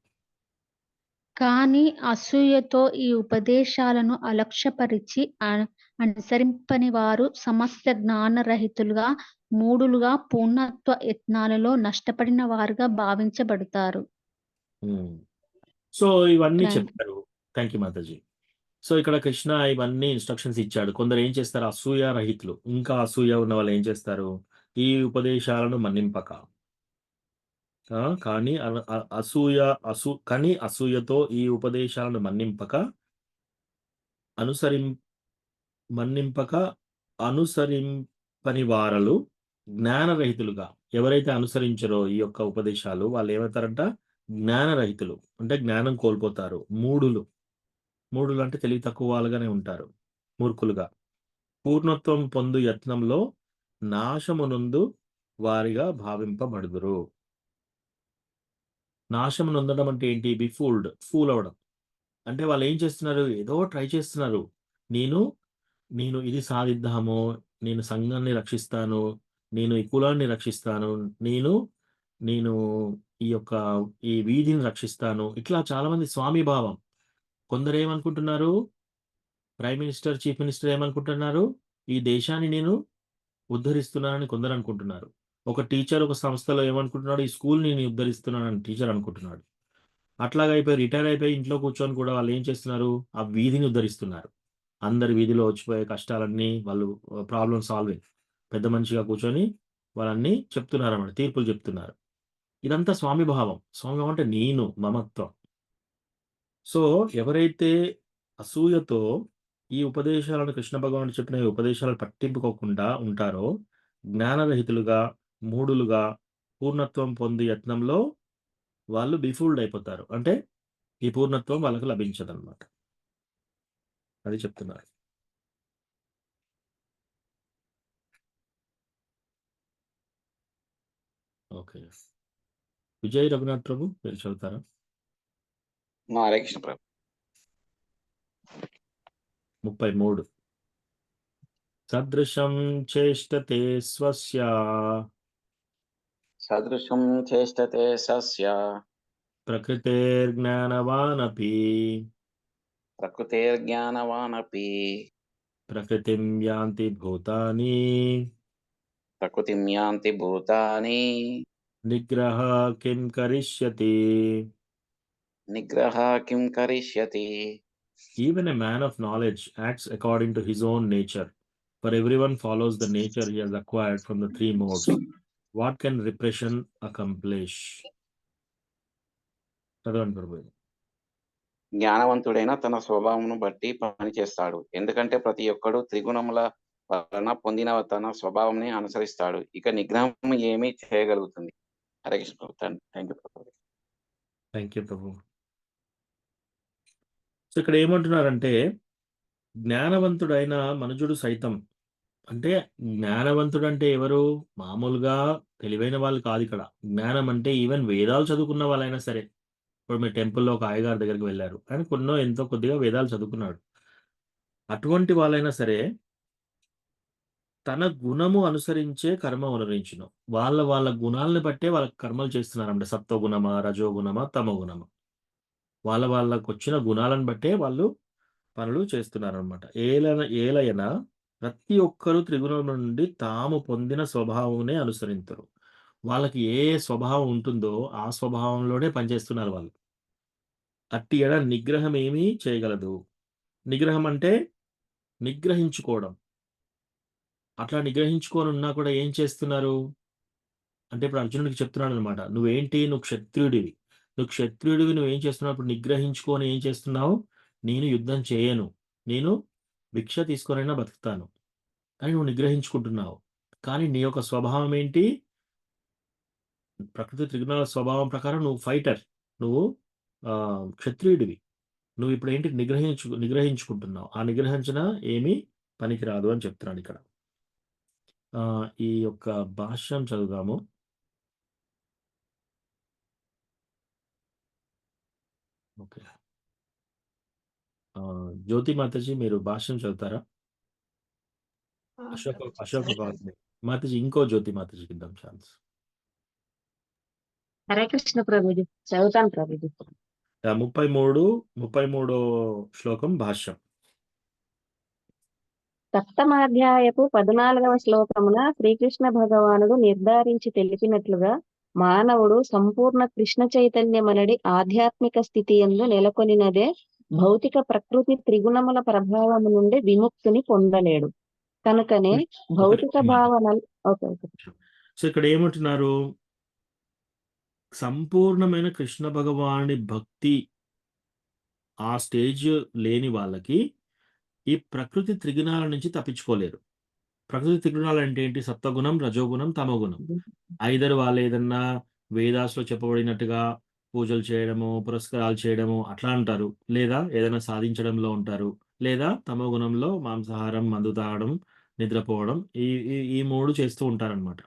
కానీ అసూయతో ఈ ఉపదేశాలను అలక్ష్యపరిచి అనుసరింపని వారు సమస్త జ్ఞానరహితులుగా మూఢులుగా పూర్ణత్వ యత్నాలలో నష్టపడిన వారుగా భావించబడతారు. So ఇవన్నీ Thank- చెప్పారు. Thank you Mataji. So ఇక్కడ కృష్ణ ఇవన్నీ ఇన్స్ట్రక్షన్స్ ఇచ్చాడు. కొందరు ఏం చేస్తారు, అసూయ రహితులు, ఇంకా అసూయ ఉన్న వాళ్ళు ఏం చేస్తారు, ఈ ఉపదేశాలను మన్నింపక కానీ అసూయతో ఈ ఉపదేశాలను మన్నింపక అనుసరింపని వారలు జ్ఞానరహితులుగా. ఎవరైతే అనుసరించరో ఈ యొక్క ఉపదేశాలు వాళ్ళు ఏమవుతారంట, జ్ఞానరహితులు అంటే జ్ఞానం కోల్పోతారు. మూఢులు అంటే తెలివి తక్కువ వాళ్ళుగానే ఉంటారు, మూర్ఖులుగా. పూర్ణత్వం పొందు యత్నంలో నాశమునందు వారిగా భావింపబడుదురు. నాశం నొందడం అంటే ఏంటి, ఫూల్ అవ్వడం అంటే వాళ్ళు ఏం చేస్తున్నారు, ఏదో ట్రై చేస్తున్నారు. నేను ఇది సాధిద్దాము, నేను సంఘాన్ని రక్షిస్తాను, నేను ఈ కులాన్ని రక్షిస్తాను, నేను ఈ వీధిని రక్షిస్తాను. ఇట్లా చాలా మంది స్వామి భావం. కొందరు ఏమనుకుంటున్నారు, ప్రైమ్ మినిస్టర్, చీఫ్ మినిస్టర్ ఏమనుకుంటున్నారు, ఈ దేశాన్ని నేను ఉద్ధరిస్తున్నానని కొందరు అనుకుంటున్నారు. ఒక టీచర్ ఒక సంస్థలో ఏమనుకుంటున్నాడు, ఈ స్కూల్ని నేను ఉద్ధరిస్తున్నానని టీచర్ అనుకుంటున్నాడు. అట్లాగా అయిపోయి రిటైర్ అయిపోయి ఇంట్లో కూర్చొని కూడా వాళ్ళు ఏం చేస్తున్నారు, ఆ వీధిని ఉద్ధరిస్తున్నారు. అందరి వీధిలో వచ్చిపోయే కష్టాలన్నీ వాళ్ళు ప్రాబ్లమ్ సాల్వింగ్ పెద్ద మనిషిగా కూర్చొని వాళ్ళన్నీ చెప్తున్నారు అన్నమాట, తీర్పులు చెప్తున్నారు. ఇదంతా స్వామి భావం. స్వామి భావం అంటే నేను, మమత్వం. సో ఎవరైతే అసూయతో ఈ ఉపదేశాలను, కృష్ణ భగవానుడు చెప్పిన ఈ ఉపదేశాలను పట్టింపుకోకుండా ఉంటారో జ్ఞానరహితులుగా, మూఢులుగా పూర్ణత్వం పొంది యత్నంలో వాళ్ళు బిఫూల్డ్ అయిపోతారు. అంటే ఈ పూర్ణత్వం వాళ్ళకు లభించదన్నమాట. అది చెప్తున్నారు. ఓకే, విజయ్ రఘునాథ్ ప్రభు మీరు చదువుతారా? హరే కృష్ణ ప్రభు. 33. సదృశం చేష్టతే స్వస్య సదృశం చేష్టతే సస్య ప్రకృతేర్జ్ఞానవానపి ప్రకృతేర్జ్ఞానవానపి ప్రకృతిం యాంతి భూతాని ప్రకృతిం యాంతి భూతాని నిగ్రహ కిం కరిష్యతి. నిగ్రహ కిం కరిష్యతి. Even a man of knowledge acts according to his own nature, for everyone follows the nature he has acquired from the three modes. What can repression accomplish? చదవండి ప్రభు. జ్ఞానవంతుడైన తన స్వభావమును బట్టి పని చేస్తాడు, ఎందుకంటే ప్రతి ఒక్కడు త్రిగుణముల వలన పొందిన తన స్వభావంని అనుసరిస్తాడు. ఇక నిగ్రహం ఏమి చేయగలుగుతుంది? Hare Krishna Prabhu. Thank you Prabhu. Thank you Prabhu. So ఇక్కడ ఏమంటున్నారంటే, జ్ఞానవంతుడైన మనుజుడు సైతం, అంటే జ్ఞానవంతుడు అంటే ఎవరు, మామూలుగా తెలివైన వాళ్ళు కాదు. ఇక్కడ జ్ఞానం అంటే ఈవెన్ వేదాలు చదువుకున్న వాళ్ళైనా సరే. ఇప్పుడు మీరు టెంపుల్లో ఒక అయ్యగారి దగ్గరికి వెళ్ళారు, ఆయన ఎంతో కొద్దిగా వేదాలు చదువుకున్నాడు. అటువంటి వాళ్ళైనా సరే తన గుణము అనుసరించే కర్మ అనుసరించును. వాళ్ళ గుణాలను బట్టే వాళ్ళ కర్మలు చేస్తున్నారంటే, సత్వగుణమా, రజోగుణమా, తమగుణమా, వాళ్ళకు వచ్చిన గుణాలను బట్టే వాళ్ళు పనులు చేస్తున్నారనమాట. ఏలయన ప్రతి ఒక్కరు త్రిగుణం నుండి తాము పొందిన స్వభావమునే అనుసరింతురు. వాళ్ళకి ఏ స్వభావం ఉంటుందో ఆ స్వభావంలోనే పనిచేస్తున్నారు వాళ్ళు. అట్టి ఎడ నిగ్రహం ఏమీ చేయగలదు. నిగ్రహం అంటే నిగ్రహించుకోవడం. అట్లా నిగ్రహించుకోనున్నా కూడా ఏం చేస్తున్నారు? అంటే ఇప్పుడు అర్జునుడికి చెప్తున్నాడనమాట. నువ్వు క్షత్రియుడివి. నువ్వు క్షత్రియుడివి నువ్వేం చేస్తున్నావు? ఇప్పుడు నిగ్రహించుకొని ఏం చేస్తున్నావు? నేను యుద్ధం చేయను. నేను భిక్ష తీసుకొనైనా బతుకుతాను. అని నువ్వు నిగ్రహించుకుంటున్నావు. కానీ నీ యొక్క స్వభావం ఏంటి? ప్రకృతి త్రిగుణాల స్వభావం ప్రకారం నువ్వు ఫైటర్. నువ్వు క్షత్రియుడివి. నువ్విప్పుడేంటి నిగ్రహించుకుంటున్నావు. ఆ నిగ్రహించిన ఏమీ పనికిరాదు అని చెప్తున్నాడిక్కడ. ఈ యొక్క భాష్యం చదువుదాము. ఓకే. జ్యోతి మాతాజీ మీరు భాష్యం చదువుతారా? అశోక్ మాతాజీ ఇంకో జ్యోతి మాతాజీకి ఇద్దాం ఛాన్స్. హరే కృష్ణ ప్రభుజీ, చదువుతాను ప్రభుజీ. 33వ శ్లోకం భాష్యం. సప్తమాధ్యాయపు 14వ శ్లోకమున శ్రీకృష్ణ భగవానుడు నిర్ధారించి తెలిపినట్లుగా మానవుడు సంపూర్ణ కృష్ణ చైతన్యమనడి ఆధ్యాత్మిక స్థితి యందు నెలకొనినదే భౌతిక ప్రకృతి త్రిగుణముల ప్రభావము నుండి విముక్తిని పొందలేడు. కనుకనే భౌతిక భావనలు సో ఇక్కడ ఏమంటున్నారు? సంపూర్ణమైన కృష్ణ భగవానుడి భక్తి ఆ స్టేజ్ లేని వాళ్ళకి ఈ ప్రకృతి త్రిగుణాల నుంచి తప్పించుకోలేరు. ప్రకృతి త్రిగుణాలు అంటే ఏంటి? సత్వగుణం, రజోగుణం, తమోగుణం. ఐదరు వాళ్ళు ఏదన్నా వేదాస్లో చెప్పబడినట్టుగా పూజలు చేయడము, పురస్కారాలు చేయడము అట్లా అంటారు. లేదా ఏదైనా సాధించడంలో ఉంటారు. లేదా తమో గుణంలో మాంసాహారం, మందు తాగడం, నిద్రపోవడం ఈ ఈ ఈ 3 చేస్తూ ఉంటారనమాట.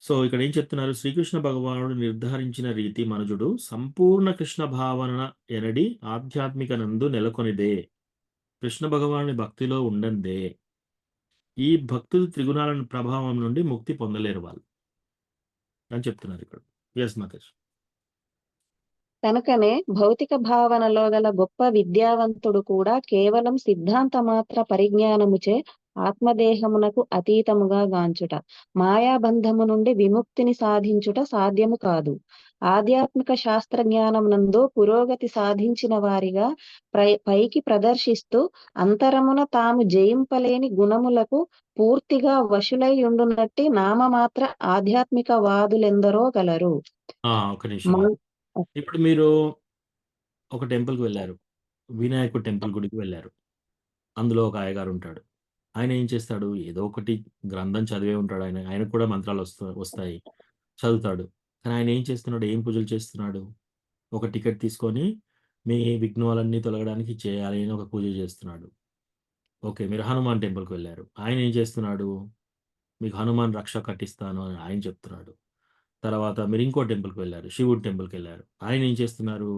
సో ఇక్కడ ఏం చెప్తున్నారు? శ్రీకృష్ణ భగవానుడు నిర్ధారించిన రీతి మనుజుడు సంపూర్ణ కృష్ణ భావన ఎనడి ఆధ్యాత్మిక నందు నెలకొనిదే. కృష్ణ భగవానుని భక్తిలో ఉండందే ఈ భక్తులు త్రిగుణాల ప్రభావం నుండి ముక్తి పొందలేరు వాళ్ళు అని చెప్తున్నారు ఇక్కడ. ఎస్ మాతాజీ. కనుకనే భౌతిక భావనలో గల గొప్ప విద్యావంతుడు కూడా కేవలం సిద్ధాంత మాత్ర పరిజ్ఞానముచే ఆత్మదేహమునకు అతీతముగా గాంచుట, మాయాబంధము నుండి విముక్తిని సాధించుట సాధ్యము కాదు. ఆధ్యాత్మిక శాస్త్ర జ్ఞానమునందు పురోగతి సాధించిన వారిగా పైకి ప్రదర్శిస్తూ అంతరమున తాము జయింపలేని గుణములకు పూర్తిగా వశులై ఉండునట్టి నామమాత్ర ఆధ్యాత్మిక వాదులెందరో గలరు. ఒక నిమిషం. ఇప్పుడు మీరు ఒక టెంపుల్కి వెళ్ళారు. వినాయకుడు టెంపుల్ గుడికి వెళ్ళారు. అందులో ఒక అయ్యగారు ఉంటాడు. ఆయన ఏం చేస్తాడు? ఏదో ఒకటి గ్రంథం చదివే ఉంటాడు. ఆయనకు కూడా మంత్రాలు వస్తాయి, చదువుతాడు. కానీ ఆయన ఏం చేస్తున్నాడు? ఏం పూజలు చేస్తున్నాడు? ఒక టికెట్ తీసుకొని మీ విఘ్నాలన్నీ తొలగడానికి చేయాలి అని ఒక పూజ చేస్తున్నాడు. ఓకే, మీరు హనుమాన్ టెంపుల్కి వెళ్ళారు. ఆయన ఏం చేస్తున్నాడు? మీకు హనుమాన్ రక్ష కట్టిస్తాను అని ఆయన చెప్తున్నాడు. తర్వాత మీరు ఇంకో టెంపుల్కి వెళ్ళారు, శివుడి టెంపుల్కి వెళ్ళారు. ఆయన ఏం చేస్తున్నారు?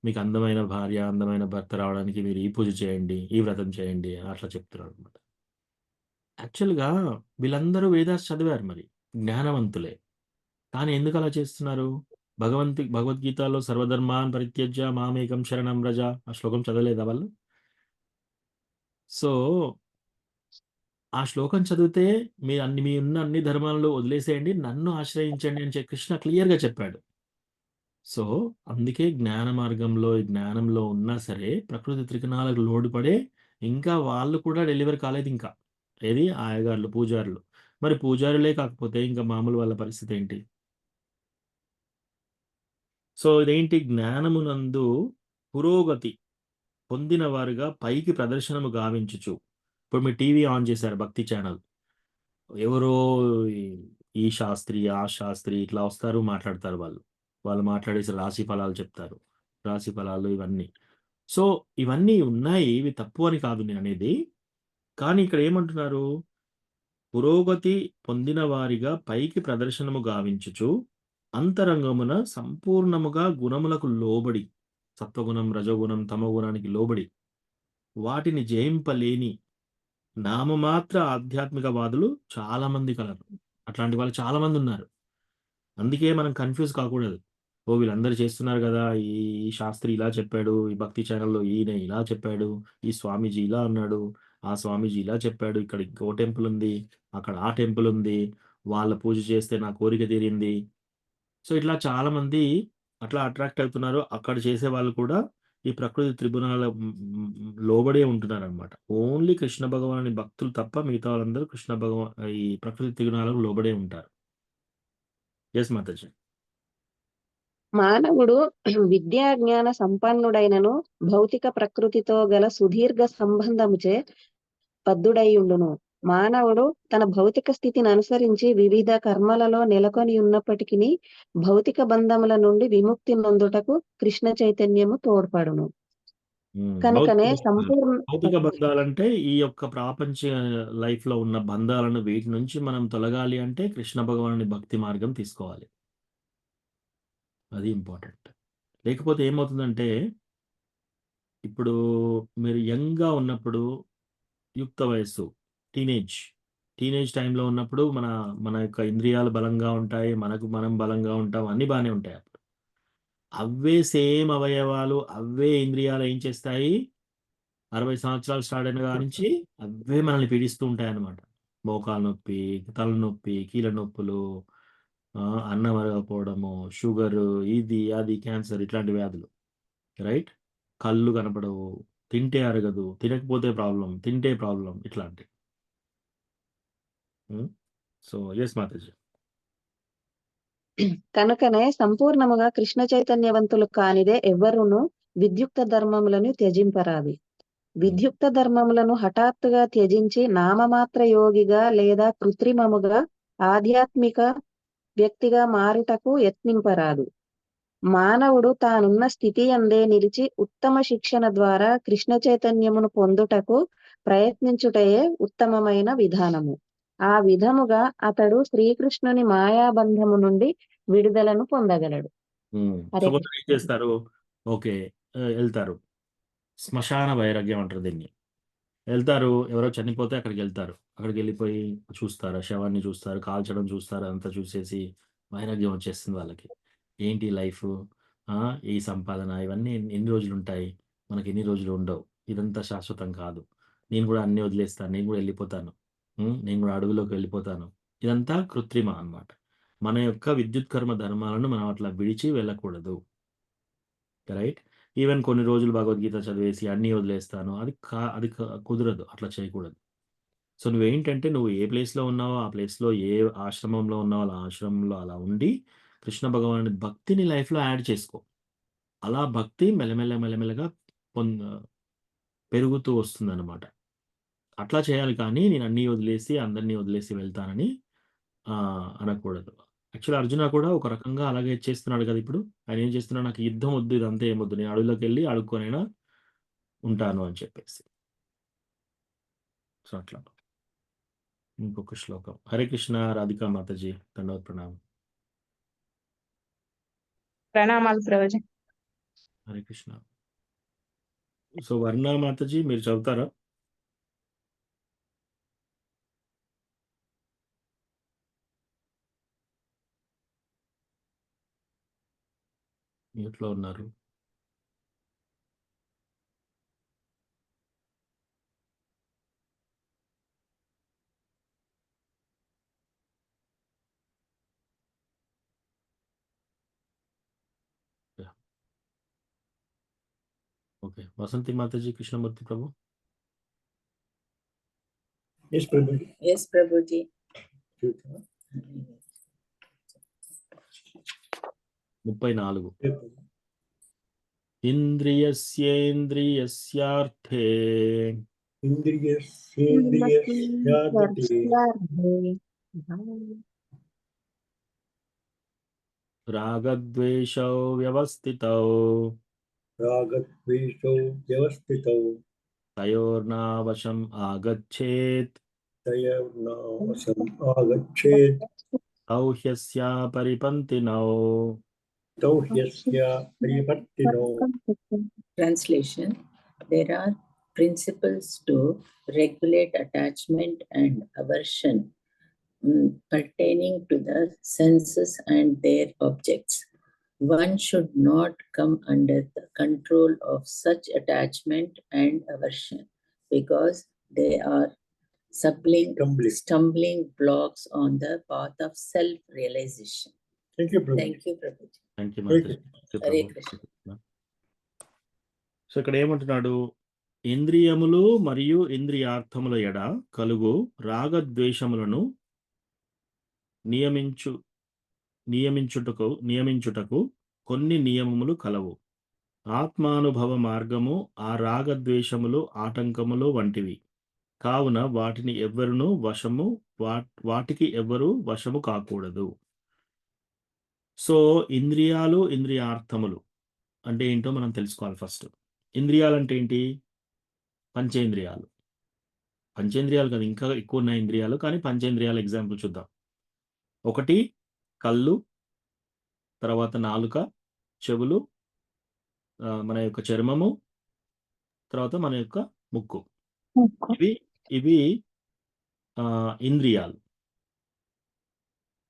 మీకు అందమైన భార్య, అందమైన భర్త రావడానికి మీరు ఈ పూజ చేయండి, ఈ వ్రతం చేయండి అట్లా చెప్తున్నారు అనమాట. యాక్చువల్గా వీళ్ళందరూ వేదాస్ చదివారు, మరి జ్ఞానవంతులే. కానీ ఎందుకు అలా చేస్తున్నారు? భగవద్గీతలో సర్వధర్మాన్ పరిత్యజ్య మామేకం శరణం వ్రజ ఆ శ్లోకం చదవలేదా వాళ్ళు? సో ఆ శ్లోకం చదివితే మీ ఉన్న అన్ని ధర్మాలను వదిలేసేయండి, నన్ను ఆశ్రయించండి అని కృష్ణ క్లియర్గా చెప్పాడు. సో అందుకే జ్ఞాన మార్గంలో జ్ఞానంలో ఉన్నా సరే ప్రకృతి త్రిగుణాలకు లోడుపడే ఇంకా వాళ్ళు కూడా డెలివరీ కాలేదు. ఇంకా ఏది ఆయగారులు, పూజారులు. మరి పూజారులే కాకపోతే ఇంకా మామూలు వాళ్ళ పరిస్థితి ఏంటి? సో ఇదేంటి? జ్ఞానమునందు పురోగతి పొందిన వారుగా పైకి ప్రదర్శనము గావించుచు. ఇప్పుడు మీరు టీవీ ఆన్ చేశారు, భక్తి ఛానల్. ఎవరో ఈ శాస్త్రి, ఆ శాస్త్రి ఇట్లా వస్తారు, మాట్లాడతారు. వాళ్ళు మాట్లాడేసి రాశి ఫలాలు చెప్తారు. రాశి ఫలాలు ఇవన్నీ. సో ఇవన్నీ ఉన్నాయి, ఇవి తప్పు అని కాదు నేను అనేది. కానీ ఇక్కడ ఏమంటున్నారు? పురోగతి పొందిన వారిగా పైకి ప్రదర్శనము గావించుచు అంతరంగమున సంపూర్ణముగా గుణములకు లోబడి, సత్వగుణం, రజోగుణం, తమోగుణానికి లోబడి వాటిని జయింపలేని నామమాత్ర ఆధ్యాత్మిక వాదులు చాలా మంది కలరు. అట్లాంటి వాళ్ళు చాలా మంది ఉన్నారు. అందుకే మనం కన్ఫ్యూజ్ కాకూడదు. ఓ వీళ్ళందరూ చేస్తున్నారు కదా, ఈ శాస్త్రి ఇలా చెప్పాడు, ఈ భక్తి ఛానల్లో ఈయన ఇలా చెప్పాడు, ఈ స్వామీజీ ఇలా అన్నాడు, ఆ స్వామీజీ ఇలా చెప్పాడు, ఇక్కడ ఇంకో టెంపుల్ ఉంది, అక్కడ ఆ టెంపుల్ ఉంది, వాళ్ళ పూజ చేస్తే నా కోరిక తీరింది. సో ఇట్లా చాలా మంది అట్లా అట్రాక్ట్ అవుతున్నారు. అక్కడ చేసే వాళ్ళు కూడా ఈ ప్రకృతి త్రిగుణాల లోబడే ఉంటున్నారనమాట. ఓన్లీ కృష్ణ భగవానుని భక్తులు తప్ప మిగతా వాళ్ళందరూ ఈ ప్రకృతి త్రిగుణాలకు లోబడే ఉంటారు. ఎస్ మాతాజీ. మానవుడు విద్యా జ్ఞాన సంపన్నుడైనను భౌతిక ప్రకృతితో గల సుదీర్ఘ సంబంధముచే బద్ధుడైయుండును. మానవుడు తన భౌతిక స్థితిని అనుసరించి వివిధ కర్మలలో నెలకొని ఉన్నప్పటికీ భౌతిక బంధముల నుండి విముక్తి నొందుటకు కృష్ణ చైతన్యము తోడ్పడును. కనుకనే భౌతిక బంధాలంటే ఈ యొక్క ప్రాపంచ లైఫ్ లో ఉన్న బంధాలను, వీటి నుంచి మనం తొలగాలి అంటే కృష్ణ భగవానుని భక్తి మార్గం తీసుకోవాలి. అది ఇంపార్టెంట్. లేకపోతే ఏమవుతుందంటే, ఇప్పుడు మీరు యంగ్గా ఉన్నప్పుడు, యుక్త వయస్సు, టీనేజ్ టైంలో ఉన్నప్పుడు మన యొక్క ఇంద్రియాలు బలంగా ఉంటాయి, మనం బలంగా ఉంటాం, అన్నీ బాగానే ఉంటాయి. అప్పుడు అవే సేమ్ అవయవాలు, అవే ఇంద్రియాలు ఏం చేస్తాయి, 60 సంవత్సరాలు స్టార్ట్ అయిన కాడ నుంచి అవే మనల్ని పీడిస్తూ ఉంటాయి అన్నమాట. మోకాలు నొప్పి, తలనొప్పి, కీళ్ళ నొప్పులు, అన్నం అరగకపోవడము, షుగరు, ఇది అది క్యాన్సర్, ఇట్లాంటి వ్యాధులు. రైట్? కళ్ళు కనపడవు, తింటే అరగదు, తినకపోతే ప్రాబ్లం, తింటే ప్రాబ్లం, ఇట్లాంటి. So yes Mataji. కనుకనే సంపూర్ణముగా కృష్ణ చైతన్యవంతులు కానిదే ఎవ్వరును విద్యుక్త ధర్మములను త్యజింపరాదు. విద్యుక్త ధర్మములను హఠాత్తుగా త్యజించి నామమాత్ర యోగిగా లేదా కృత్రిమముగా ఆధ్యాత్మిక వ్యక్తిగా మారుటకు యత్నింపరాదు. మానవుడు తానున్న స్థితి అందే నిలిచి ఉత్తమ శిక్షణ ద్వారా కృష్ణ చైతన్యమును పొందుటకు ప్రయత్నించుటయే ఉత్తమమైన విధానము. ఆ విధముగా అతడు శ్రీకృష్ణుని మాయాబంధము నుండి విడుదలను పొందగలడు. సో కొందరు ఏం చేస్తారు, ఓకే వెళ్తారు, శ్మశాన వైరాగ్యం అంటారు దీన్ని. వెళ్తారు, ఎవరో చనిపోతే అక్కడికి వెళ్తారు, అక్కడికి వెళ్ళిపోయి చూస్తారు, శవాన్ని చూస్తారు, కాల్చడం చూస్తారు, అంతా చూసేసి వైరాగ్యం వచ్చేస్తుంది వాళ్ళకి. ఏంటి లైఫ్, ఈ సంపాదన, ఇవన్నీ ఎన్ని రోజులు ఉంటాయి, మనకి ఎన్ని రోజులు ఉండవు, ఇదంతా శాశ్వతం కాదు, నేను కూడా అన్ని వదిలేస్తాను, నేను కూడా వెళ్ళిపోతాను, నేను కూడా అడవిలోకి వెళ్ళిపోతాను. ఇదంతా కృత్రిమ అన్నమాట. మన యొక్క విద్యుత్ కర్మ ధర్మాలను మనం అట్లా విడిచి వెళ్ళకూడదు. రైట్? ఈవెన్ కొన్ని రోజులు భగవద్గీత చదివేసి అన్నీ వదిలేస్తాను, అది కుదరదు, అట్లా చేయకూడదు. సో నువ్వేంటంటే, నువ్వు ఏ ప్లేస్లో ఉన్నావో ఆ ప్లేస్లో, ఏ ఆశ్రమంలో ఉన్నావో ఆ ఆశ్రమంలో అలా ఉండి కృష్ణ భగవానుడి భక్తిని లైఫ్లో యాడ్ చేసుకో. అలా భక్తి మెల్లమెల్లగా పెరుగుతూ వస్తుందన్నమాట. అట్లా చేయాలి, కానీ నేను అన్నీ వదిలేసి అందరినీ వదిలేసి వెళ్తానని అనకూడదు. యాక్చువల్లీ అర్జున కూడా ఒక రకంగా అలాగే చేస్తున్నాడు కదా ఇప్పుడు. ఆయన ఏం చేస్తున్నాడు, నాకు యుద్ధం వద్దు, ఇదంతా ఏమొద్దు, నేను అడవిలోకి వెళ్ళి అడుక్కొనైనా ఉంటాను అని చెప్పేసి. సో అట్లా. ఇంకొక శ్లోకం. హరే కృష్ణ రాధికా మాతాజీ, దండవత్ ప్రణామం. ప్రణామాలు ప్రభుజీ. హరే కృష్ణ. సో వర్ణ మాతాజీ మీరు చదువుతారా? ఎట్లా ఉన్నారు? Okay. Vasanthi Mataji, Krishnamurthy Prabhu. Yes, Prabhuji. Yes, Prabhuji. 34. ఇంద్రియస్యేంద్రియస్యార్థే రాగద్వేషౌ వ్యవస్థితౌ తయోర్నావశం ఆగచ్చేత్ తౌ హ్యస్యా పరిపంతినౌ. Translation: there are principles to regulate attachment and aversion pertaining to the senses and their objects. One should not come under the control of such attachment and aversion, because They are stumbling blocks on the path of self-realization. Thank you, Prabhu. Thank you, Prabhuji. Thank you Hare Mataji. Hare Krishna. So ఇక్కడ ఏమంటున్నాడు, ఇంద్రియములు మరియు ఇంద్రియార్థముల ఎడ కలుగు రాగద్వేషములను నియమించుటకు కొన్ని నియమములు కలవు. ఆత్మానుభవ మార్గము ఆ రాగద్వేషములు ఆటంకములు వంటివి కావున వాటికి ఎవ్వరు వశము కాకూడదు. సో ఇంద్రియాలు ఇంద్రియార్థములు అంటే ఏంటో మనం తెలుసుకోవాలి. ఫస్ట్ ఇంద్రియాలు అంటే ఏంటి? పంచేంద్రియాలు. పంచేంద్రియాలు కదా, ఇంకా ఎక్కువ ఉన్నాయి ఇంద్రియాలు, కానీ పంచేంద్రియాల ఎగ్జాంపుల్ చూద్దాం. ఒకటి కళ్ళు, తర్వాత నాలుక, చెవులు, మన యొక్క చర్మము, తర్వాత మన యొక్క ముక్కు. ఇవి ఇంద్రియాలు,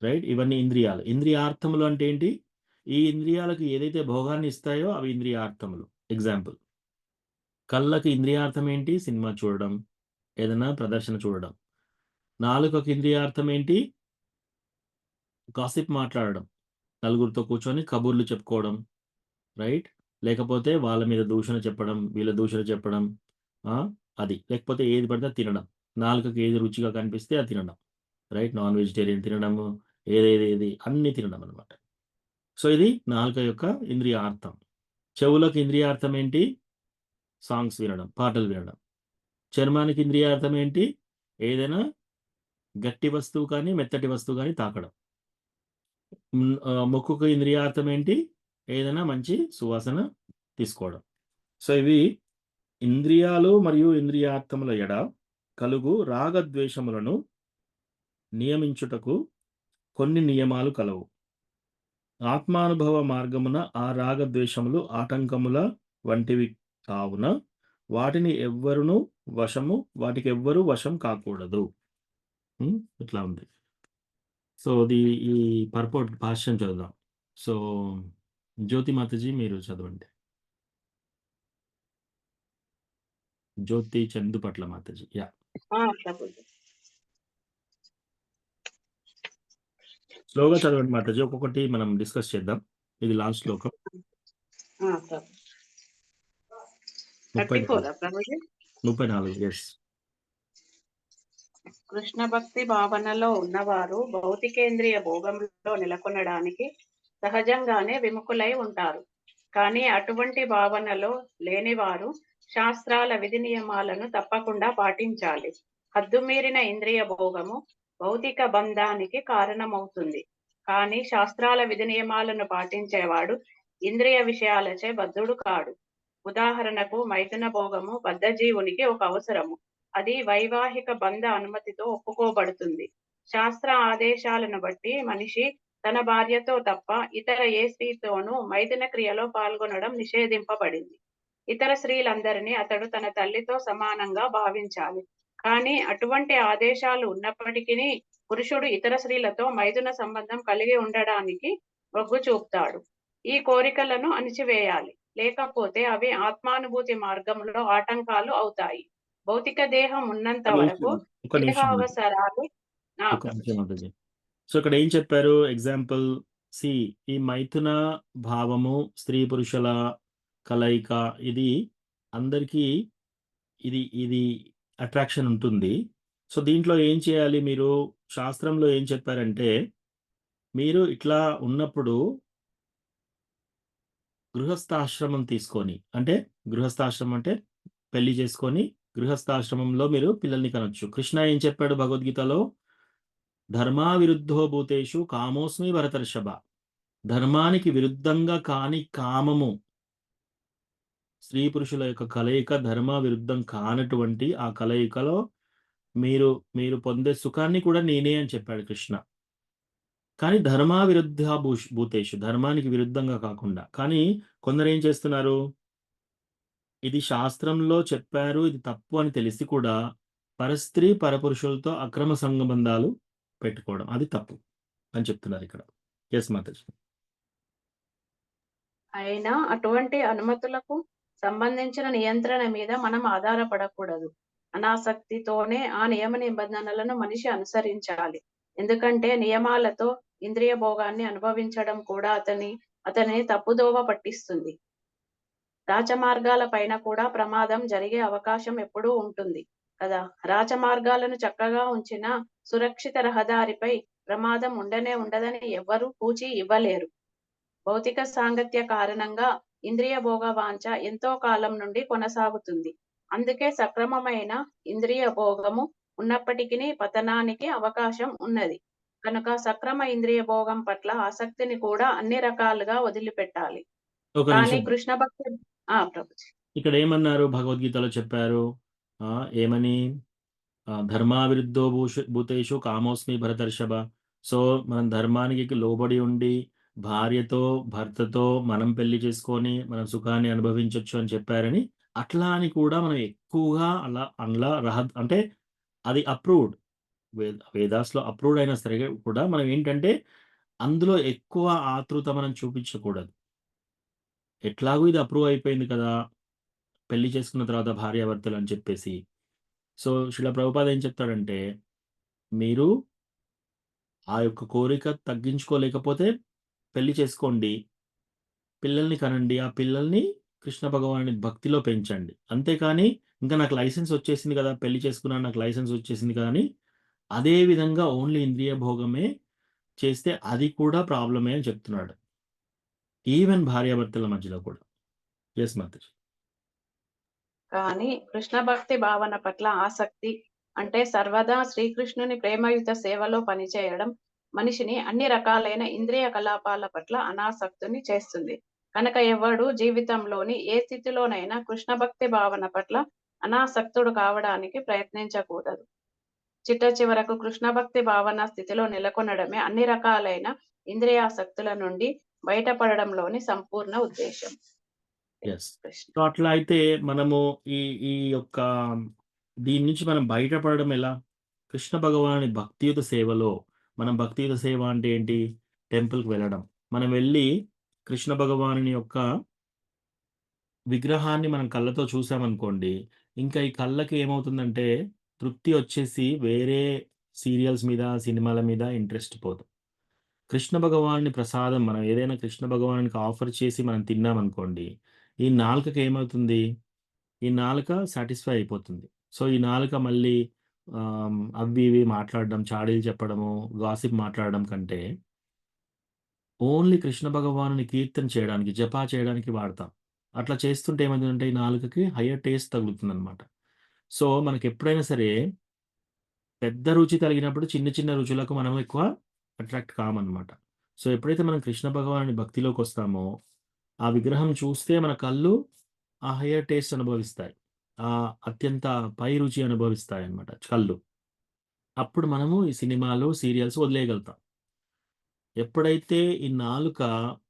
రైట్? ఇవన్నీ ఇంద్రియాలు. ఇంద్రియార్థములు అంటే ఏంటి? ఈ ఇంద్రియాలకు ఏదైతే భోగాన్ని ఇస్తాయో అవి ఇంద్రియార్థములు. ఎగ్జాంపుల్, కళ్ళకి ఇంద్రియార్థం ఏంటి? సినిమా చూడడం, ఏదైనా ప్రదర్శన చూడడం. నాలుకకి ఇంద్రియార్థం ఏంటి? గాసిప్ మాట్లాడడం, నలుగురితో కూర్చొని కబుర్లు చెప్పుకోవడం, రైట్? లేకపోతే వాళ్ళ మీద దూషణ చెప్పడం, వీళ్ళ దూషణ చెప్పడం, అది. లేకపోతే ఏది పడితే తినడం, నాలుకకి ఏది రుచిగా కనిపిస్తే అది తినడం, రైట్? నాన్ వెజిటేరియన్ తినడము, ఏది అన్ని తినడం అనమాట. సో ఇది నాలుక యొక్క ఇంద్రియార్థం. చెవులకు ఇంద్రియార్థం ఏంటి? సాంగ్స్ వినడం, పాటలు వినడం. చర్మానికి ఇంద్రియార్థం ఏంటి? ఏదైనా గట్టి వస్తువు కానీ మెత్తటి వస్తువు కానీ తాకడం. ముక్కుకు ఇంద్రియార్థం ఏంటి? ఏదైనా మంచి సువాసన తీసుకోవడం. సో ఇవి ఇంద్రియాలు మరియు ఇంద్రియార్థముల ఎడ కలుగు రాగద్వేషములను నియమించుటకు కొన్ని నియమాలు కలవు. ఆత్మానుభవ మార్గమున ఆ రాగద్వేషములు ఆటంకముల వంటివి కావున వాటికి ఎవ్వరు వశం కాకూడదు. ఇట్లా ఉంది. సో ఈ పర్పోర్ట్ భాష్యం చదువుదాం. సో జ్యోతి మాతాజీ మీరు చదవండి. జ్యోతి చందుపట్ల మాతాజీ. యా, ప్రభుజీ. స్లోగా చదవండి మాతాజీ, ఒక్కొక్కటి మనం డిస్కస్ చేద్దాం. ఇది లాస్ట్ శ్లోకం. 34. ఎస్. కృష్ణ భక్తి భావనలో ఉన్నవారు భౌతికేంద్రియ భోగంలో నెలకొనడానికి సహజంగానే విముఖులై ఉంటారు. కానీ అటువంటి భావనలో లేనివారు శాస్త్రాల విధి నియమాలను తప్పకుండా పాటించాలి. హద్దుమీరిన ఇంద్రియ భోగము భౌతిక బంధానికి కారణమవుతుంది. కానీ శాస్త్రాల విధి నియమాలను పాటించేవాడు ఇంద్రియ విషయాలచే బద్ధుడు కాడు. ఉదాహరణకు మైథున భోగము బద్ధజీవునికి ఒక అవసరము. అది వైవాహిక బంధ అనుమతితో ఒప్పుకోబడుతుంది. శాస్త్ర ఆదేశాలను బట్టి మనిషి తన భార్యతో తప్ప ఇతర ఏ స్త్రీతోనూ మైథున క్రియలో పాల్గొనడం నిషేధింపబడింది. ఇతర స్త్రీలందరినీ అతడు తన తల్లితో సమానంగా భావించాలి. కానీ అటువంటి ఆదేశాలు ఉన్నప్పటికీ పురుషుడు ఇతర స్త్రీలతో మైథున సంబంధం కలిగి ఉండడానికి మొగ్గు చూపుతాడు. ఈ కోరికలను అణిచివేయాలి, లేకపోతే అవి ఆత్మానుభూతి మార్గంలో ఆటంకాలు అవుతాయి. భౌతిక దేహం ఉన్నంత వరకు దేహ అవసరాలు. సో ఇక్కడ ఏం చెప్పారు? ఎగ్జాంపుల్ ఈ మైథున భావము, స్త్రీ పురుషుల కలయిక, ఇది అందరికీ ఇది అట్రాక్షన్ ఉంటుంది. సో దీంట్లో ఏం చేయాలి? మీరు శాస్త్రంలో ఏం చెప్పారంటే, మీరు ఇట్లా ఉన్నప్పుడు గృహస్థాశ్రమం తీసుకొని, అంటే గృహస్థాశ్రమం అంటే పెళ్లి చేసుకొని గృహస్థాశ్రమంలో మీరు పిల్లల్ని కనొచ్చు. కృష్ణ ఏం చెప్పాడు భగవద్గీతలో? ధర్మా విరుద్ధో భూతేషు కామోస్మి భరతర్షభ. ధర్మానికి విరుద్ధంగా కాని కామము, స్త్రీ పురుషుల యొక్క కలయిక ధర్మ విరుద్ధం కానటువంటి ఆ కలయికలో మీరు పొందే సుఖాన్ని కూడా నేనే అని చెప్పాడు కృష్ణ. కానీ ధర్మా విరుద్ధ భూతేషు, ధర్మానికి విరుద్ధంగా కాకుండా. కానీ కొందరు ఏం చేస్తున్నారు? ఇది శాస్త్రంలో చెప్పారు, ఇది తప్పు అని తెలిసి కూడా పరస్త్రీ పరపురుషులతో అక్రమ సంబంధాలు పెట్టుకోవడం, అది తప్పు అని చెప్తున్నారు ఇక్కడ. ఎస్ మాతాజీ. అయినా అటువంటి అనుమతులకు సంబంధించిన నియంత్రణ మీద మనం ఆధారపడకూడదు. అనాసక్తితోనే ఆ నియమ నిబంధనలను మనిషి అనుసరించాలి. ఎందుకంటే నియమాలతో ఇంద్రియ భోగాన్ని అనుభవించడం కూడా అతనిని తప్పుదోవ పట్టిస్తుంది. రాచమార్గాల పైన కూడా ప్రమాదం జరిగే అవకాశం ఎప్పుడూ ఉంటుంది కదా. రాచమార్గాలను చక్కగా ఉంచిన సురక్షిత రహదారిపై ప్రమాదం ఉండనే ఉండదని ఎవ్వరూ పూచి ఇవ్వలేరు. భౌతిక సాంగత్య కారణంగా ఇంద్రియ భోగ వాంఛ ఎంతో కాలం నుండి కొనసాగుతుంది. అందుకే సక్రమమైన ఇంద్రియ భోగము ఉన్నప్పటికీ పతనానికి అవకాశం ఉన్నది. కనుక సక్రమ ఇంద్రియ భోగం పట్ల ఆసక్తిని కూడా అన్ని రకాలుగా వదిలిపెట్టాలి. ఒక కానీ నిమిషం. కృష్ణ భక్తి ప్రభుజీ. ఇక్కడ ఏమన్నారు భగవద్గీతలో చెప్పారు? ఏమని? ధర్మావిరుద్ధో భూతేషు కామోస్మి భరతర్షభ. సో మనం ధర్మానికి లోబడి ఉండి భార్యతో భర్తతో మనం పెళ్లి చేసుకొని మనం సుఖాన్ని అనుభవించవచ్చు అని చెప్పారని, అట్లా అని కూడా మనం ఎక్కువగా అలా అంటే అది అప్రూవ్డ్, వేదాస్లో అప్రూవ్డ్ అయినా సరే కూడా మనం ఏంటంటే అందులో ఎక్కువ ఆతృత మనం చూపించకూడదు. ఎట్లాగూ ఇది అప్రూవ్ అయిపోయింది కదా పెళ్లి చేసుకున్న తర్వాత భార్యాభర్తలు అని చెప్పేసి. సో శిలా ప్రభుపాద ఏం చెప్తాడంటే, మీరు ఆ యొక్క కోరిక తగ్గించుకోలేకపోతే పెళ్లి చేసుకోండి, పిల్లల్ని కనండి, ఆ పిల్లల్ని కృష్ణ భగవానుని భక్తిలో పెంచండి. అంతేకాని ఇంకా నాకు లైసెన్స్ వచ్చేసింది కదా, పెళ్లి చేసుకున్నాను, నాకు లైసెన్స్ వచ్చేసింది కదా అని అదే విధంగా ఓన్లీ ఇంద్రియ భోగమే చేస్తే అది కూడా ప్రాబ్లమే అని చెప్తున్నాడు. ఈవెన్ భార్యాభర్తల మధ్యలో కూడా. ఎస్ మాతాజీ. కానీ కృష్ణ భక్తి భావన పట్ల ఆసక్తి అంటే సర్వదా శ్రీకృష్ణుని ప్రేమయుత సేవలో పనిచేయడం మనిషిని అన్ని రకాలైన ఇంద్రియ కలాపాల పట్ల అనాసక్తుని చేస్తుంది. కనుక ఎవడు జీవితంలోని ఏ స్థితిలోనైనా కృష్ణ భక్తి భావన పట్ల అనాసక్తుడు కావడానికి ప్రయత్నించకూడదు. చిట్ట చివరకు కృష్ణ భక్తి భావన స్థితిలో నెలకొనడమే అన్ని రకాలైన ఇంద్రియాసక్తుల నుండి బయటపడడంలోని సంపూర్ణ ఉద్దేశం. ఎస్. సో అట్లా అయితే మనము ఈ ఈ యొక్క దీని నుంచి మనం బయటపడడం ఎలా? కృష్ణ భగవాని భక్తియుత సేవలో. మనం భక్తియుత సేవ అంటే ఏంటి? టెంపుల్కి వెళ్ళడం. మనం వెళ్ళి కృష్ణ భగవానుని యొక్క విగ్రహాన్ని మనం కళ్ళతో చూసామనుకోండి, ఇంకా ఈ కళ్ళకి ఏమవుతుందంటే తృప్తి వచ్చేసి వేరే సీరియల్స్ మీద, సినిమాల మీద ఇంట్రెస్ట్ పోదు. కృష్ణ భగవానుని ప్రసాదం మనం ఏదైనా కృష్ణ భగవానునికి ఆఫర్ చేసి మనం తిన్నామనుకోండి, ఈ నాలుకకి ఏమవుతుంది? ఈ నాలుక సాటిస్ఫై అయిపోతుంది. సో ఈ నాలుక మళ్ళీ అవి ఇవి మాట్లాడడం, చాడీలు చెప్పడము, గాసిప్ మాట్లాడడం కంటే ఓన్లీ కృష్ణ భగవానుని కీర్తన చేయడానికి, జపా చేయడానికి వాడతాం. అట్లా చేస్తుంటే ఏమైందంటే ఈ నాలుకకి హయ్యర్ టేస్ట్ తగులుతుందనమాట. సో మనకి ఎప్పుడైనా సరే పెద్ద రుచి కలిగినప్పుడు చిన్న చిన్న రుచులకు మనం ఎక్కువ అట్రాక్ట్ కామన్నమాట. సో ఎప్పుడైతే మనం కృష్ణ భగవానుని భక్తిలోకి వస్తామో, ఆ విగ్రహం చూస్తే మన కళ్ళు ఆ హయ్యర్ టేస్ట్ అనుభవిస్తాయి. అత్యంత పై రుచి అనుభవిస్తాయి అన్నమాట కళ్ళు. అప్పుడు మనము ఈ సినిమాలు, సీరియల్స్ వదిలేయగలుగుతాం. ఎప్పుడైతే ఈ నాలుక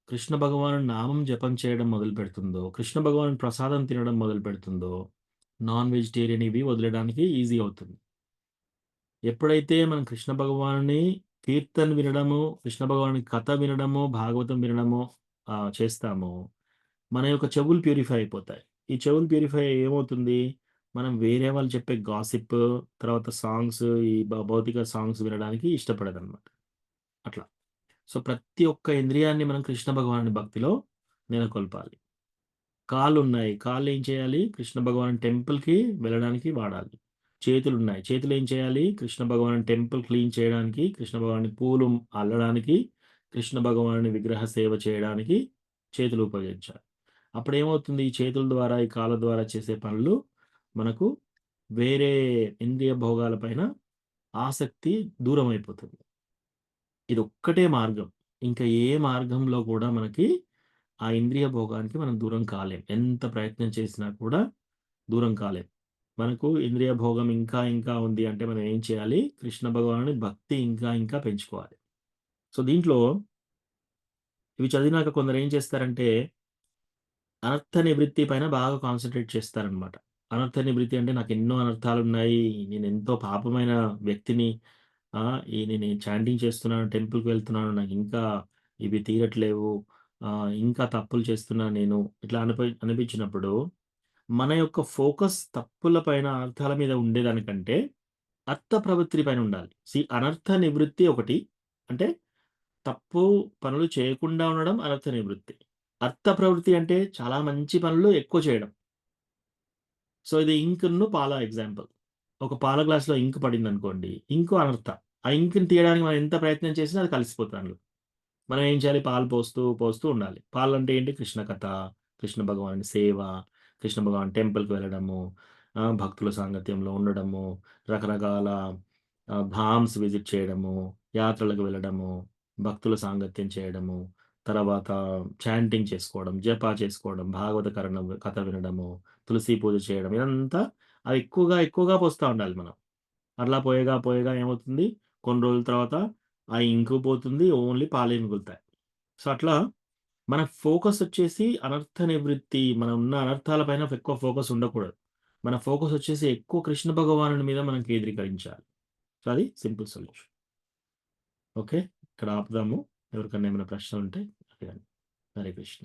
కృష్ణ భగవాను నామం జపం చేయడం మొదలు పెడుతుందో, కృష్ణ భగవాను ప్రసాదం తినడం మొదలు పెడుతుందో, నాన్ వెజిటేరియన్ ఇవి వదిలేయడానికి ఈజీ అవుతుంది. ఎప్పుడైతే మనం కృష్ణ భగవానుని కీర్తన వినడము, కృష్ణ భగవానుని కథ వినడము, భాగవతం వినడము చేస్తామో, మన యొక్క చెవులు ప్యూరిఫై అయిపోతాయి. ఈ చెవులు ప్యూరిఫై ఏమవుతుంది? మనం వేరే వాళ్ళు చెప్పే గాసిప్, తర్వాత సాంగ్స్, ఈ భౌతిక సాంగ్స్ వినడానికి ఇష్టపడదన్నమాట. అట్లా. సో ప్రతి ఒక్క ఇంద్రియాన్ని మనం కృష్ణ భగవానుని భక్తిలో నెలకొల్పాలి. కాళ్ళు ఉన్నాయి, కాళ్ళు ఏం చేయాలి? కృష్ణ భగవాను టెంపుల్కి వెళ్ళడానికి వాడాలి. చేతులు ఉన్నాయి, చేతులు ఏం చేయాలి? కృష్ణ భగవాను టెంపుల్ క్లీన్ చేయడానికి, కృష్ణ భగవాని పూలు అల్లడానికి, కృష్ణ భగవానుని విగ్రహ సేవ చేయడానికి చేతులు ఉపయోగించాలి. అప్పుడు ఏమవుతుంది? ఈ చేతుల ద్వారా, ఈ కాళ్ళ ద్వారా చేసే పనులు మనకు వేరే ఇంద్రియ భోగాల పైన ఆసక్తి దూరం అయిపోతుంది. ఇది ఒక్కటే మార్గం. ఇంకా ఏ మార్గంలో కూడా మనకి ఆ ఇంద్రియ భోగానికి మనం దూరం కాలేం. ఎంత ప్రయత్నం చేసినా కూడా దూరం కాలేం. మనకు ఇంద్రియ భోగం ఇంకా ఇంకా ఉంది అంటే మనం ఏం చేయాలి? కృష్ణ భగవానుని భక్తి ఇంకా ఇంకా పెంచుకోవాలి. సో దీంట్లో ఇవి చదివినాక కొందరు ఏం చేస్తారంటే అనర్థ నివృత్తి పైన బాగా కాన్సన్ట్రేట్ చేస్తారనమాట. అనర్థ నివృత్తి అంటే నాకు ఎన్నో అనర్థాలు ఉన్నాయి, నేను ఎంతో పాపమైన వ్యక్తిని, నేను చాంటింగ్ చేస్తున్నాను, టెంపుల్కి వెళ్తున్నాను, నాకు ఇంకా ఇవి తీరట్లేవు, ఇంకా తప్పులు చేస్తున్నాను నేను, ఇట్లా అనిపించినప్పుడు మన యొక్క ఫోకస్ తప్పుల పైన, అర్థాల మీద ఉండేదానికంటే అర్థ ప్రవృత్తి పైన ఉండాలి. అనర్థ నివృత్తి ఒకటి. అంటే తప్పు పనులు చేయకుండా ఉండడం అనర్థ నివృత్తి. అర్థ ప్రవృత్తి అంటే చాలా మంచి పనులు ఎక్కువ చేయడం. సో, ఇది ఇంకును పాల ఎగ్జాంపుల్. ఒక పాల గ్లాస్‌లో ఇంక్ పడిందనుకోండి. ఇంకు అనర్థ. ఆ ఇంక్‌ని తీయడానికి మనం ఎంత ప్రయత్నం చేసినా అది కలిసిపోతది అందులో. మనం ఏం చేయాలి? పాలు పోస్తూ, పోస్తూ ఉండాలి. పాలంటే ఏంటి? కృష్ణ కథ, కృష్ణ భగవానుడి సేవ, కృష్ణ భగవాన్ టెంపుల్‌కి వెళ్ళడము, భక్తుల సాంగత్యంలో ఉండడము, రకరకాల ధామ్స్ విజిట్ చేయడము, యాత్రలకు వెళ్ళడము, భక్తుల సాంగత్యం చేయడము, తర్వాత చాంటింగ్ చేసుకోవడం, జప చేసుకోవడం, భాగవత కథ వినడము, తులసి పూజ చేయడం, ఇదంతా అది ఎక్కువగా, ఎక్కువగా పోస్తా ఉండాలి మనం. అట్లా పోయగా, పోయగా ఏమవుతుంది? కొన్ని రోజుల తర్వాత ఆ ఇంకు పోతుంది. ఓన్లీ పాలే మిగులుతాయి. సో, అట్లా మన ఫోకస్ వచ్చేసి అనర్థ నివృత్తి. మనం ఉన్న అనర్థాల పైన ఎక్కువ ఫోకస్ ఉండకూడదు. మన ఫోకస్ వచ్చేసి ఎక్కువ కృష్ణ భగవానుడి మీద మనం కేంద్రీకరించాలి. సో, అది సింపుల్ సొల్యూషన్. ఓకే. ఇక్కడ ఆపుదాము. ఎవరికన్నా ఏమైనా ప్రశ్నలుంటే అడగండి. హరే కృష్ణ.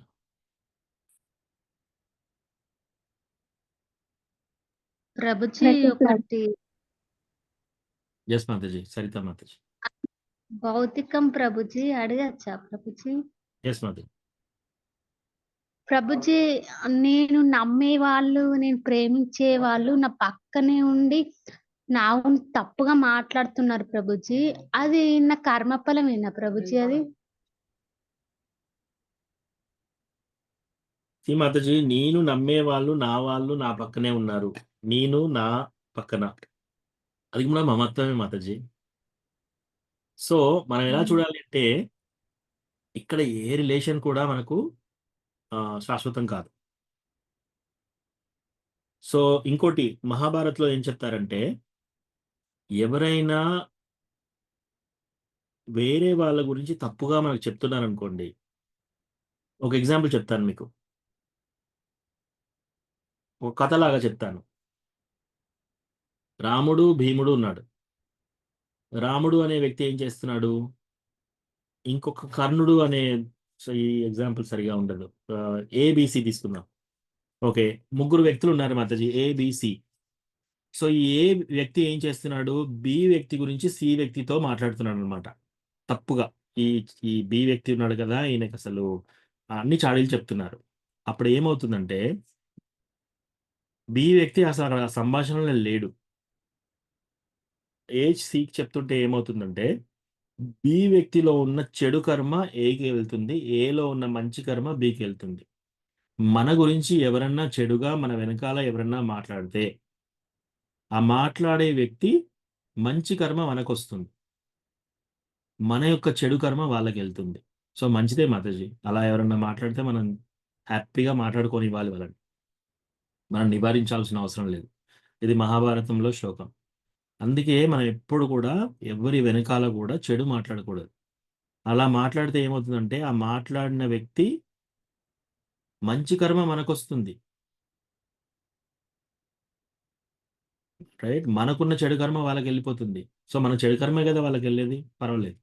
ప్రభుజీ ఒకటి యెస్ మాతాజీ. సరిత మాతాజీ. భౌతికం ప్రభుజీ అడగచ్చా ప్రభుజీ? యెస్ మాతాజీ. ప్రభుజీ, నేను నమ్మే వాళ్ళు, నేను ప్రేమించే వాళ్ళు నా పక్కనే ఉండి నా తప్పుగా మాట్లాడుతున్నారు ప్రభుజీ. అది నా కర్మఫలమేనా ప్రభుజీ అది? మాతాజీ, నేను నమ్మేవాళ్ళు, నా వాళ్ళు నా పక్కనే ఉన్నారు. నేను నా పక్కన. అది కూడా మమత్వమే మాతాజీ. సో, మనం ఎలా చూడాలి అంటే, ఇక్కడ ఏ రిలేషన్ కూడా మనకు శాశ్వతం కాదు. సో, ఇంకోటి మహాభారత్‌లో ఏం చెప్తారంటే, ఎవరైనా వేరే వాళ్ళ గురించి తప్పుగా మనకు చెప్తున్నారనుకోండి. ఒక ఎగ్జాంపుల్ చెప్తాను మీకు. ఒక కథలాగా చెప్తాను. రాముడు, భీముడు ఉన్నాడు. రాముడు అనే వ్యక్తి ఏం చేస్తున్నాడు? ఇంకొక కర్ణుడు అనే ఈ ఎగ్జాంపుల్ సరిగా ఉండదు. ఏబీసీ తీసుకుందాం. ఓకే. ముగ్గురు వ్యక్తులు ఉన్నారు మాతాజీ. ఏబీసీ. సో, ఈ ఏ వ్యక్తి ఏం చేస్తున్నాడు? బి వ్యక్తి గురించి సి వ్యక్తితో మాట్లాడుతున్నాడనమాట. తప్పుగా. ఈ ఈ బి వ్యక్తి ఉన్నాడు కదా! ఈయనకసలు అన్ని చాడీలు చెప్తున్నారు. అప్పుడు ఏమవుతుందంటే, బి వ్యక్తి అసలు అక్కడ సంభాషణలో లేడు. సికి చెప్తుంటే ఏమవుతుందంటే, బి వ్యక్తిలో ఉన్న చెడు కర్మ ఏకి వెళ్తుంది. ఏలో ఉన్న మంచి కర్మ బికి వెళ్తుంది. మన గురించి ఎవరన్నా చెడుగా మన వెనకాల ఎవరన్నా మాట్లాడితే, ఆ మాట్లాడే వ్యక్తి మంచి కర్మ మనకొస్తుంది. మన యొక్క చెడు కర్మ వాళ్ళకెళ్తుంది. సో, మంచిదే మాతాజీ. అలా ఎవరన్నా మాట్లాడితే మనం హ్యాపీగా మాట్లాడుకోనివ్వాలి వాళ్ళని. మనం నివారించాల్సిన అవసరం లేదు. ఇది మహాభారతంలో శ్లోకం. అందుకే మనం ఎప్పుడు కూడా ఎవరి వెనకాల కూడా చెడు మాట్లాడకూడదు. అలా మాట్లాడితే ఏమవుతుందంటే, ఆ మాట్లాడిన వ్యక్తి మంచి కర్మ మనకొస్తుంది. రైట్? మనకున్న చెడు కర్మ వాళ్ళకెళ్ళిపోతుంది. సో, మన చెడు కర్మే కదా వాళ్ళకెళ్ళేది. పర్వాలేదు.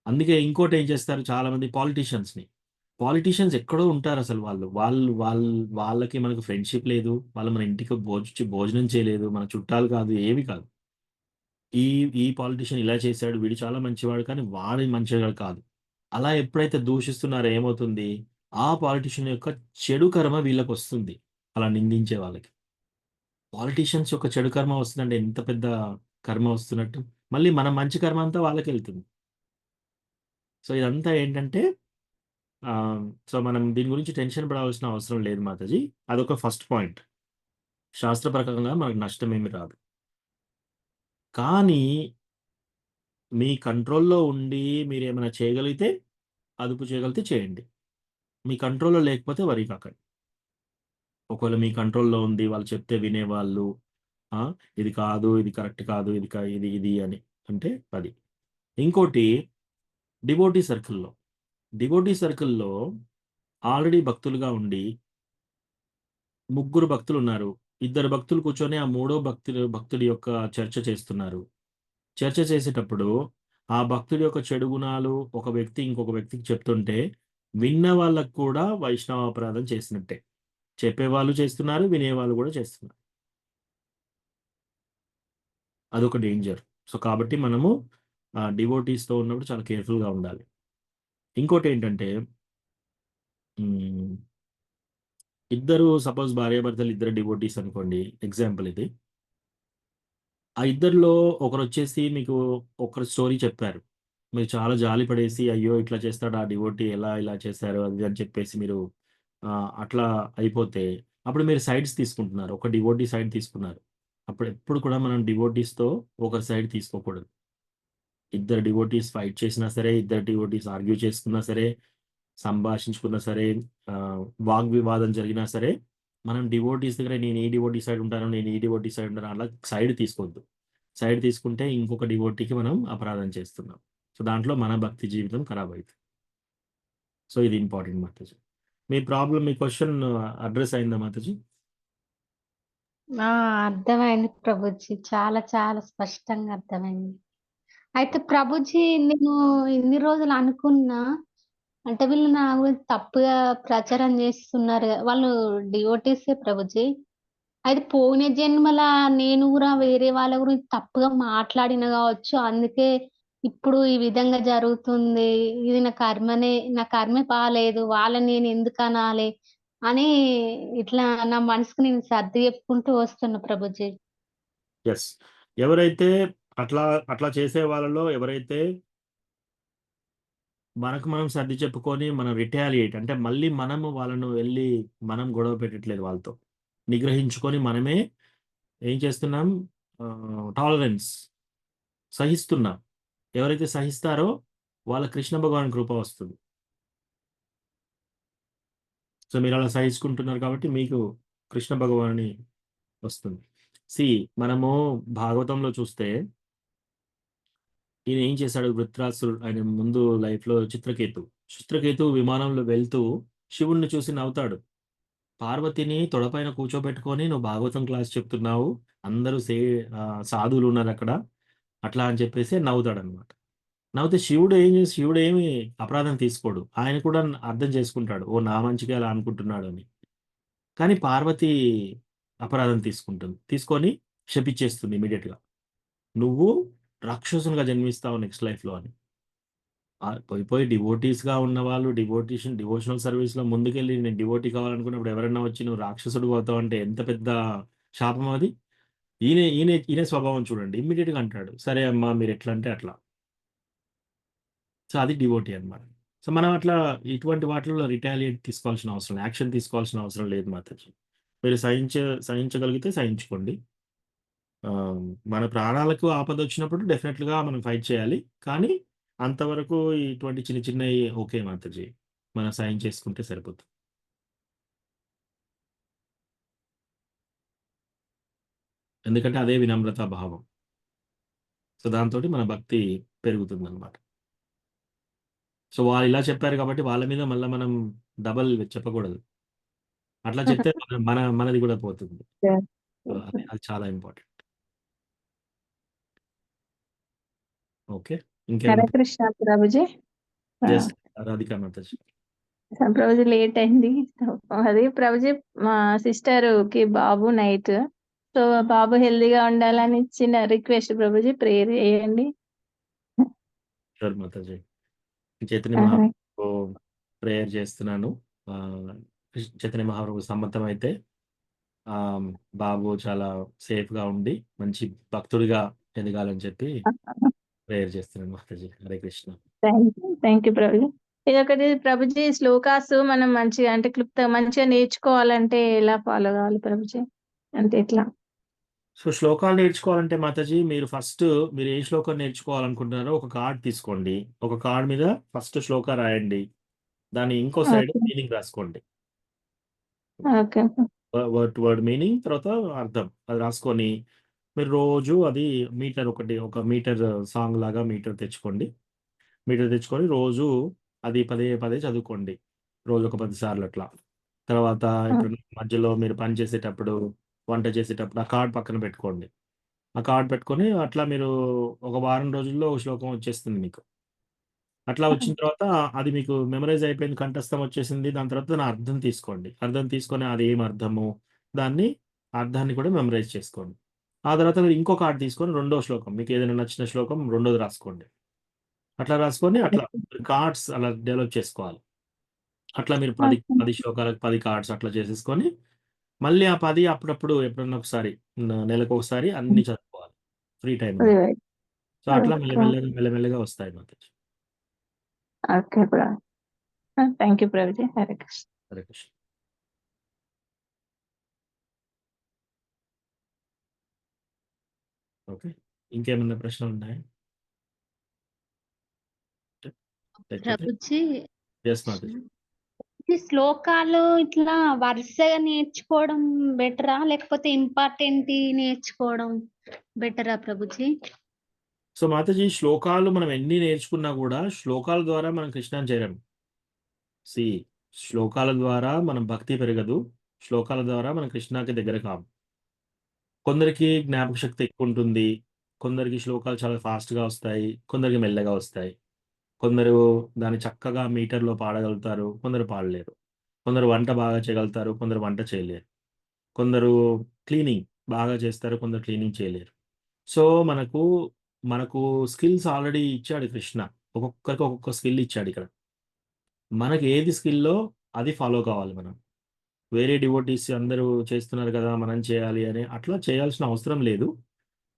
అందుకే ఇంకోటేం చేస్తారు చాలామంది పాలిటీషియన్స్‌ని. పాలిటీషియన్స్ ఎక్కడో ఉంటారసలు వాళ్ళు. వాళ్ళకి మనకు ఫ్రెండ్‌షిప్ లేదు. వాళ్ళు మన ఇంటికి భోజనం చేయలేదు. మన చుట్టాలు కాదు. ఏమి కాదు. ఈ ఈ పాలిటీషియన్ ఇలా చేశాడు. వీడు చాలా మంచివాడు. కానీ వాడు మంచివాడు కాదు. అలా ఎప్పుడైతే దూషిస్తున్నారో ఏమవుతుంది? ఆ పాలిటీషియన్ యొక్క చెడు కర్మ వీళ్ళకొస్తుంది. అలా నిందించే వాళ్ళకి. పాలిటీషియన్స్ యొక్క చెడు కర్మ వస్తుందంటే ఎంత పెద్ద కర్మ వస్తున్నట్టు. మళ్ళీ మన మంచి కర్మ అంతా వాళ్ళకెళ్తుంది. సో, ఇదంతా ఏంటంటే సో, మనం దీని గురించి టెన్షన్ పడాల్సిన అవసరం లేదు మాతాజీ. అదొక ఫస్ట్ పాయింట్. శాస్త్ర ప్రకారంగా మనకు నష్టమేమి రాదు. కానీ మీ కంట్రోల్‌లో ఉండి మీరేమైనా చేయగలిగితే, అదుపు చేయగలిగితే చేయండి. మీ కంట్రోల్‌లో లేకపోతే వరీ కాకండి. ఒకవేళ మీ కంట్రోల్‌లో ఉంది, వాళ్ళు చెప్తే వినేవాళ్ళు, ఇది కాదు, ఇది కరెక్ట్ కాదు, ఇది అని అంటే అది. ఇంకోటి డివోటీ సర్కిల్‌లో. డివోటీ సర్కిల్‌లో ఆల్రెడీ భక్తులుగా ఉండి, ముగ్గురు భక్తులున్నారు. ఇద్దరు భక్తులు కూర్చొని ఆ మూడో భక్తుడి యొక్క చర్చ చేస్తున్నారు. చర్చ చేసేటప్పుడు ఆ భక్తుడి యొక్క చెడు గుణాలు ఒక వ్యక్తి ఇంకొక వ్యక్తికి చెప్తుంటే, విన్న వాళ్ళకి కూడా వైష్ణవాపరాధం చేసినట్టే. చెప్పేవాళ్ళు చేస్తున్నారు, వినేవాళ్ళు కూడా చేస్తున్నారు. అదొక డేంజర్. సో, కాబట్టి మనము డివోటీస్‌తో ఉన్నప్పుడు చాలా కేర్‌ఫుల్‌గా ఉండాలి. ఇంకోటేంటంటే హ్మ్. ఇద్దరు సపోజ్ భార్యాభర్తలు ఇద్దరు డివోటీస్ అనుకోండి. ఎగ్జాంపుల్ ఇది. ఆ ఇద్దరిలో ఒకరొచ్చేసి మీకు ఒకరు స్టోరీ చెప్పారు. మీరు చాలా జాలి పడేసి, అయ్యో! ఇట్లా చేస్తాడా డివోటీ ఎలా ఇలా చేశారు అది అని చెప్పేసి మీరు అట్లా అయిపోతే అప్పుడు మీరు సైడ్స్ తీసుకుంటున్నారు. ఒక డివోటీ సైడ్ తీసుకున్నారు. అప్పుడు ఎప్పుడు కూడా మనం డివోటీస్‌తో ఒకరి సైడ్ తీసుకోకూడదు. ఇద్దరు డివోటీస్ ఫైట్ చేసినా సరే, ఇద్దరు డివోటీస్ ఆర్గ్యూ చేసుకున్నా సరే, సంభాషించుకున్నా సరే, వాగ్వివాదం జరిగినా సరే, మనం డివోటీస్ దగ్గర నేను ఈ డివోటీ సైడ్ ఉంటాను, నేను ఈ డివోటీ సైడ్ ఉంటాను అలా సైడ్ తీసుకోవద్దు. సైడ్ తీసుకుంటే ఇంకొక డివోటీకి మనం అపరాధం చేస్తున్నాం. సో, దాంట్లో మన భక్తి జీవితం ఖరాబ్ అయితుంది. సో, ఇది ఇంపార్టెంట్ మాతాజీ. మీ క్వెషన్ అడ్రెస్ అయిందా మాతాజీ? అర్థమైంది ప్రభుజీ. చాలా చాలా స్పష్టంగా అర్థమైంది. అయితే ప్రభుజీ నేను ఇన్ని రోజులు అనుకున్నా, అంటే వీళ్ళు నా గురించి తప్పుగా ప్రచారం చేస్తున్నారు. వాళ్ళు డివోటీసే ప్రభుజీ. అయితే పోయిన జన్మల నేను కూడా వేరే వాళ్ళ గురించి తప్పుగా మాట్లాడిన కావచ్చు. అందుకే ఇప్పుడు ఈ విధంగా జరుగుతుంది. ఇది నా కర్మే బాలేదు. వాళ్ళని నేను ఎందుకు అనాలి అని ఇట్లా నా మనసుకు నేను సర్ది చెప్పుకుంటూ వస్తున్నా ప్రభుజీ. యెస్. ఎవరైతే అట్లా అట్లా చేసే వాళ్ళలో ఎవరైతే మనకు మనం సర్ది చెప్పుకొని మనం రిటాలియేట్ అంటే మళ్ళీ మనము వాళ్ళను వెళ్లి మనం గొడవ పెట్టట్లేదు వాళ్ళతో. నిగ్రహించుకొని మనమే ఏం చేస్తున్నాం టాలరెన్స్ సహిస్తున్నాం. ఎవరైతే సహిస్తారో వాళ్ళ కృష్ణ భగవాన్ కృప వస్తుంది. సో, మీరలా సహించుకుంటున్నారు కాబట్టి మీకు కృష్ణ భగవానుని వస్తుంది. మనము భాగవతంలో చూస్తే ఈయన ఏం చేశాడు వృత్రాసురుడు ఆయన ముందు లైఫ్‌లో చిత్రకేతు విమానంలో వెళ్తూ శివుడిని చూసి నవ్వుతాడు. పార్వతిని తొడపైన కూర్చోబెట్టుకొని నువ్వు భాగవతం క్లాస్ చెప్తున్నావు. అందరూ సాధువులున్నారక్కడ. అట్లా అని చెప్పేసి నవ్వుతాడనమాట. నవ్వితే శివుడేమి అపరాధం తీసుకోడు. ఆయన కూడా అర్థం చేసుకుంటాడు. ఓ నా మంచికే అలా అనుకుంటున్నాడు అని. కానీ పార్వతి అపరాధం తీసుకుంటుంది. తీసుకొని శపిచ్చేస్తుంది ఇమ్మీడియేట్‌గా. నువ్వు రాక్షసునిగా జన్మిస్తావు నెక్స్ట్ లైఫ్‌లో అని. పోయి డివోటీస్‌గా ఉన్నవాళ్ళు డివోషనల్ సర్వీస్‌లో ముందుకెళ్ళి నేను డివోటీ కావాలనుకున్నప్పుడు ఎవరైనా వచ్చి నువ్వు రాక్షసుడివి అవుతావంటే ఎంత పెద్ద శాపం అది. ఈయన స్వభావం చూడండి. ఇమ్మీడియేట్‌గా అంటాడు. సరే అమ్మా మీరెట్లా అంటే అట్లా. సో, అది డివోటీ అన్నమాట. సో, మనం అట్లా ఇటువంటి వాటిల్లో రిటాలియేట్ తీసుకోవాల్సిన అవసరం లేదు. యాక్షన్ తీసుకోవాల్సిన అవసరం లేదు మాతాజీ. మీరు సహించగలిగితే సహించుకోండి. మన ప్రాణాలకు ఆపదొచ్చినప్పుడు డెఫినెట్‌గా మనం ఫైట్ చేయాలి. కానీ అంతవరకు ఇటువంటి చిన్న చిన్నయి ఓకే మాతాజీ. మనం సహించేసుకుంటే సరిపోతుంది. ఎందుకంటే అదే వినమ్రతా భావం. సో, దాంతోటి మన భక్తి పెరుగుతుందన్నమాట. సో, వాళ్ళు ఇలా చెప్పారు కాబట్టి వాళ్ళ మీద మళ్ళా మనం డబల్ చెప్పకూడదు. అట్లా చెప్తే మనది కూడా పోతుంది. Yes. సో, అది చాలా ఇంపార్టెంట్. ఓకే. హరే ఇంకేమైనా కృష్ణ ప్రభుజీ. జస్ట్ రాధికా మాతాజీ. ప్రభుజీ లేట్ అయింది. అది ప్రభుజీ మా సిస్టర్ కి బాబు నైట్. సో బాబు హెల్దీగా ఉండాలని చిన్న రిక్వెస్ట్ ప్రభుజీ ప్రేయర్ చేయండి. షూర్ మాతాజీ. చైతన్య మహాప్రభు ప్రేయర్ చేస్తున్నాను. చైతన్య మహాప్రభు సమ్మతం అయితే బాబు చాలా సేఫ్‌గా ఉండి మంచి భక్తుడిగా ఎదగాలని చెప్పి ప్రేయర్ చేస్తున్నాను మాతాజీ. హరే కృష్ణ. Thank you Prabhuji. ఇదొకటి ప్రభుజీ శ్లోకాస్ మనం మంచిగా అంటే మంచిగా నేర్చుకోవాలంటే ఎలా ఫాలో కావాలి ప్రభుజీ? అంటే ఎట్లా? సో, శ్లోకాలు నేర్చుకోవాలంటే మాతాజీ మీరు ఏ శ్లోకం నేర్చుకోవాలనుకుంటున్నారో ఒక కార్డ్ తీసుకోండి. ఒక కార్డ్ మీద ఫస్ట్ శ్లోక రాయండి. దాని ఇంకో సైడ్ ఓకే. మీనింగ్ రాసుకోండి. Okay. Word to word meaning తర్వాత అర్థం. అది రాసుకొని మీరు రోజు అది ఒక మీటర్ సాంగ్ లాగా మీటర్ తెచ్చుకోండి. మీటర్ తెచ్చుకొని రోజు అది పదే పదే చదువుకోండి. రోజు ఒక 10 సార్లు అట్లా. తర్వాత ఇప్పుడు మధ్యలో మీరు పని చేసేటప్పుడు, వంట చేసేటప్పుడు ఆ కార్డ్ పక్కన పెట్టుకోండి. ఆ కార్డ్ పెట్టుకొని అట్లా మీరు ఒక వారం రోజుల్లో ఒక శ్లోకం వచ్చేస్తుంది మీకు. అట్లా వచ్చిన తర్వాత అది మీకు మెమరైజ్ అయిపోయింది, కంఠస్థం వచ్చేసింది. దాని తర్వాత దాని అర్థం తీసుకోండి. అర్థం తీసుకొని అది ఏం అర్థము, దాన్ని అర్థాన్ని కూడా మెమరైజ్ చేసుకోండి. ఆ తర్వాత మీరు ఇంకో కార్డ్ తీసుకొని రెండో శ్లోకం, మీకు ఏదైనా నచ్చిన శ్లోకం రెండోది రాసుకోండి. అట్లా రాసుకొని అట్లా కార్డ్స్ అలా డెవలప్ చేసుకోవాలి. అట్లా మీరు 10 శ్లోకాలకు 10 కార్డ్స్ అట్లా చేసేసుకొని మళ్ళీ ఆ 10 అప్పుడప్పుడు ఎప్పుడన్నా ఒకసారి నెలకు ఒకసారి అన్ని చదువుకోవాలి ఫ్రీ టైంలో. సో అట్లా మెల్లమెల్లగా మెల్లమెల్లగా వస్తాయి Mataji. Okay bro, thank you Prabhuji. Hare Krishna. Hare Krishna. Okay, ఇంకేమన్నా ప్రశ్నలు ఉన్నాయా? ప్రభుజీ ఎస్ మాతాజీ. ఈ శ్లోకాలు ఇట్లా వరుసగా నేర్చుకోవడం బెటరా, లేకపోతే ఇంపార్టెంట్ నేర్చుకోవడం బెటరా ప్రభుజీ? సో మాతాజీ, శ్లోకాలు మనం ఎన్ని నేర్చుకున్నా కూడా శ్లోకాల ద్వారా మనం కృష్ణాన్ని చేరాం. శ్లోకాల ద్వారా మనం భక్తి పెరగదు, శ్లోకాల ద్వారా మనం కృష్ణాకి దగ్గర కాము. కొందరికి జ్ఞాపక శక్తి ఎక్కువ ఉంటుంది, కొందరికి శ్లోకాలు చాలా ఫాస్ట్గా వస్తాయి, కొందరికి మెల్లగా వస్తాయి. కొందరు దాన్ని చక్కగా మీటర్లో పాడగలుగుతారు, కొందరు పాడలేరు. కొందరు వంట బాగా చేయగలుగుతారు, కొందరు వంట చేయలేరు. కొందరు క్లీనింగ్ బాగా చేస్తారు, కొందరు క్లీనింగ్ చేయలేరు. సో మనకు స్కిల్స్ ఆల్రెడీ ఇచ్చాడు కృష్ణ. ఒక్కొక్కరికి ఒక్కొక్క స్కిల్ ఇచ్చాడు ఇక్కడ. మనకి ఏది స్కిల్లో అది ఫాలో కావాలి మనం. వేరే డివోటీస్ అందరూ చేస్తున్నారు కదా మనం చేయాలి అని అట్లా చేయాల్సిన అవసరం లేదు.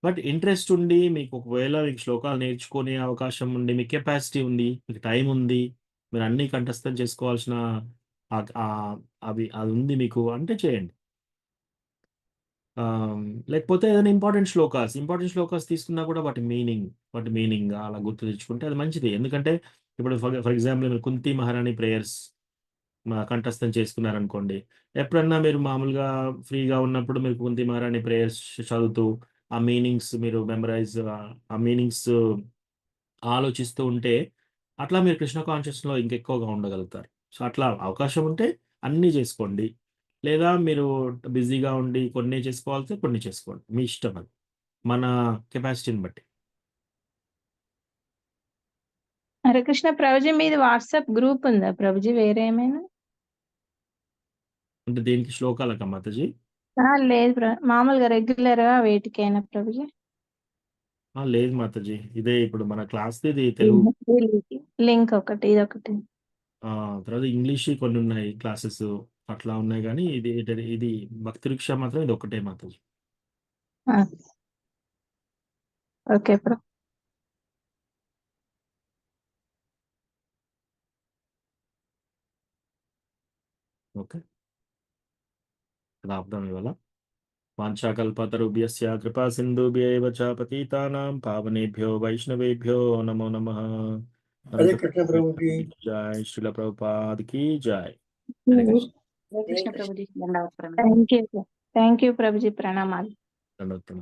బట్ ఇంట్రెస్ట్ ఉండి మీకు ఒకవేళ మీకు శ్లోకాలు నేర్చుకునే అవకాశం ఉండి, మీకు కెపాసిటీ ఉంది, మీకు టైం ఉంది, మీరు అన్నీ కంఠస్థం చేసుకోవాల్సిన అది ఉంది మీకు అంటే చేయండి. లేకపోతే ఏదైనా ఇంపార్టెంట్ శ్లోకాస్ తీసుకున్నా కూడా వాటి మీనింగ్ అలా గుర్తు తెచ్చుకుంటే అది మంచిది. ఎందుకంటే ఇప్పుడు ఫర్ ఎగ్జాంపుల్ మీరు కుంతి మహారాణి ప్రేయర్స్ కంఠస్థం చేసుకున్నారనుకోండి, ఎప్పుడన్నా మీరు మామూలుగా ఫ్రీగా ఉన్నప్పుడు మీరు కుంతి మహారాణి ప్రేయర్స్ చదువుతూ ఆ మీనింగ్స్ మీరు మెమరైజ్, ఆ మీనింగ్స్ ఆలోచిస్తూ ఉంటే అట్లా మీరు కృష్ణ కాన్షియస్లో ఇంకెక్కువగా ఉండగలుగుతారు. సో అట్లా అవకాశం ఉంటే అన్నీ చేసుకోండి, లేదా మీరు బిజీగా ఉండి కొన్ని చేసుకోవాల్సి కొన్ని చేసుకోండి, మీ ఇష్టం. అది మన కెపాసిటీని బట్టి. హరే కృష్ణ ప్రభుజీ, మీది వాట్సాప్ గ్రూప్ ఉందా ప్రభుజీ వేరే ఏమైనా? అంటే దీనికి శ్లోకాలక మాతాజీ? లేదు మామూలుగా రెగ్యులర్ గా వేటికైనా ప్రభుజీ. లేదు మాతాజీ, ఇదే ఇప్పుడు మన క్లాస్ ఇది తెలుగు లింక్ ఒకటి, ఇది ఒకటి. తర్వాత ఇంగ్లీష్ కొన్ని ఉన్నాయి క్లాసెస్, అట్లా ఉన్నాయి. కానీ ఇది భక్తి రిక్షా మాత్రం ఇది ఒకటే మాతాజీ. Okay bro. ఓకే, ఆపుదాం ఇవాళ. వాంఛాకల్పతరుభ్యస్య కృపా సింధుభ్యైవ చ పతితానాం పావనేభ్యో వైష్ణవేభ్యో నమో నమః. హరే కృష్ణ ప్రభుజీ. జై శ్రీల ప్రభుపాద్ की జై. హరే కృష్ణ. కృష్ణ ప్రభుజీ. థ్యాంక్ యూ ప్రభుజీ, ప్రణామాలు. దండవత్.